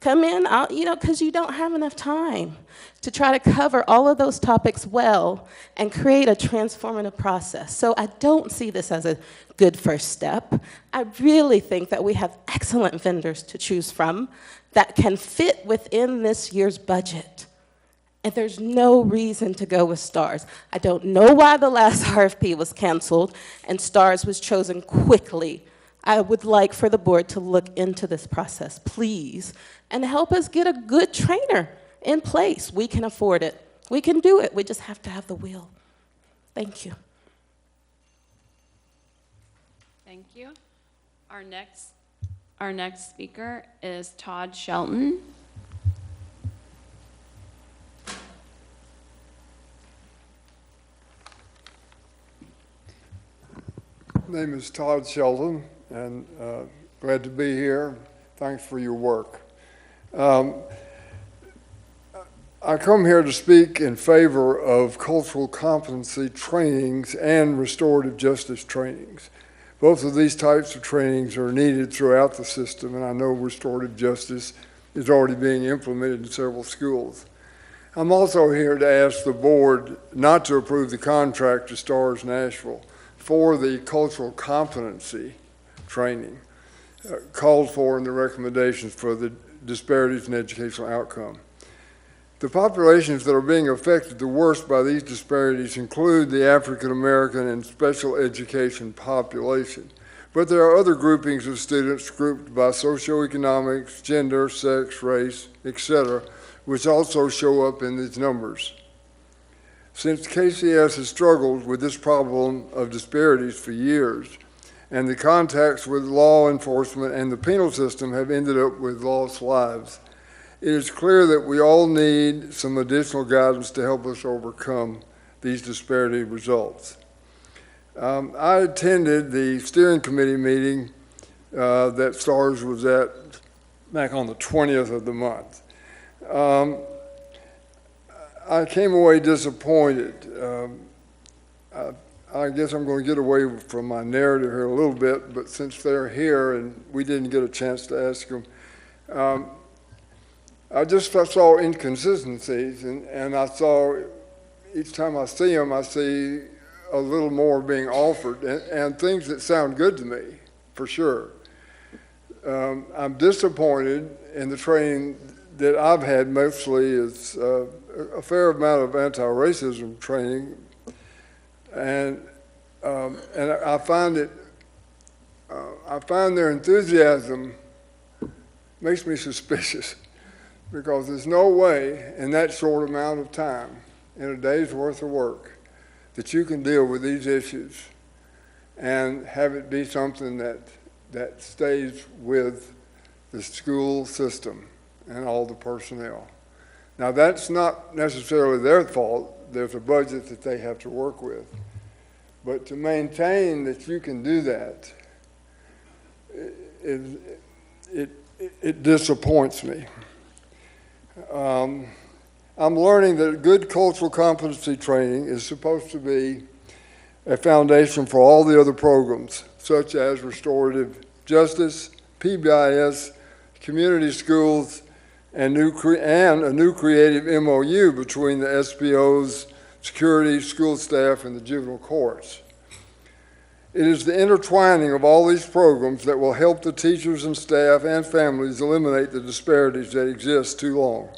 Come in, because you don't have enough time to try to cover all of those topics well and create a transformative process. So I don't see this as a good first step. I really think that we have excellent vendors to choose from that can fit within this year's budget. And there's no reason to go with STARS. I don't know why the last RFP was canceled and STARS was chosen quickly. I would like for the board to look into this process, please, and help us get a good trainer in place. We can afford it. We can do it. We just have to have the will. Thank you. Thank you. Our next speaker is Todd Shelton. My name is Todd Shelton, and glad to be here. Thanks for your work. I come here to speak in favor of cultural competency trainings and restorative justice trainings. Both of these types of trainings are needed throughout the system, and I know restorative justice is already being implemented in several schools. I'm also here to ask the board not to approve the contract to STARS Nashville for the cultural competency training called for in the recommendations for the disparities in educational outcome. The populations that are being affected the worst by these disparities include the African American and special education population. But there are other groupings of students grouped by socioeconomics, gender, sex, race, etc., which also show up in these numbers. Since KCS has struggled with this problem of disparities for years, and the contacts with law enforcement and the penal system have ended up with lost lives, it is clear that we all need some additional guidance to help us overcome these disparity results. I attended the steering committee meeting that STARS was at back on the 20th of the month. I came away disappointed. I guess I'm going to get away from my narrative here a little bit, but since they're here and we didn't get a chance to ask them, I saw inconsistencies, and I saw, each time I see them, I see a little more being offered, and things that sound good to me, for sure. I'm disappointed in the training that I've had. Mostly is a fair amount of anti-racism training, and I find their enthusiasm makes me suspicious, because there's no way in that short amount of time, in a day's worth of work, that you can deal with these issues and have it be something that stays with the school system and all the personnel. Now, that's not necessarily their fault. There's a budget that they have to work with. But to maintain that you can do that, it disappoints me. I'm learning that good cultural competency training is supposed to be a foundation for all the other programs, such as restorative justice, PBIS, community schools, and a new creative MOU between the SPOs, security, school staff, and the juvenile courts. It is the intertwining of all these programs that will help the teachers and staff and families eliminate the disparities that exist too long.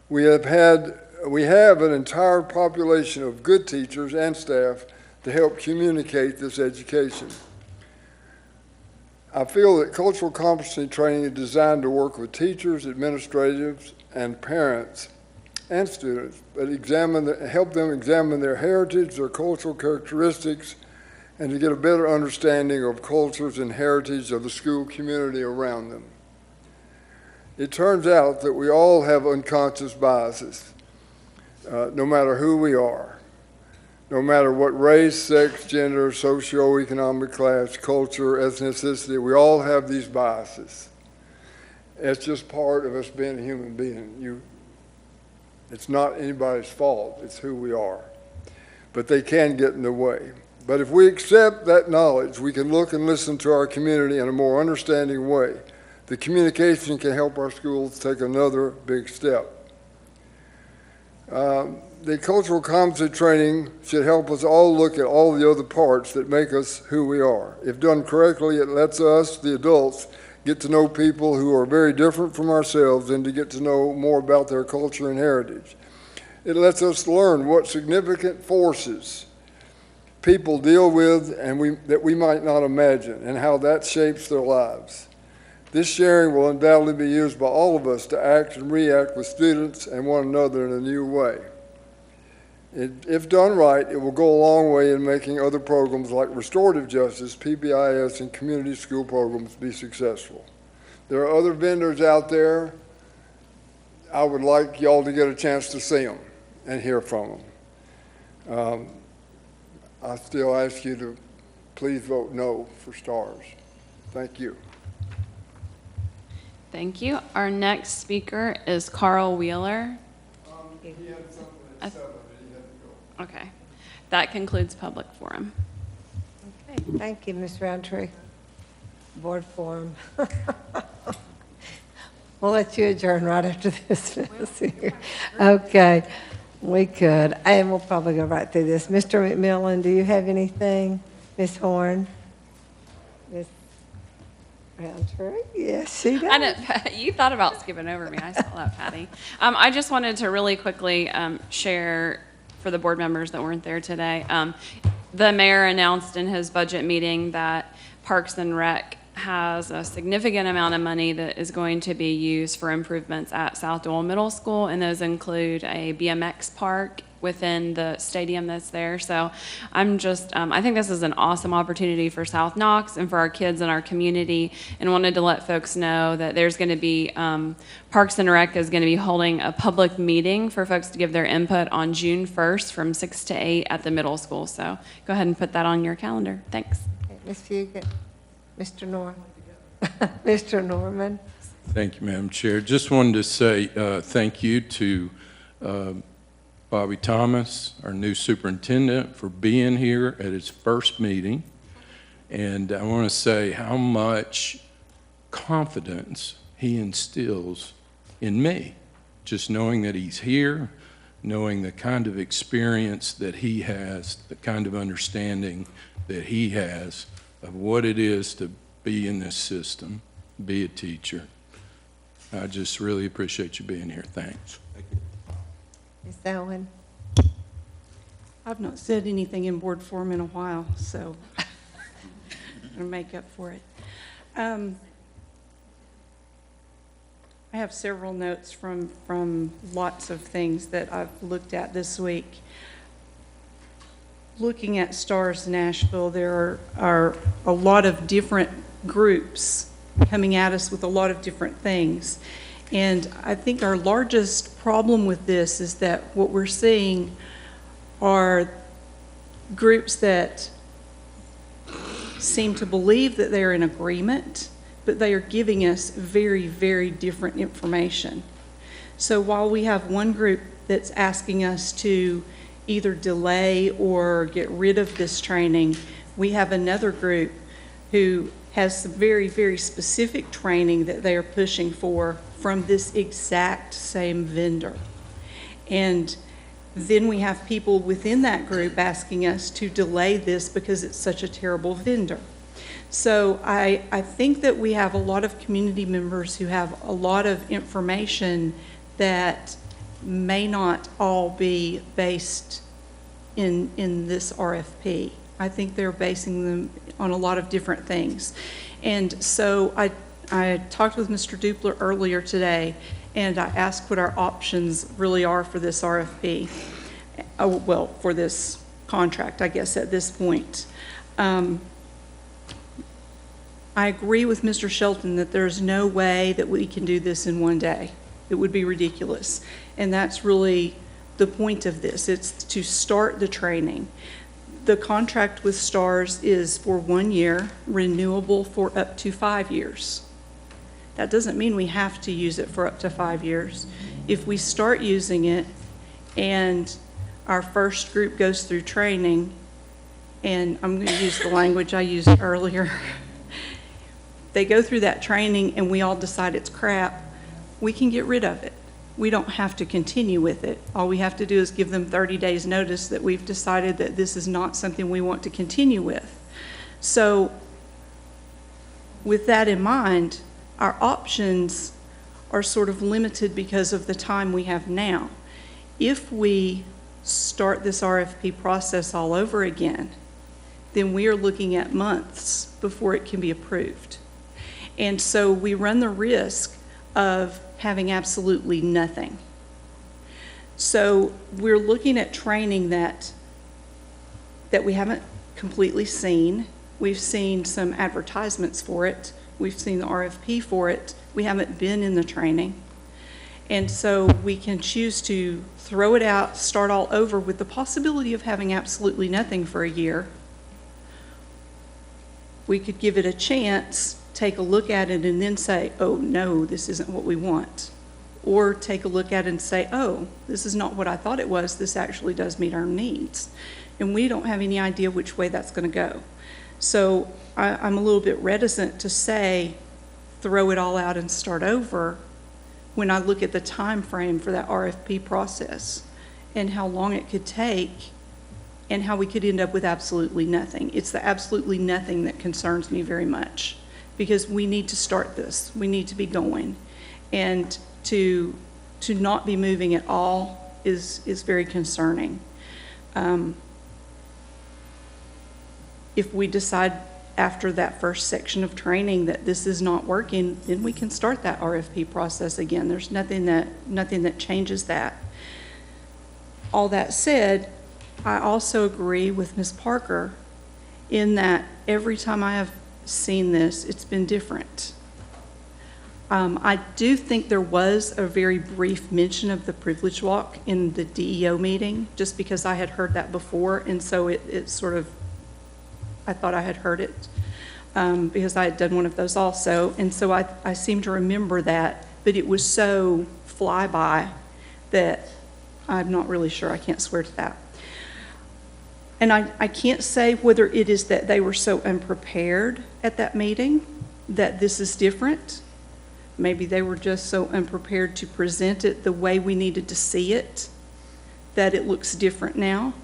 We have an entire population of good teachers and staff to help communicate this education. I feel that cultural competency training is designed to work with teachers, administrators, and parents and students, but help them examine their heritage, their cultural characteristics, and to get a better understanding of cultures and heritage of the school community around them. It turns out that we all have unconscious biases, no matter who we are, no matter what race, sex, gender, socioeconomic class, culture, ethnicity, we all have these biases. It's just part of us being a human being. It's not anybody's fault, it's who we are. But they can get in the way. But if we accept that knowledge, we can look and listen to our community in a more understanding way. The communication can help our schools take another big step. The cultural competency training should help us all look at all the other parts that make us who we are. If done correctly, it lets us, the adults, get to know people who are very different from ourselves and to get to know more about their culture and heritage. It lets us learn what significant forces people deal with and that we might not imagine, and how that shapes their lives. This sharing will undoubtedly be used by all of us to act and react with students and one another in a new way. If done right, it will go a long way in making other programs like restorative justice, PBIS, and community school programs be successful. There are other vendors out there. I would like y'all to get a chance to see them and hear from them. I still ask you to please vote no for STARS. Thank you. Thank you. Our next speaker is Carl Wheeler. He had something at 7, but he had to go. Okay. That concludes public forum. Okay, thank you, Ms. Roundtree. Board forum. We'll let you adjourn right after this. Okay, we could, and we'll probably go right through this. Mr. McMillan, do you have anything? Ms. Horn? Ms. Roundtree? Yes, she does. I know, you thought about skipping over me. I saw that, Patty. I just wanted to really quickly share for the board members that weren't there today. The mayor announced in his budget meeting that Parks and Rec has a significant amount of money that is going to be used for improvements at South Dole Middle School, and those include a BMX park within the stadium that's there. So I'm just, I think this is an awesome opportunity for South Knox and for our kids in our community, and wanted to let folks know that there's going to be, Parks and Rec is going to be holding a public meeting for folks to give their input on June 1st from 6 to 8 at the middle school. So go ahead and put that on your calendar. Thanks. Ms. Fugit, Mr. Norman. Mr. Norman. Thank you, Madam Chair. Just wanted to say thank you to Bobby Thomas, our new superintendent, for being here at his first meeting. And I want to say how much confidence he instills in me, just knowing that he's here, knowing the kind of experience that he has, the kind of understanding that he has of what it is to be in this system, be a teacher. I just really appreciate you being here. Thanks. Ms. Owen. I've not said anything in board form in a while, so I'm going to make up for it. I have several notes from lots of things that I've looked at this week. Looking at STARS Nashville, there are a lot of different groups coming at us with a lot of different things. And I think our largest problem with this is that what we're seeing are groups that seem to believe that they're in agreement, but they are giving us very, very different information. So while we have one group that's asking us to either delay or get rid of this training, we have another group who has some very, very specific training that they are pushing for from this exact same vendor. And then we have people within that group asking us to delay this because it's such a terrible vendor. So I think that we have a lot of community members who have a lot of information that may not all be based in this RFP. I think they're basing them on a lot of different things. And so I talked with Mr. Dupler earlier today, and I asked what our options really are for this RFP. Oh, well, for this contract, I guess, at this point. I agree with Mr. Shelton that there's no way that we can do this in one day. It would be ridiculous. And that's really the point of this. It's to start the training. The contract with STARS is for 1 year, renewable for up to 5 years. That doesn't mean we have to use it for up to 5 years. If we start using it and our first group goes through training, and I'm going to use the language I used earlier, they go through that training and we all decide it's crap, we can get rid of it. We don't have to continue with it. All we have to do is give them 30 days notice that we've decided that this is not something we want to continue with. So with that in mind, our options are sort of limited because of the time we have now. If we start this RFP process all over again, then we are looking at months before it can be approved. And so we run the risk of having absolutely nothing. So we're looking at training that we haven't completely seen. We've seen some advertisements for it. We've seen the RFP for it. We haven't been in the training. And so we can choose to throw it out, start all over with the possibility of having absolutely nothing for a year. We could give it a chance, take a look at it, and then say, oh, no, this isn't what we want. Or take a look at it and say, oh, this is not what I thought it was. This actually does meet our needs. And we don't have any idea which way that's going to go. So I'm a little bit reticent to say, throw it all out and start over, when I look at the time frame for that RFP process and how long it could take and how we could end up with absolutely nothing. It's the absolutely nothing that concerns me very much, because we need to start this. We need to be going. And to not be moving at all is very concerning. If we decide after that first section of training that this is not working, then we can start that RFP process again. There's nothing that changes that. All that said, I also agree with Ms. Parker in that every time I have seen this, it's been different. I do think there was a very brief mention of the privilege walk in the DEO meeting, just because I had heard that before, and so it sort of, I thought I had heard it because I had done one of those also, and so I seem to remember that, but it was so flyby that I'm not really sure. I can't swear to that. And I can't say whether it is that they were so unprepared at that meeting that this is different. Maybe they were just so unprepared to present it the way we needed to see it that it looks different now.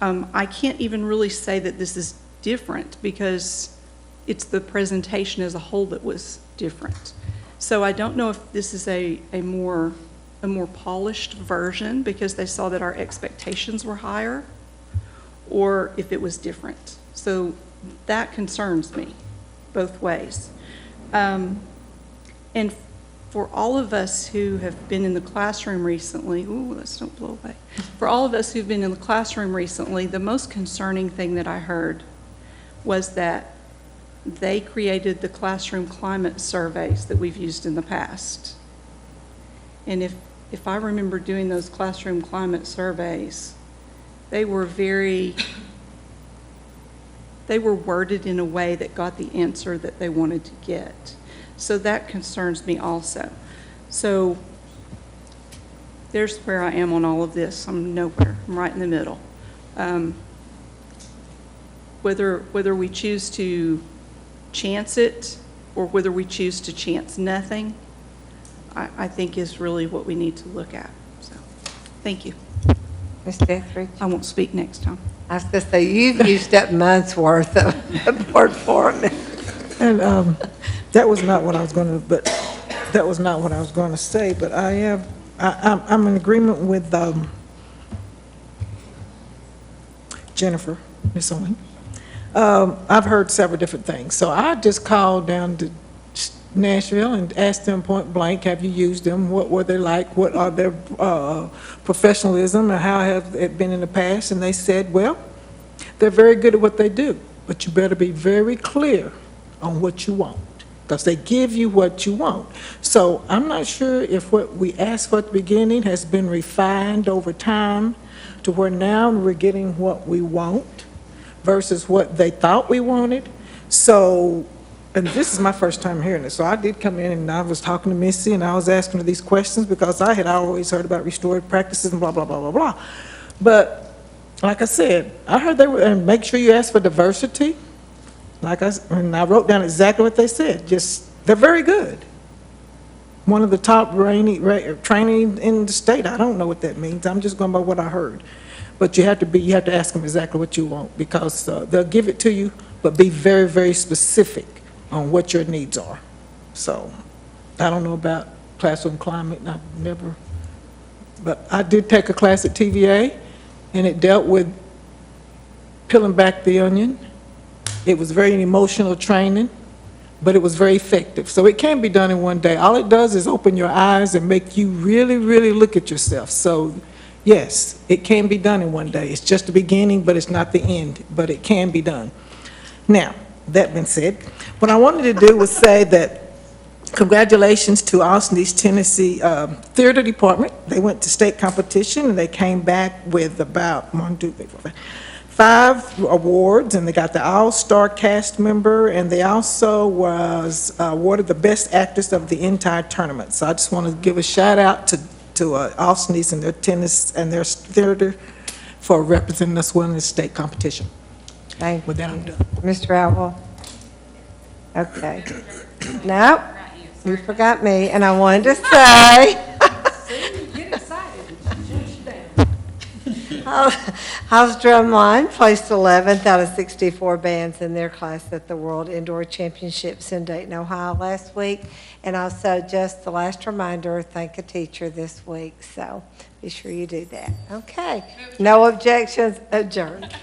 I can't even really say that this is different because it's the presentation as a whole that was different. So I don't know if this is a more polished version because they saw that our expectations were higher, or if it was different. So that concerns me both ways. And for all of us who have been in the classroom recently, ooh, let's don't blow away. For all of us who've been in the classroom recently, the most concerning thing that I heard was that they created the classroom climate surveys that we've used in the past. And if I remember doing those classroom climate surveys, they were worded in a way that got the answer that they wanted to get. So that concerns me also. So there's where I am on all of this. I'm nowhere. I'm right in the middle. Whether we choose to chance it or whether we choose to chance nothing, I think is really what we need to look at. So, thank you. Ms. Etheridge? I won't speak next time. I was going to say, you've used up months' worth of board foreman. And that was not what I was going to say, but I'm in agreement with Jennifer, Ms. Owen. I've heard several different things. So I just called down to Nashville and asked them point blank, have you used them? What were they like? What are their professionalism and how have it been in the past? And they said, well, they're very good at what they do, but you better be very clear on what you want. because they give you what you want. So I'm not sure if what we asked for at the beginning has been refined over time to where now we're getting what we want versus what they thought we wanted. So, and this is my first time hearing this, so I did come in and I was talking to Missy and I was asking her these questions because I had always heard about restorative practices and blah, blah, blah, blah, blah. But like I said, I heard they were, and make sure you ask for diversity. And I wrote down exactly what they said. Just, they're very good. One of the top training in the state. I don't know what that means. I'm just going by what I heard. But you have to ask them exactly what you want because they'll give it to you, but be very, very specific on what your needs are. So I don't know about classroom climate. I've never, but I did take a class at TVA, and it dealt with peeling back the onion. It was very emotional training, but it was very effective. So it can be done in one day. All it does is open your eyes and make you really, really look at yourself. So yes, it can be done in one day. It's just the beginning, but it's not the end, but it can be done. Now, that being said, what I wanted to do was say that congratulations to Austin East Tennessee Theater Department. They went to state competition and they came back with about 5 awards, and they got the All-Star cast member, and they also was awarded the Best Actress of the entire tournament. So I just want to give a shout out to Austin East and their tennis and their theater for representing us well in the state competition. Thank you. With that, I'm done. Mr. Outwell? Okay. No, you forgot me, and I wanted to say. House Drumline placed 11th out of 64 bands in their class at the World Indoor Championships in Dayton, Ohio last week. And also, just the last reminder, thank a teacher this week. So be sure you do that. Okay. No objections, adjourned.